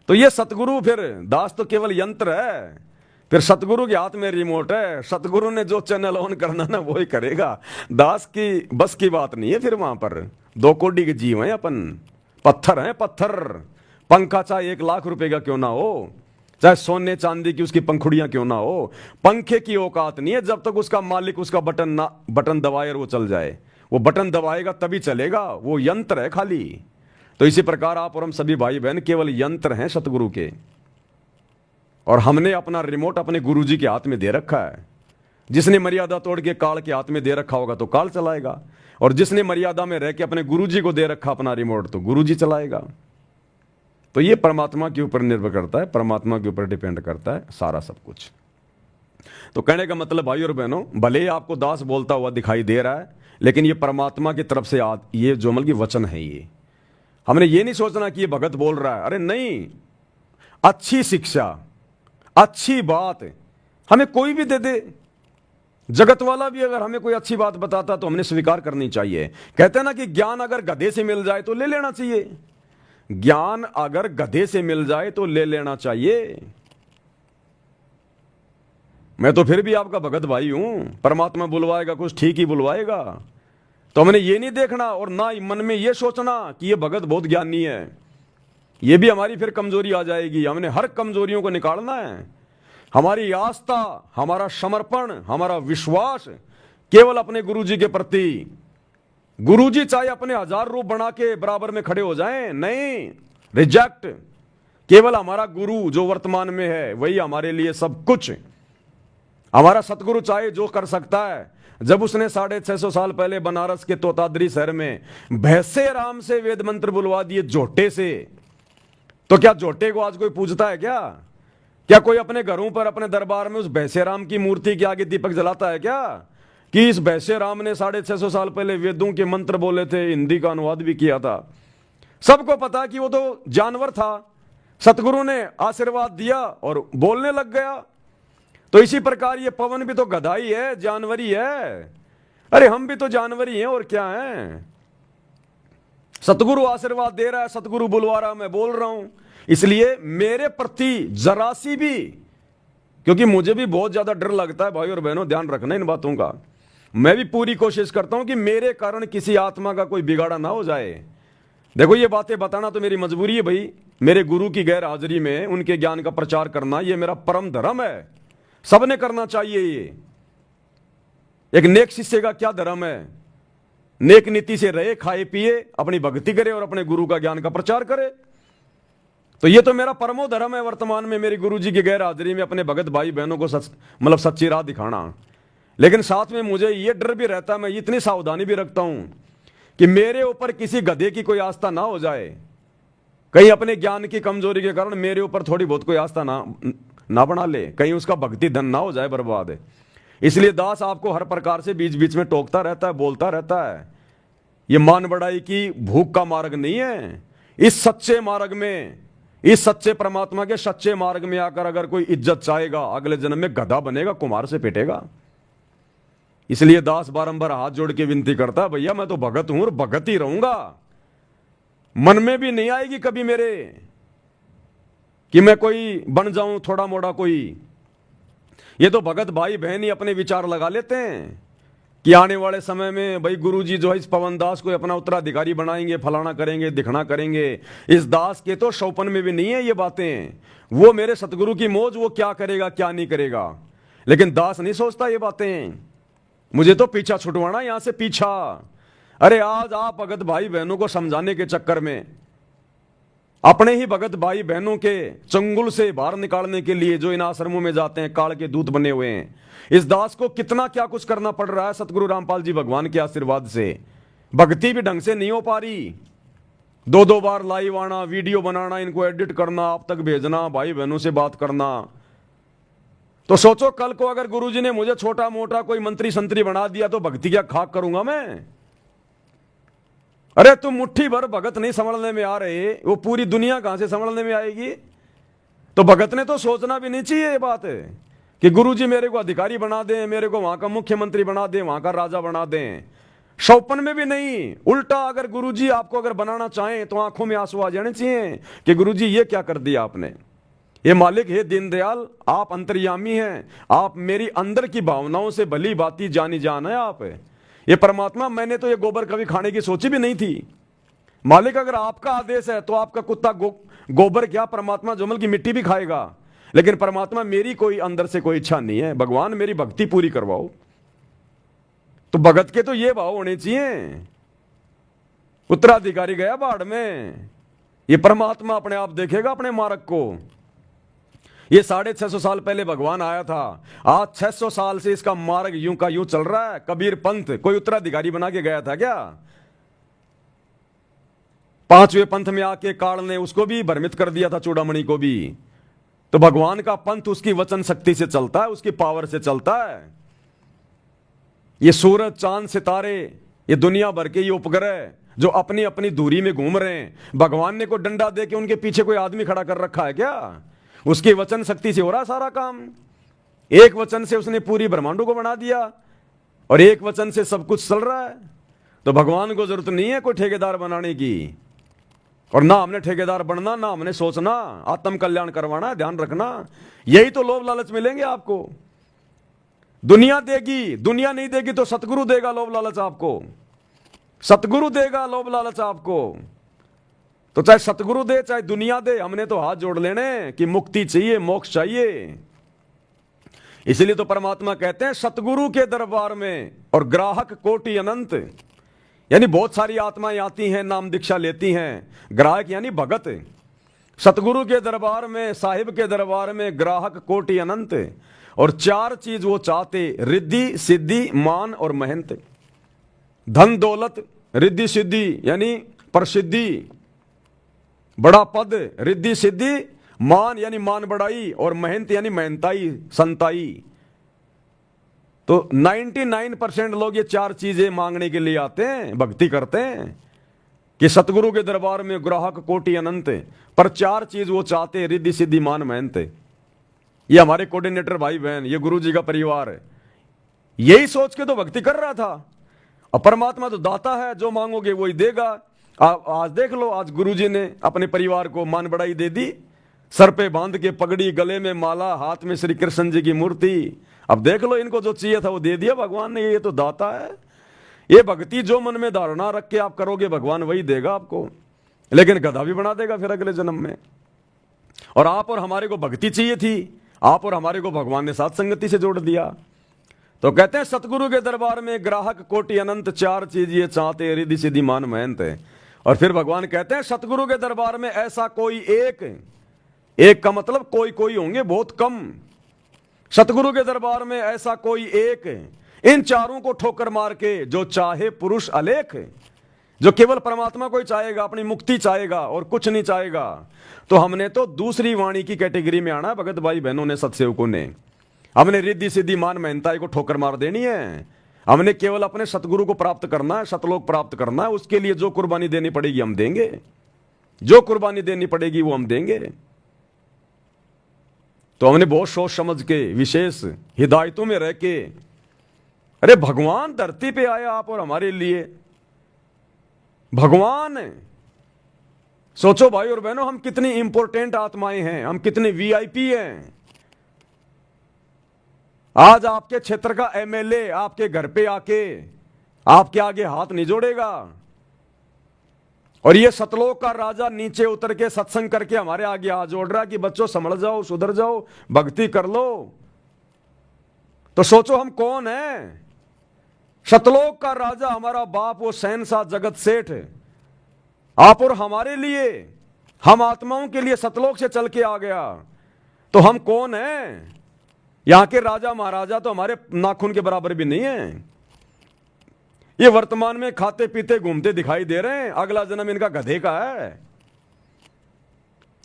तो ये सतगुरु, फिर दास तो केवल यंत्र है, फिर सतगुरु के हाथ में रिमोट है। सतगुरु ने जो चैनल ऑन करना ना वही करेगा, दास की बस की बात नहीं है। फिर वहां पर 2 कोड़ी के जीव हैं अपन, पत्थर हैं पत्थर। पंखा चाहे 1 लाख रुपए का क्यों ना हो, चाहे सोने चांदी की उसकी पंखुड़ियां क्यों ना हो, पंखे की औकात नहीं है जब तक उसका मालिक उसका बटन दबाए और वो चल जाए। वो बटन दबाएगा तभी चलेगा, वो यंत्र है खाली। तो इसी प्रकार आप और हम सभी भाई बहन केवल यंत्र हैं सतगुरु के, और हमने अपना रिमोट अपने गुरुजी के हाथ में दे रखा है। जिसने मर्यादा तोड़ के काल के हाथ में दे रखा होगा तो काल चलाएगा, और जिसने मर्यादा में रह के अपने गुरुजी को दे रखा अपना रिमोट तो गुरुजी चलाएगा। तो ये परमात्मा के ऊपर निर्भर करता है, परमात्मा के ऊपर डिपेंड करता है सारा सब कुछ। तो कहने का मतलब भाई और बहनों, भले ही आपको दास बोलता हुआ दिखाई दे रहा है, लेकिन ये परमात्मा की तरफ से ये जो मतलब की वचन है। ये हमने ये नहीं सोचना कि ये भगत बोल रहा है। अरे नहीं, अच्छी शिक्षा, अच्छी बात हमें कोई भी दे दे, जगत वाला भी अगर हमें कोई अच्छी बात बताता तो हमने स्वीकार करनी चाहिए। कहते हैं ना कि ज्ञान अगर गधे से मिल जाए तो ले लेना चाहिए। ज्ञान अगर गधे से मिल जाए तो ले लेना चाहिए। मैं तो फिर भी आपका भगत भाई हूं, परमात्मा बुलवाएगा कुछ ठीक ही बुलवाएगा। तो हमने ये नहीं देखना और ना मन में ये सोचना कि ये भगत बहुत ज्ञानी है। ये भी हमारी फिर कमजोरी आ जाएगी। हमने हर कमजोरियों को निकालना है। हमारी आस्था, हमारा समर्पण, हमारा विश्वास केवल अपने गुरुजी के प्रति। गुरुजी चाहे अपने 1000 रूप बना के बराबर में खड़े हो जाएं, नहीं, रिजेक्ट। केवल हमारा गुरु जो वर्तमान में है वही हमारे लिए सब कुछ। हमारा सतगुरु चाहे जो कर सकता है। जब उसने 650 साल पहले बनारस के तोतादरी शहर में भैंसे राम से वेद मंत्र बुलवा दिए झोटे से, तो क्या झोटे को आज कोई पूजता है क्या? क्या कोई अपने घरों पर, अपने दरबार में उस भैंसे राम की मूर्ति के आगे दीपक जलाता है क्या? कि इस भैंसे राम ने 650 साल पहले वेदों के मंत्र बोले थे, हिंदी का अनुवाद भी किया था। सबको पता कि वो तो जानवर था, सतगुरु ने आशीर्वाद दिया और बोलने लग गया। तो इसी प्रकार ये पवन भी तो गधा ही है, जानवर ही है। अरे हम भी तो जानवर ही हैं, और क्या है। सतगुरु आशीर्वाद दे रहा है, सतगुरु बुलवा रहा, मैं बोल रहा हूं। इसलिए मेरे प्रति जरा सी भी, क्योंकि मुझे भी बहुत ज्यादा डर लगता है भाई और बहनों, ध्यान रखना इन बातों का। मैं भी पूरी कोशिश करता हूं कि मेरे कारण किसी आत्मा का कोई बिगाड़ा ना हो जाए। देखो ये बातें बताना तो मेरी मजबूरी है भाई। मेरे गुरु की गैर हाजिरी में उनके ज्ञान का प्रचार करना ये मेरा परम धर्म है, सबने करना चाहिए। ये एक नेक शिष्य का क्या धर्म है? नेक नीति से रहे, खाए पिए, अपनी भक्ति करे और अपने गुरु का ज्ञान का प्रचार करे। तो ये तो मेरा परमो धर्म है वर्तमान में, मेरे गुरु जी की गैर हाजिरी में अपने भगत भाई बहनों को मतलब सच्ची राह दिखाना। लेकिन साथ में मुझे ये डर भी रहता है, मैं इतनी सावधानी भी रखता हूं कि मेरे ऊपर किसी गधे की कोई आस्था ना हो जाए। कहीं अपने ज्ञान की कमजोरी के कारण मेरे ऊपर थोड़ी बहुत कोई आस्था ना बना ले, कहीं उसका भक्ति धन ना हो जाए बर्बाद। इसलिए दास आपको हर प्रकार से बीच बीच में टोकता रहता है, बोलता रहता है। ये मान बढ़ाई की भूख का मार्ग नहीं है। इस सच्चे मार्ग में, इस सच्चे परमात्मा के सच्चे मार्ग में आकर अगर कोई इज्जत चाहेगा, अगले जन्म में गधा बनेगा, कुम्हार से पिटेगा। इसलिए दास बारंबार हाथ जोड़ के विनती करता है, भैया मैं तो भगत हूं और भगत ही रहूंगा। मन में भी नहीं आएगी कभी मेरे कि मैं कोई बन जाऊं थोड़ा मोड़ा कोई। ये तो भगत भाई बहन ही अपने विचार लगा लेते हैं कि आने वाले समय में भाई गुरुजी जो है इस पवन दास को अपना उत्तराधिकारी बनाएंगे, फलाना करेंगे, दिखना करेंगे। इस दास के तो शौपन में भी नहीं है ये बातें। वो मेरे सतगुरु की मौज, वो क्या करेगा क्या नहीं करेगा। लेकिन दास नहीं सोचता ये बातें। मुझे तो पीछा छुटवाना, यहां से पीछा। अरे आज आप भगत भाई बहनों को समझाने के चक्कर में, अपने ही भगत भाई बहनों के चंगुल से बाहर निकालने के लिए जो इन आश्रमों में जाते हैं, काल के दूत बने हुए हैं, इस दास को कितना क्या कुछ करना पड़ रहा है सतगुरु रामपाल जी भगवान के आशीर्वाद से। भक्ति भी ढंग से नहीं हो पा रही। 2-2 बार लाइव आना, वीडियो बनाना, इनको एडिट करना, आप तक भेजना, भाई बहनों से बात करना। तो सोचो कल को अगर गुरुजी ने मुझे छोटा मोटा कोई मंत्री संतरी बना दिया तो भक्ति क्या खाक करूंगा मैं? अरे तुम मुट्ठी भर भगत नहीं संभलने में आ रहे, वो पूरी दुनिया कहां से संभलने में आएगी? तो भगत ने तो सोचना भी नहीं चाहिए ये बात है कि गुरुजी मेरे को अधिकारी बना दें, मेरे को वहां का मुख्यमंत्री बना दें, वहां का राजा बना दें। शौपन में भी नहीं। उल्टा अगर गुरुजी आपको अगर बनाना चाहें तो आंखों में आंसू आ जाने चाहिए कि गुरुजी ये क्या कर दिया आपने। ये मालिक है दीनदयाल, आप अंतर्यामी हैं, आप मेरी अंदर की भावनाओं से भली बाती जानी जान है आप। ये परमात्मा, मैंने तो ये गोबर कभी खाने की सोची भी नहीं थी। मालिक अगर आपका आदेश है तो आपका कुत्ता गोबर क्या, परमात्मा जमल की मिट्टी भी खाएगा। लेकिन परमात्मा मेरी कोई अंदर से कोई इच्छा नहीं है, भगवान मेरी भक्ति पूरी करवाओ। तो भगत के तो ये भाव होने चाहिए। उत्तराधिकारी गया बाढ़ में, ये परमात्मा अपने आप देखेगा अपने मार्ग को। ये 650 साल पहले भगवान आया था, आज 600 साल से इसका मार्ग यूं का यूं चल रहा है। कबीर पंथ कोई उत्तराधिकारी बना के गया था क्या? 5वें पंथ में आके काल ने उसको भी भ्रमित कर दिया था, चूड़ामणि को भी। तो भगवान का पंथ उसकी वचन शक्ति से चलता है, उसकी पावर से चलता है। ये सूरज चांद सितारे, ये दुनिया भर के ये उपग्रह जो अपनी अपनी दूरी में घूम रहे हैं, भगवान ने को डंडा दे के उनके पीछे कोई आदमी खड़ा कर रखा है क्या? उसकी वचन शक्ति से हो रहा सारा काम। एक वचन से उसने पूरी ब्रह्मांडों को बना दिया और एक वचन से सब कुछ चल रहा है। तो भगवान को जरूरत नहीं है कोई ठेकेदार बनाने की, और ना हमने ठेकेदार बनना, ना हमने सोचना आत्म कल्याण करवाना। ध्यान रखना, यही तो लोभ लालच मिलेंगे आपको। दुनिया देगी, दुनिया नहीं देगी तो सतगुरु देगा लोभ लालच आपको। सतगुरु देगा लोभ लालच आपको। तो चाहे सतगुरु दे चाहे दुनिया दे, हमने तो हाथ जोड़ लेने कि मुक्ति चाहिए, मोक्ष चाहिए। इसलिए तो परमात्मा कहते हैं सतगुरु के दरबार में और ग्राहक कोटि अनंत, यानी बहुत सारी आत्माएं आती हैं, नाम दीक्षा लेती हैं। ग्राहक यानी भगत। सतगुरु के दरबार में, साहिब के दरबार में ग्राहक कोटि अनंत। और 4 चीज वो चाहते, रिद्धि सिद्धि मान और महंत। धन दौलत, रिद्धि सिद्धि यानी प्रसिद्धि, बड़ा पद, रिद्धि सिद्धि मान यानी मान बढ़ाई, और मेहनत यानी मेहनताई, संताई। तो 99% लोग ये चार चीजें मांगने के लिए आते हैं, भक्ति करते हैं कि सतगुरु के दरबार में ग्राहक कोटि अनंत, पर चार चीज वो चाहते हैं, रिद्धि सिद्धि मान मेहनत। ये हमारे कोऑर्डिनेटर भाई बहन, ये गुरु जी का परिवार है, यही सोच के तो भक्ति कर रहा था। और परमात्मा तो दाता है, जो मांगोगे वही देगा। आज देख लो, आज गुरु जी ने अपने परिवार को मान बढ़ाई दे दी, सर पे बांध के पगड़ी, गले में माला, हाथ में श्री कृष्ण जी की मूर्ति। अब देख लो, इनको जो चाहिए था वो दे दिया भगवान ने। ये तो दाता है। ये भक्ति जो मन में धारणा रख के आप करोगे, भगवान वही देगा आपको, लेकिन गधा भी बना देगा फिर अगले जन्म में। और आप और हमारे को भक्ति चाहिए थी, आप और हमारे को भगवान ने साथ संगति से जोड़ दिया। तो कहते हैं सतगुरु के दरबार में ग्राहक कोटि अनंत, चार चीज ये चाहते, रिद्धि सिद्धि मान मेहनत है। और फिर भगवान कहते हैं सतगुरु के दरबार में ऐसा कोई एक का मतलब कोई कोई होंगे, बहुत कम। सतगुरु के दरबार में ऐसा कोई एक, इन चारों को ठोकर मार के जो चाहे पुरुष अलेख, जो केवल परमात्मा को ही चाहेगा, अपनी मुक्ति चाहेगा और कुछ नहीं चाहेगा। तो हमने तो दूसरी वाणी की कैटेगरी में आना है भगत भाई बहनों ने, सत्सेवकों ने। हमने रिद्धि सिद्धि मान मेहनताई को ठोकर मार देनी है। हमने केवल अपने सतगुरु को प्राप्त करना है, सतलोक प्राप्त करना है। उसके लिए जो कुर्बानी देनी पड़ेगी हम देंगे, जो कुर्बानी देनी पड़ेगी वो हम देंगे। तो हमने बहुत सोच समझ के, विशेष हिदायतों में रह के, अरे भगवान धरती पे आया आप और हमारे लिए, भगवान। सोचो भाई और बहनों, हम कितनी इंपॉर्टेंट आत्माएं हैं, हम कितने वीआईपी हैं। आज आपके क्षेत्र का एमएलए आपके घर पे आके आपके आगे हाथ नहीं जोड़ेगा, और ये सतलोक का राजा नीचे उतर के सत्संग करके हमारे आगे हाथ जोड़ रहा कि बच्चों संभल जाओ, सुधर जाओ, भक्ति कर लो। तो सोचो हम कौन हैं। सतलोक का राजा हमारा बाप, वो शहंशाह जगत सेठ, आप और हमारे लिए, हम आत्माओं के लिए सतलोक से चल के आ गया। तो हम कौन हैं। यहां के राजा महाराजा तो हमारे नाखून के बराबर भी नहीं है। ये वर्तमान में खाते पीते घूमते दिखाई दे रहे हैं, अगला जन्म इनका गधे का है।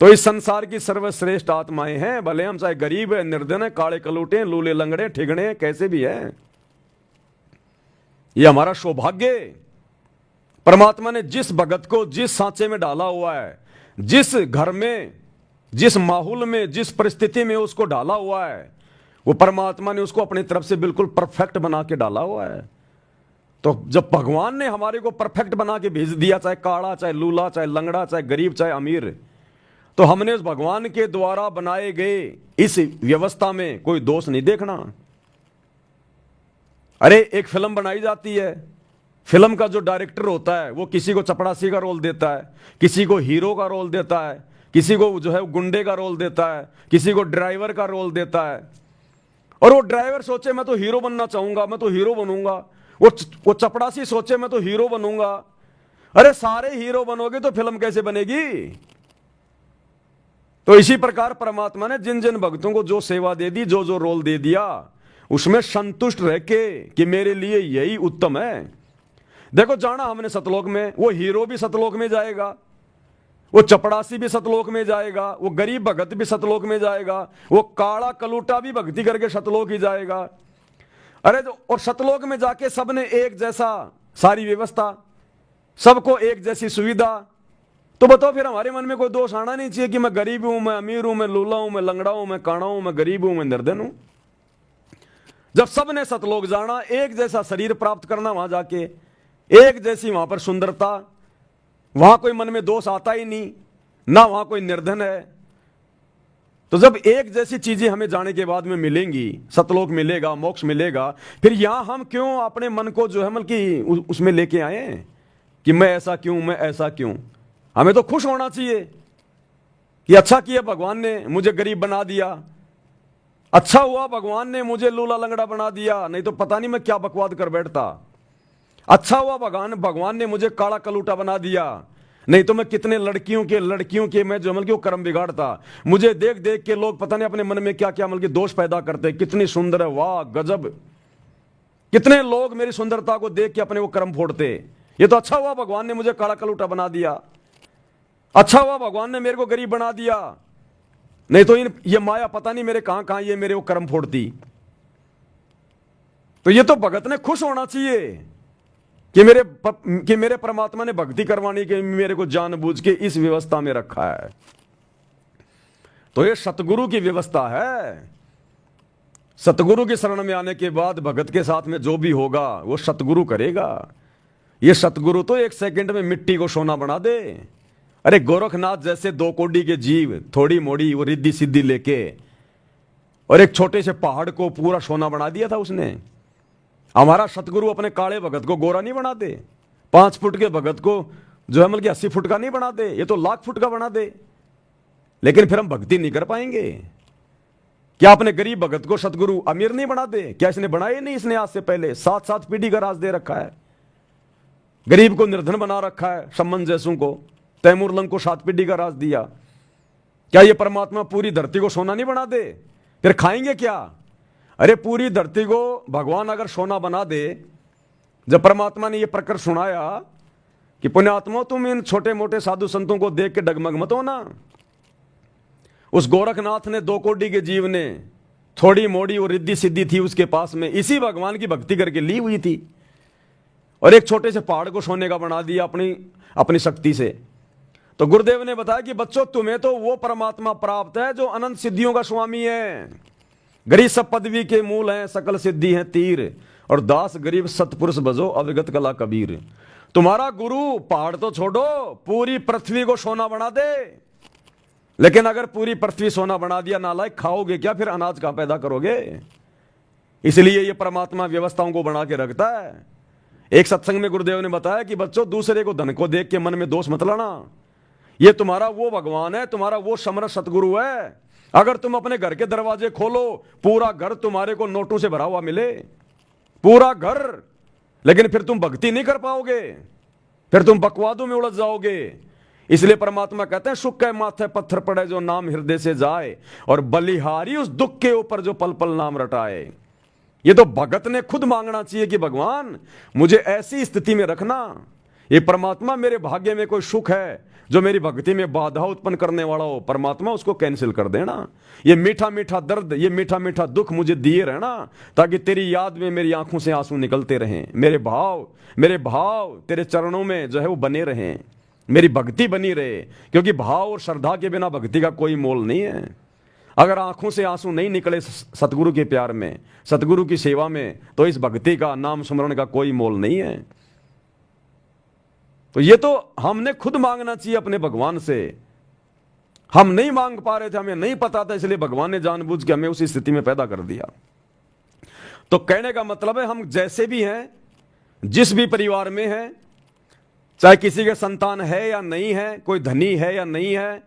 तो इस संसार की सर्वश्रेष्ठ आत्माएं हैं, भले हम चाहे गरीब है, निर्धन है, काले कलूटे, लूले लंगड़े, ठिगणे, कैसे भी है। ये हमारा सौभाग्य। परमात्मा ने जिस भगत को जिस सांचे में डाला हुआ है, जिस घर में, जिस माहौल में, जिस परिस्थिति में उसको डाला हुआ है, वो परमात्मा ने उसको अपनी तरफ से बिल्कुल परफेक्ट बना के डाला हुआ है। तो जब भगवान ने हमारे को परफेक्ट बना के भेज दिया, चाहे काड़ा, चाहे लूला, चाहे लंगड़ा, चाहे गरीब, चाहे अमीर, तो हमने उस भगवान के द्वारा बनाए गए इस व्यवस्था में कोई दोष नहीं देखना। अरे एक फिल्म बनाई जाती है, फिल्म का जो डायरेक्टर होता है वो किसी को चपड़ासी का रोल देता है, किसी को हीरो का रोल देता है, किसी को जो है गुंडे का रोल देता है, किसी को ड्राइवर का रोल देता है। और वो ड्राइवर सोचे मैं तो हीरो बनना चाहूंगा, मैं तो हीरो बनूंगा। वो चपड़ासी सोचे मैं तो हीरो बनूंगा। अरे सारे हीरो बनोगे तो फिल्म कैसे बनेगी। तो इसी प्रकार परमात्मा ने जिन जिन भक्तों को जो सेवा दे दी, जो जो रोल दे दिया, उसमें संतुष्ट रह के कि मेरे लिए यही उत्तम है। देखो जाना हमने सतलोक में, वो हीरो भी सतलोक में जाएगा, वो चपड़ासी भी सतलोक में जाएगा, वो गरीब भगत भी सतलोक में जाएगा, वो काड़ा कलूटा भी भक्ति करके सतलोक ही जाएगा। अरे और सतलोक में जाके सबने एक जैसा सारी व्यवस्था, सबको एक जैसी सुविधा। तो बताओ फिर हमारे मन में कोई दोष आना नहीं चाहिए कि मैं गरीब हूं, मैं अमीर हूं, मैं लूला हूं, मैं लंगड़ा हूं, मैं काणा हूं, मैं गरीब हूं, मैं निर्धन हूं। जब सबने सतलोक जाना, एक जैसा शरीर प्राप्त करना, वहां जाके एक जैसी वहां पर सुंदरता, वहां कोई मन में दोष आता ही नहीं, ना वहां कोई निर्धन है। तो जब एक जैसी चीजें हमें जाने के बाद में मिलेंगी, सतलोक मिलेगा, मोक्ष मिलेगा, फिर यहां हम क्यों अपने मन को जो है मतलब कि उसमें लेके आए कि मैं ऐसा क्यों, मैं ऐसा क्यों। हमें तो खुश होना चाहिए कि अच्छा किया भगवान ने मुझे गरीब बना दिया, अच्छा हुआ भगवान ने मुझे लूला लंगड़ा बना दिया, नहीं तो पता नहीं मैं क्या बकवाद कर बैठता। अच्छा हुआ भगवान ने मुझे काला कलूटा बना दिया, नहीं तो मैं कितने लड़कियों के मैं जो अमल के कर्म बिगाड़ता। मुझे देख देख के लोग पता नहीं अपने मन में क्या क्या अमल के दोष पैदा करते, कितनी सुंदर है, वाह गजब। कितने लोग मेरी सुंदरता को देख के अपने वो कर्म फोड़ते। ये तो अच्छा हुआ भगवान ने मुझे काला कलूटा बना दिया, अच्छा हुआ भगवान ने मेरे को गरीब बना दिया। नहीं तो ये माया पता नहीं मेरे कहां कहां ये मेरे वो कर्म फोड़ती। तो ये तो भगत ने खुश होना चाहिए कि मेरे परमात्मा ने भक्ति करवाने के मेरे को जानबूझ के इस व्यवस्था में रखा है। तो ये सतगुरु की व्यवस्था है। सतगुरु की शरण में आने के बाद भगत के साथ में जो भी होगा वो सतगुरु करेगा। ये सतगुरु तो एक सेकंड में मिट्टी को सोना बना दे। अरे गोरखनाथ जैसे 2 कोड़ी के जीव थोड़ी मोड़ी वो रिद्धि सिद्धि लेके और एक छोटे से पहाड़ को पूरा सोना बना दिया था उसने। हमारा सतगुरु अपने काले भगत को गोरा नहीं बना दे, 5 फुट के भगत को जो है मतलब 80 फुट का नहीं बना दे, ये तो लाख फुट का बना दे। लेकिन फिर हम भक्ति नहीं कर पाएंगे। क्या अपने गरीब भगत को सतगुरु अमीर नहीं बना दे? क्या इसने बनाए नहीं? इसने आज से पहले 7-7 पीढ़ी का राज दे रखा है। गरीब को निर्धन बना रखा है। सम्मन जैसों को, तैमूर लंग को 7 पीढ़ी का राज दिया। क्या ये परमात्मा पूरी धरती को सोना नहीं बना दे? फिर खाएंगे क्या? अरे पूरी धरती को भगवान अगर सोना बना दे, जब परमात्मा ने यह प्रकरण सुनाया कि पुण्यात्मा तुम इन छोटे मोटे साधु संतों को देख के डगमग मत होना। उस गोरखनाथ ने 2 कोड़ी के जीव ने थोड़ी मोड़ी और रिद्धि सिद्धि थी उसके पास में, इसी भगवान की भक्ति करके ली हुई थी और एक छोटे से पहाड़ को सोने का बना दिया अपनी शक्ति से। तो गुरुदेव ने बताया कि बच्चों तुम्हें तो वो परमात्मा प्राप्त है जो अनंत सिद्धियों का स्वामी है। गरीब सब पदवी के मूल हैं, सकल सिद्धि हैं तीर, और दास गरीब सतपुरुष बजो अविगत कला कबीर। तुम्हारा गुरु पहाड़ तो छोड़ो, पूरी पृथ्वी को सोना बना दे। लेकिन अगर पूरी पृथ्वी सोना बना दिया नालायक, खाओगे क्या? फिर अनाज कहां पैदा करोगे? इसलिए ये परमात्मा व्यवस्थाओं को बना के रखता है। एक सत्संग में गुरुदेव ने बताया कि बच्चों दूसरे को धन को देख के मन में दोष मत लाना। ये तुम्हारा वो भगवान है, तुम्हारा वो समर्थ सतगुरु है। अगर तुम अपने घर के दरवाजे खोलो, पूरा घर तुम्हारे को नोटों से भरा हुआ मिले, पूरा घर, लेकिन फिर तुम भक्ति नहीं कर पाओगे, फिर तुम बकवादों में उलझ जाओगे। इसलिए परमात्मा कहते हैं सुख के माथे पत्थर पड़े जो नाम हृदय से जाए, और बलिहारी उस दुख के ऊपर जो पल पल नाम रटाए। ये तो भगत ने खुद मांगना चाहिए कि भगवान मुझे ऐसी स्थिति में रखना, ये परमात्मा मेरे भाग्य में कोई सुख है जो मेरी भक्ति में बाधा उत्पन्न करने वाला हो, परमात्मा उसको कैंसिल कर देना। ये मीठा मीठा दर्द, ये मीठा मीठा दुख मुझे दिए रहना, ताकि तेरी याद में मेरी आंखों से आंसू निकलते रहें। मेरे भाव तेरे चरणों में जो है वो बने रहें, मेरी भक्ति बनी रहे। क्योंकि भाव और श्रद्धा के बिना भक्ति का कोई मोल नहीं है। अगर आंखों से आंसू नहीं निकले सतगुरु के प्यार में, सतगुरु की सेवा में, तो इस भक्ति का, नाम स्मरण का कोई मोल नहीं है। तो ये तो हमने खुद मांगना चाहिए अपने भगवान से। हम नहीं मांग पा रहे थे, हमें नहीं पता था, इसलिए भगवान ने जानबूझ के हमें उसी स्थिति में पैदा कर दिया। तो कहने का मतलब है हम जैसे भी हैं, जिस भी परिवार में हैं, चाहे किसी के संतान है या नहीं है, कोई धनी है या नहीं है,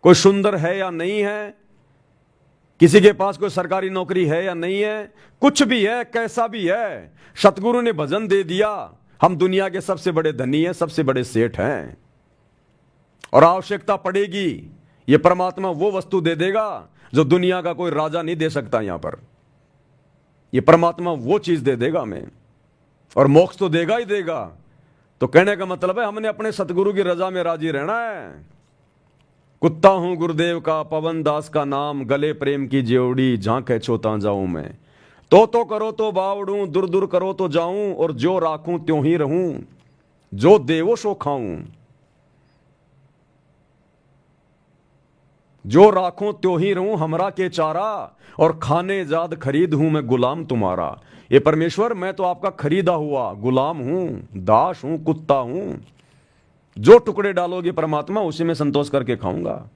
कोई सुंदर है या नहीं है, किसी के पास कोई सरकारी नौकरी है या नहीं है, कुछ भी है, कैसा भी है, सतगुरु ने भजन दे दिया, हम दुनिया के सबसे बड़े धनी हैं, सबसे बड़े सेठ हैं। और आवश्यकता पड़ेगी ये परमात्मा वो वस्तु दे देगा जो दुनिया का कोई राजा नहीं दे सकता। यहां पर ये परमात्मा वो चीज दे देगा हमें, और मोक्ष तो देगा ही देगा। तो कहने का मतलब है हमने अपने सतगुरु की रजा में राजी रहना है। कुत्ता हूं गुरुदेव का, पवन दास का नाम, गले प्रेम की जेवड़ी, झांके छोता जाऊं मैं। तो करो तो बावड़ूं, दूर दूर करो तो जाऊं, और जो राखूं त्यों ही रहूं, जो देवो सो खाऊं। जो राखूं त्यों ही रहूं, हमरा के चारा, और खाने जाद खरीद हूं मैं गुलाम तुम्हारा। ये परमेश्वर मैं तो आपका खरीदा हुआ गुलाम हूं, दास हूं, कुत्ता हूं। जो टुकड़े डालोगे परमात्मा उसी में संतोष करके खाऊंगा।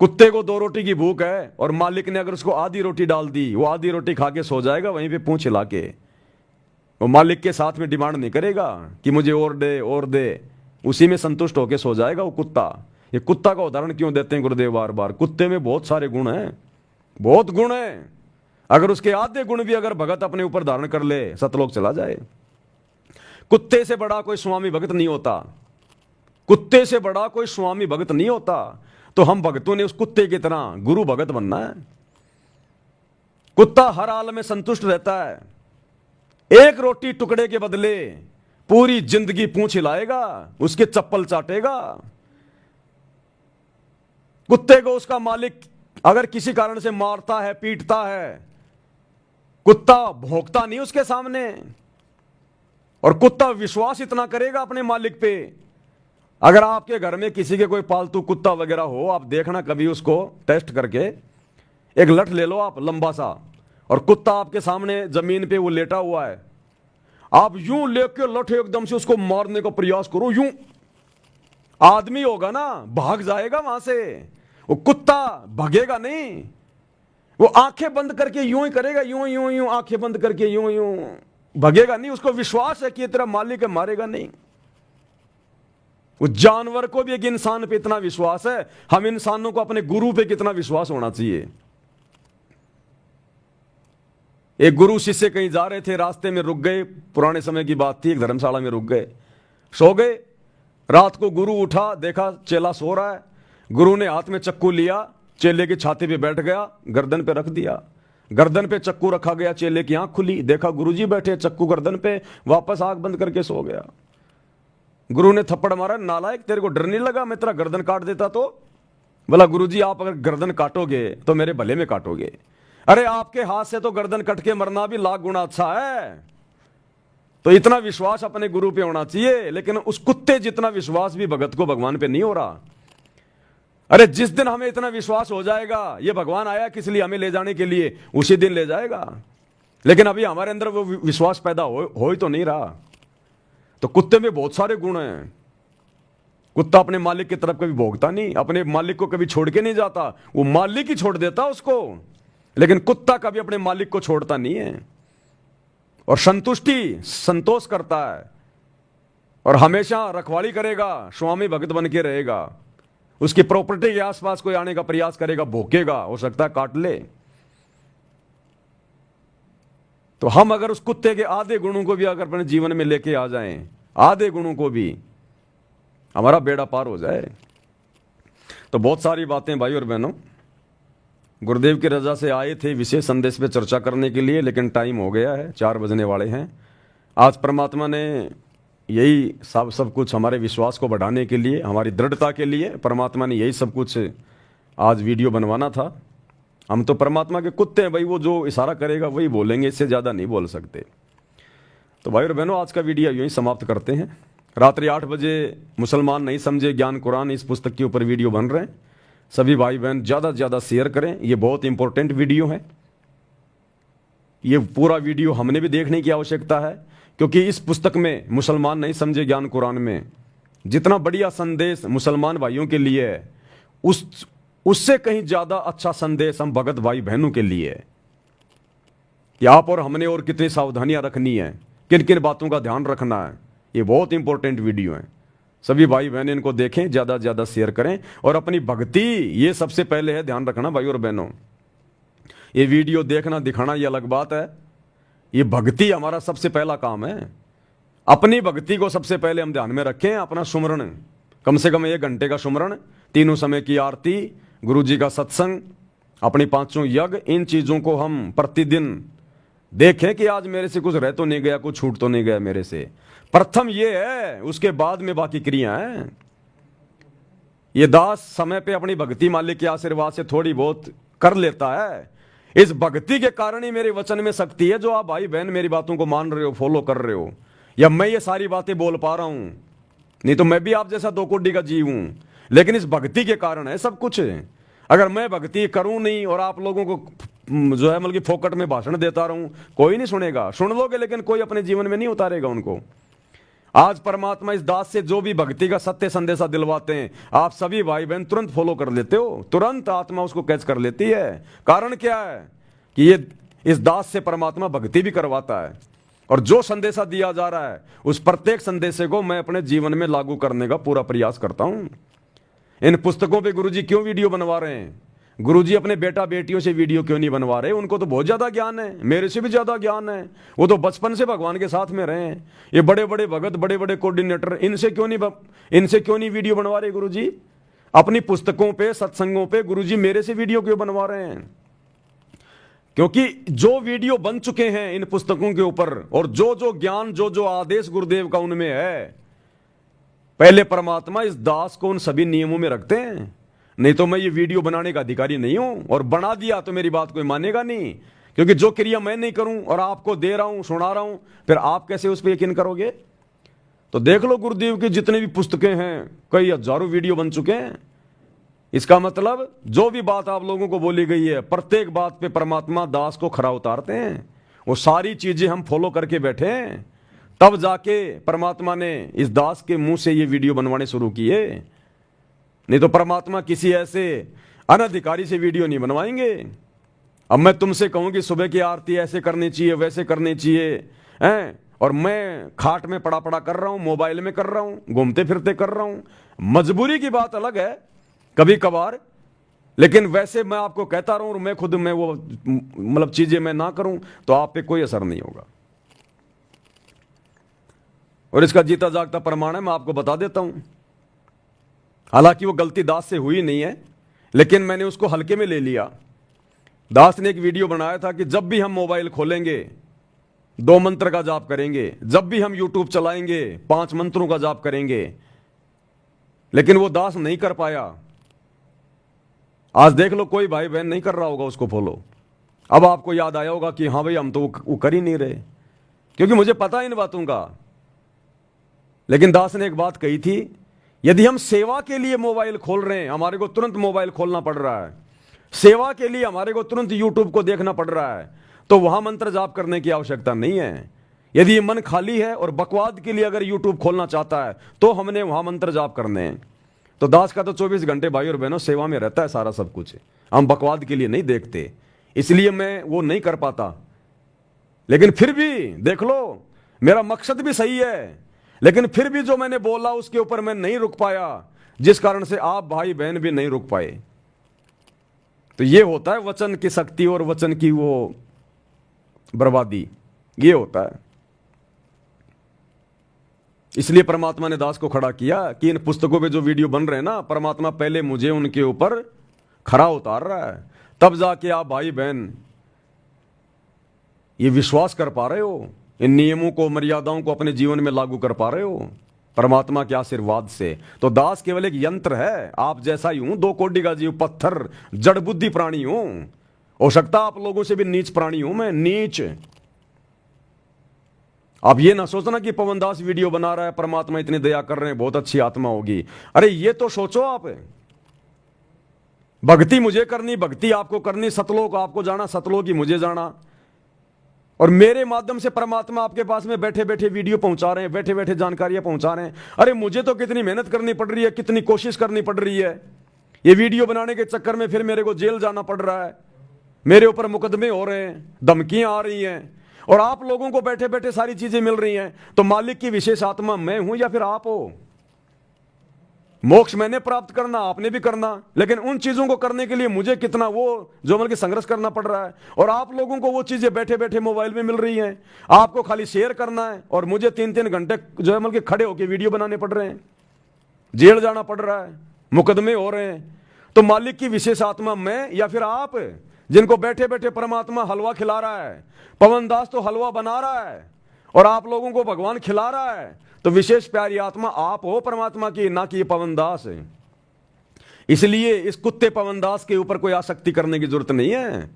कुत्ते को 2 रोटी की भूख है, और मालिक ने अगर उसको आधी रोटी डाल दी, वो आधी रोटी खा के सो जाएगा वहीं पे पूंछ हिला के। वो मालिक के साथ में डिमांड नहीं करेगा कि मुझे और दे, उसी में संतुष्ट होके सो जाएगा वो कुत्ता। ये कुत्ता का उदाहरण क्यों देते हैं गुरुदेव बार बार? कुत्ते में बहुत सारे गुण हैं, बहुत गुण हैं। अगर उसके आधे गुण भी अगर भगत अपने ऊपर धारण कर ले, सतलोक चला जाए। कुत्ते से बड़ा कोई स्वामी भगत नहीं होता, कुत्ते से बड़ा कोई स्वामी भगत नहीं होता। तो हम भक्तों ने उस कुत्ते की तरह गुरु भगत बनना है। कुत्ता हर हाल में संतुष्ट रहता है, एक रोटी टुकड़े के बदले पूरी जिंदगी पूंछ हिलाएगा, उसके चप्पल चाटेगा। कुत्ते को उसका मालिक अगर किसी कारण से मारता है, पीटता है, कुत्ता भौंकता नहीं उसके सामने, और कुत्ता विश्वास इतना करेगा अपने मालिक पे। अगर आपके घर में किसी के कोई पालतू कुत्ता वगैरह हो, आप देखना कभी उसको टेस्ट करके, एक लठ ले लो आप लंबा सा, और कुत्ता आपके सामने जमीन पे वो लेटा हुआ है, आप यूं लेके लठ एकदम से उसको मारने का प्रयास करो, यूं आदमी होगा ना भाग जाएगा वहां से, वो कुत्ता भागेगा नहीं, वो आंखें बंद करके यूं ही करेगा, यूं यूं यूं आंखें बंद करके यूं यूं, भागेगा नहीं। उसको विश्वास है कि ये तेरा मालिक है, मारेगा नहीं। उस जानवर को भी एक इंसान पे इतना विश्वास है, हम इंसानों को अपने गुरु पे कितना विश्वास होना चाहिए। एक गुरु शिष्य कहीं जा रहे थे, रास्ते में रुक गए, पुराने समय की बात थी, एक धर्मशाला में रुक गए, सो गए। रात को गुरु उठा, देखा चेला सो रहा है, गुरु ने हाथ में चक्कू लिया, चेले की छाती पे बैठ गया, गर्दन पे रख दिया, गर्दन पे चक्कू रखा गया, चेले की आंख खुली, देखा गुरुजी बैठे, चक्कू गर्दन पे, वापस आंख बंद करके सो गया। गुरु ने थप्पड़ मारा, नालायक तेरे को डर नहीं लगा, मैं तेरा गर्दन काट देता तो? बोला गुरुजी आप अगर गर्दन काटोगे तो मेरे भले में काटोगे। अरे आपके हाथ से तो गर्दन कट के मरना भी लाख गुना अच्छा है। तो इतना विश्वास अपने गुरु पे होना चाहिए, लेकिन उस कुत्ते जितना विश्वास भी भगत को भगवान पे नहीं हो रहा। अरे जिस दिन हमें इतना विश्वास हो जाएगा ये भगवान आया किस लिए, हमें ले जाने के लिए, उसी दिन ले जाएगा। लेकिन अभी हमारे अंदर वो विश्वास पैदा हो ही तो नहीं रहा। तो कुत्ते में बहुत सारे गुण हैं। कुत्ता अपने मालिक की तरफ कभी भोगता नहीं, अपने मालिक को कभी छोड़ के नहीं जाता, वो मालिक ही छोड़ देता उसको, लेकिन कुत्ता कभी अपने मालिक को छोड़ता नहीं है, और संतोष करता है, और हमेशा रखवाली करेगा, स्वामी भक्त बन के रहेगा। उसकी प्रॉपर्टी के आसपास कोई आने का प्रयास करेगा, भोंकेगा, हो सकता है काट ले। तो हम अगर उस कुत्ते के आधे गुणों को भी अगर अपने जीवन में लेके आ जाएं, आधे गुणों को भी, हमारा बेड़ा पार हो जाए। तो बहुत सारी बातें भाई और बहनों गुरुदेव की रजा से आए थे विशेष संदेश पे चर्चा करने के लिए, लेकिन टाइम हो गया है, 4 बजने वाले हैं। आज परमात्मा ने यही सब कुछ हमारे विश्वास को बढ़ाने के लिए, हमारी दृढ़ता के लिए परमात्मा ने यही सब कुछ आज वीडियो बनवाना था। हम तो परमात्मा के कुत्ते हैं भाई, वो जो इशारा करेगा वही बोलेंगे, इससे ज़्यादा नहीं बोल सकते। तो भाई और बहनों आज का वीडियो यूँ ही समाप्त करते हैं। रात्रि 8 बजे मुसलमान नहीं समझे ज्ञान कुरान इस पुस्तक के ऊपर वीडियो बन रहे हैं। सभी भाई बहन ज़्यादा से ज़्यादा शेयर करें, ये बहुत इंपॉर्टेंट वीडियो है। ये पूरा वीडियो हमने भी देखने की आवश्यकता है, क्योंकि इस पुस्तक में मुसलमान नहीं समझे ज्ञान कुरान में जितना बढ़िया संदेश मुसलमान भाइयों के लिए है, उससे कहीं ज़्यादा अच्छा संदेश हम भगत भाई बहनों के लिए है। कि आप और हमने और कितनी सावधानियां रखनी है, किन किन बातों का ध्यान रखना है, ये बहुत इंपॉर्टेंट वीडियो है। सभी भाई बहन इनको देखें, ज़्यादा से ज़्यादा शेयर करें, और अपनी भक्ति ये सबसे पहले है, ध्यान रखना भाई और बहनों। ये वीडियो देखना दिखाना ये अलग बात है, ये भक्ति हमारा सबसे पहला काम है। अपनी भक्ति को सबसे पहले हम ध्यान में रखें। अपना सुमरण कम से कम 1 घंटे का सुमरण, 3 समय की आरती, गुरु जी का सत्संग, अपनी 5 यज्ञ, इन चीज़ों को हम प्रतिदिन देखें कि आज मेरे से कुछ रह तो नहीं गया, कुछ छूट तो नहीं गया मेरे से। प्रथम ये है, उसके बाद में बाकी क्रिया है। ये दास समय पे अपनी भक्ति मालिक के आशीर्वाद से थोड़ी बहुत कर लेता है। इस भक्ति के कारण ही मेरे वचन में शक्ति है, जो आप भाई बहन मेरी बातों को मान रहे हो, फॉलो कर रहे हो, या मैं ये सारी बातें बोल पा रहा हूं। नहीं तो मैं भी आप जैसा 2 कोड़ी का जीव हूं, लेकिन इस भक्ति के कारण है सब कुछ। अगर मैं भक्ति करूं नहीं और आप लोगों को जो है मतलब फोकट में भाषण देता रहूं, कोई नहीं सुनेगा। सुन लोगे लेकिन कोई अपने जीवन में नहीं उतारेगा उनको। आज परमात्मा इस दास से जो भी भक्ति का सत्य संदेशा दिलवाते हैं, आप सभी भाई बहन तुरंत फॉलो कर लेते हो, तुरंत आत्मा उसको कैच कर लेती है। कारण क्या है कि ये इस दास से परमात्मा भक्ति भी करवाता है, और जो संदेशा दिया जा रहा है उस प्रत्येक संदेशे को मैं अपने जीवन में लागू करने का पूरा प्रयास करता हूं। इन पुस्तकों पे गुरुजी क्यों वीडियो बनवा रहे हैं? गुरुजी अपने बेटा बेटियों से वीडियो क्यों नहीं बनवा रहे? उनको तो बहुत ज्यादा ज्ञान है, मेरे से भी ज्यादा ज्ञान है। वो तो बचपन से भगवान के साथ में रहे हैं। ये बड़े बड़े भगत, बड़े बड़े कोऑर्डिनेटर, इनसे क्यों नहीं वीडियो बनवा रहे गुरुजी? अपनी पुस्तकों पे, सत्संगों पे गुरुजी मेरे से वीडियो क्यों बनवा रहे हैं? क्योंकि जो वीडियो बन चुके हैं इन पुस्तकों के ऊपर, और जो जो ज्ञान, जो जो आदेश गुरुदेव का उनमें है, पहले परमात्मा इस दास को उन सभी नियमों में रखते हैं। नहीं तो मैं ये वीडियो बनाने का अधिकारी नहीं हूं, और बना दिया तो मेरी बात कोई मानेगा नहीं, क्योंकि जो क्रिया मैं नहीं करूं और आपको दे रहा हूं, सुना रहा हूं, फिर आप कैसे उस पर यकीन करोगे? तो देख लो गुरुदेव की जितनी भी पुस्तकें हैं, कई हजारों वीडियो बन चुके हैं। इसका मतलब जो भी बात आप लोगों को बोली गई है, प्रत्येक बात पे परमात्मा दास को खरा उतारते हैं। वो सारी चीजें हम फॉलो करके बैठे हैं, तब जाके परमात्मा ने इस दास के मुंह से ये वीडियो बनवाने शुरू किए। नहीं तो परमात्मा किसी ऐसे अनधिकारी से वीडियो नहीं बनवाएंगे। अब मैं तुमसे कहूं कि सुबह की आरती ऐसे करनी चाहिए, वैसे करनी चाहिए, हैं, और मैं खाट में पड़ा पड़ा कर रहा हूं, मोबाइल में कर रहा हूं, घूमते फिरते कर रहा हूं। मजबूरी की बात अलग है कभी कभार, लेकिन वैसे मैं आपको कहता रहूं और मैं खुद में वो मतलब चीजें मैं ना करूं तो आप पे कोई असर नहीं होगा। और इसका जीता जागता प्रमाण है, मैं आपको बता देता हूं। हालांकि वो गलती दास से हुई नहीं है, लेकिन मैंने उसको हल्के में ले लिया। दास ने एक वीडियो बनाया था कि जब भी हम मोबाइल खोलेंगे 2 मंत्र का जाप करेंगे, जब भी हम यूट्यूब चलाएंगे 5 मंत्रों का जाप करेंगे, लेकिन वो दास नहीं कर पाया। आज देख लो कोई भाई बहन नहीं कर रहा होगा उसको फॉलो। अब आपको याद आया होगा कि हां भाई हम तो वो कर ही नहीं रहे, क्योंकि मुझे पता इन बातों का। लेकिन दास ने एक बात कही थी, यदि हम सेवा के लिए मोबाइल खोल रहे हैं, हमारे को तुरंत मोबाइल खोलना पड़ रहा है, सेवा के लिए हमारे को तुरंत यूट्यूब को देखना पड़ रहा है, तो वहां मंत्र जाप करने की आवश्यकता नहीं है। यदि ये मन खाली है और बकवाद के लिए अगर यूट्यूब खोलना चाहता है तो हमने वहां मंत्र जाप करने हैं। तो दास का तो 24 घंटे भाई और बहनों सेवा में रहता है सारा सब कुछ, हम बकवाद के लिए नहीं देखते, इसलिए मैं वो नहीं कर पाता। लेकिन फिर भी देख लो, मेरा मकसद भी सही है, लेकिन फिर भी जो मैंने बोला उसके ऊपर मैं नहीं रुक पाया, जिस कारण से आप भाई बहन भी नहीं रुक पाए। तो ये होता है वचन की शक्ति और वचन की वो बर्बादी, ये होता है। इसलिए परमात्मा ने दास को खड़ा किया कि इन पुस्तकों पे जो वीडियो बन रहे हैं ना, परमात्मा पहले मुझे उनके ऊपर खरा उतार रहा है, तब जाके आप भाई बहन ये विश्वास कर पा रहे हो, इन नियमों को मर्यादाओं को अपने जीवन में लागू कर पा रहे हो परमात्मा के आशीर्वाद से। तो दास केवल एक यंत्र है, आप जैसा ही हूं, 2 कोटि का जीव, पत्थर, जड़ बुद्धि प्राणी हूं। हो सकता आप लोगों से भी नीच प्राणी हूं मैं, नीच। आप ये ना सोचना कि पवन दास वीडियो बना रहा है, परमात्मा इतनी दया कर रहे हैं, बहुत अच्छी आत्मा होगी। अरे ये तो सोचो आप, भक्ति मुझे करनी, भक्ति आपको करनी, सतलोक आपको जाना, सतलोक ही मुझे जाना, और मेरे माध्यम से परमात्मा आपके पास में बैठे बैठे वीडियो पहुंचा रहे हैं, बैठे बैठे जानकारियां पहुंचा रहे हैं। अरे मुझे तो कितनी मेहनत करनी पड़ रही है, कितनी कोशिश करनी पड़ रही है। ये वीडियो बनाने के चक्कर में फिर मेरे को जेल जाना पड़ रहा है, मेरे ऊपर मुकदमे हो रहे हैं, धमकियां आ रही हैं, और आप लोगों को बैठे बैठे सारी चीजें मिल रही हैं। तो मालिक की विशेष आत्मा मैं हूं या फिर आप हो? मोक्ष मैंने प्राप्त करना, आपने भी करना, लेकिन उन चीजों को करने के लिए मुझे कितना वो जो मतलब संघर्ष करना पड़ रहा है, और आप लोगों को वो चीजें बैठे बैठे मोबाइल में मिल रही हैं। आपको खाली शेयर करना है और मुझे 3-3 घंटे जो है मतलब खड़े होकर वीडियो बनाने पड़ रहे हैं, जेल जाना पड़ रहा है, मुकदमे हो रहे हैं। तो मालिक की विशेष आत्मा मैं या फिर आप, जिनको बैठे बैठे परमात्मा हलवा खिला रहा है? पवन दास तो हलवा बना रहा है और आप लोगों को भगवान खिला रहा है। तो विशेष प्यारी आत्मा आप हो परमात्मा की, ना कि पवन दास है। इसलिए इस कुत्ते पवन दास के ऊपर कोई आसक्ति करने की जरूरत नहीं है।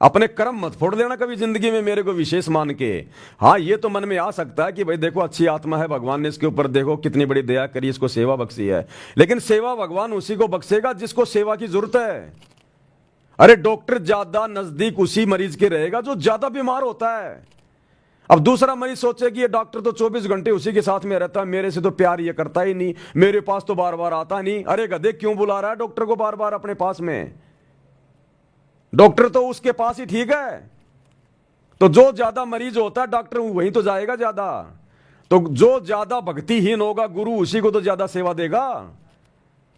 अपने कर्म मत फोड़ देना कभी जिंदगी में मेरे को विशेष मान के। हाँ, ये तो मन में आ सकता है कि भाई देखो अच्छी आत्मा है, भगवान ने इसके ऊपर देखो कितनी बड़ी दया करी, इसको सेवा बख्शी है। लेकिन सेवा भगवान उसी को बख्शेगा जिसको सेवा की जरूरत है। अरे डॉक्टर ज्यादा नजदीक उसी मरीज के रहेगा जो ज्यादा बीमार होता है। अब दूसरा मरीज सोचे कि ये डॉक्टर तो 24 घंटे उसी के साथ में रहता है, मेरे से तो प्यार ये करता ही नहीं, मेरे पास तो बार बार आता नहीं। अरे गधे, क्यों बुला रहा है डॉक्टर को बार बार अपने पास में? डॉक्टर तो उसके पास ही ठीक है। तो जो ज्यादा मरीज होता है डॉक्टर वहीं तो जाएगा ज्यादा। तो जो ज्यादा भक्तिहीन होगा गुरु उसी को तो ज्यादा सेवा देगा।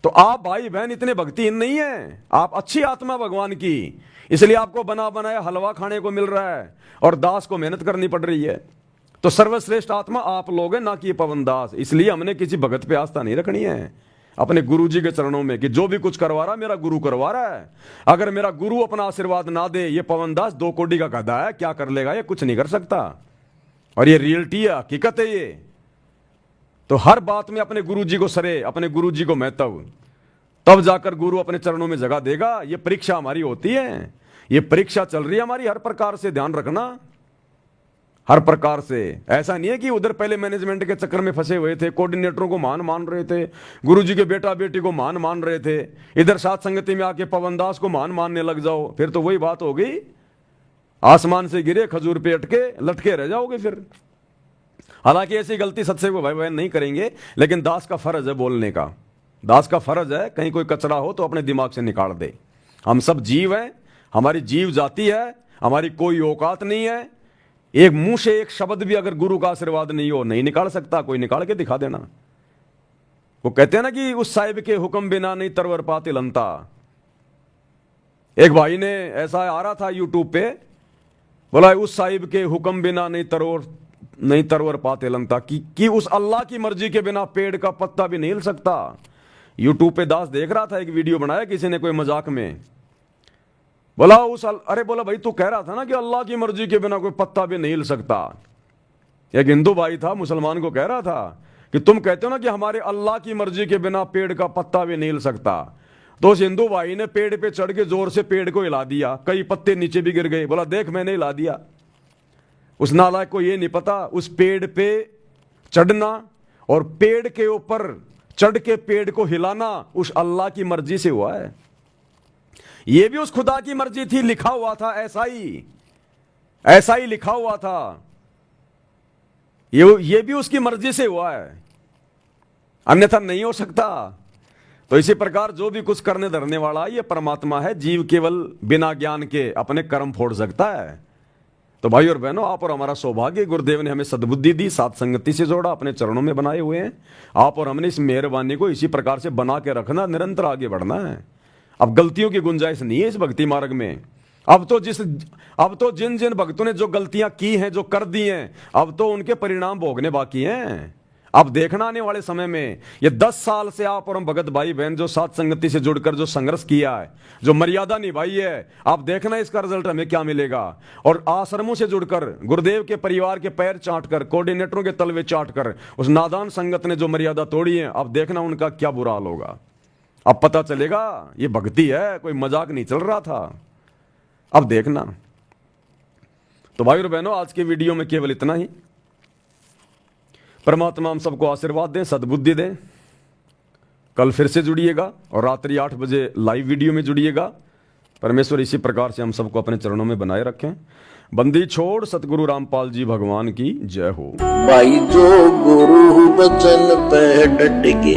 तो आप भाई बहन इतने भक्तिहीन नहीं है, आप अच्छी आत्मा भगवान की, इसलिए आपको बना बनाया हलवा खाने को मिल रहा है और दास को मेहनत करनी पड़ रही है। तो सर्वश्रेष्ठ आत्मा आप लोग हैं, ना कि पवन दास। इसलिए हमने किसी भगत पे आस्था नहीं रखनी है, अपने गुरु जी के चरणों में, कि जो भी कुछ करवा रहा मेरा गुरु करवा रहा है। अगर मेरा गुरु अपना आशीर्वाद ना दे, ये पवन दास 2 कोड़ी का गधा है, क्या कर लेगा? ये कुछ नहीं कर सकता। और ये रियलिटी है, हकीकत है ये। तो हर बात में अपने गुरु जी को सरे, अपने गुरु जी को महत्व। तब जाकर गुरु अपने चरणों में जगह देगा। ये परीक्षा हमारी होती है, ये परीक्षा चल रही है हमारी, हर प्रकार से ध्यान रखना, हर प्रकार से। ऐसा नहीं है कि उधर पहले मैनेजमेंट के चक्कर में फंसे हुए थे, कोऑर्डिनेटरों को मान मान रहे थे, गुरुजी के बेटा बेटी को मान मान रहे थे, इधर साथ संगति में आके पवन दास को मान मानने लग जाओ, फिर तो वही बात हो गई, आसमान से गिरे खजूर पे अटके लटके रह जाओगे फिर। हालांकि ऐसी गलती सत्संग को भाई बहन नहीं करेंगे, लेकिन दास का फर्ज है बोलने का, दास का फर्ज है कहीं कोई कचरा हो तो अपने दिमाग से निकाल दे। हम सब जीव हैं, हमारी जीव जाती है, हमारी कोई औकात नहीं है। एक मुंह से एक शब्द भी अगर गुरु का आशीर्वाद नहीं हो नहीं निकाल सकता, कोई निकाल के दिखा देना। वो कहते हैं ना कि उस साहिब के हुक्म बिना नहीं तरवर पाते लंता। एक भाई ने ऐसा आ रहा था यूट्यूब पे, बोला उस साहिब के हुक्म बिना नहीं तरवर पाते लंता, कि उस अल्लाह की मर्जी के बिना पेड़ का पत्ता भी नहीं हिल सकता। यूट्यूब पे दास देख रहा था, एक वीडियो बनाया किसी ने कोई मजाक में, बोला अरे बोला भाई तू कह रहा था ना कि अल्लाह की मर्जी के बिना कोई पत्ता भी नहीं हिल सकता। एक हिंदू भाई था मुसलमान को कह रहा था कि तुम कहते हो ना कि हमारे अल्लाह की मर्जी के बिना पेड़ का पत्ता भी नहीं हिल सकता। तो उस हिंदू भाई ने पेड़ पे चढ़ के जोर से पेड़ को हिला दिया, कई पत्ते नीचे भी गिर गए। बोला देख मैंने हिला दिया। उस नालायक को ये नहीं पता उस पेड़ पे चढ़ना और पेड़ के ऊपर चढ़ के पेड़ को हिलाना उस अल्लाह की मर्जी से हुआ है। ये भी उस खुदा की मर्जी थी, लिखा हुआ था ऐसा ही लिखा हुआ था। ये भी उसकी मर्जी से हुआ है, अन्यथा नहीं हो सकता। तो इसी प्रकार जो भी कुछ करने धरने वाला ये परमात्मा है, जीव केवल बिना ज्ञान के अपने कर्म फोड़ सकता है। तो भाई और बहनों, आप और हमारा सौभाग्य, गुरुदेव ने हमें सद्बुद्धि दी, साथ संगति से जोड़ा, अपने चरणों में बनाए हुए हैं। आप और हमने इस मेहरबानी को इसी प्रकार से बना के रखना, निरंतर आगे बढ़ना है। अब गलतियों की गुंजाइश नहीं है इस भक्ति मार्ग में। अब तो जिन जिन भक्तों ने जो गलतियां की हैं, जो कर दी हैं, अब तो उनके परिणाम भोगने बाकी हैं। अब देखना आने वाले समय में, ये 10 साल से आप और हम भगत भाई बहन जो साथ संगति से जुड़कर जो संघर्ष किया है, जो मर्यादा निभाई है, आप देखना इसका रिजल्ट हमें क्या मिलेगा। और आश्रमों से जुड़कर गुरुदेव के परिवार के पैर चाटकर, कोऑर्डिनेटरों के तलवे चाटकर उस नादान संगत ने जो मर्यादा तोड़ी है, अब देखना उनका क्या बुरा हाल होगा। अब पता चलेगा ये भक्ति है, कोई मजाक नहीं चल रहा था। अब देखना। तो भाई और बहनों, आज के वीडियो में केवल इतना ही। परमात्मा हम सबको आशीर्वाद दें, सद्बुद्धि दें। कल फिर से जुड़िएगा और रात्रि 8 बजे लाइव वीडियो में जुड़िएगा। परमेश्वर इसी प्रकार से हम सबको अपने चरणों में बनाए रखें। बंदी छोड़ सतगुरु रामपाल जी भगवान की जय हो। भाई जो गुरु बचन पे डट के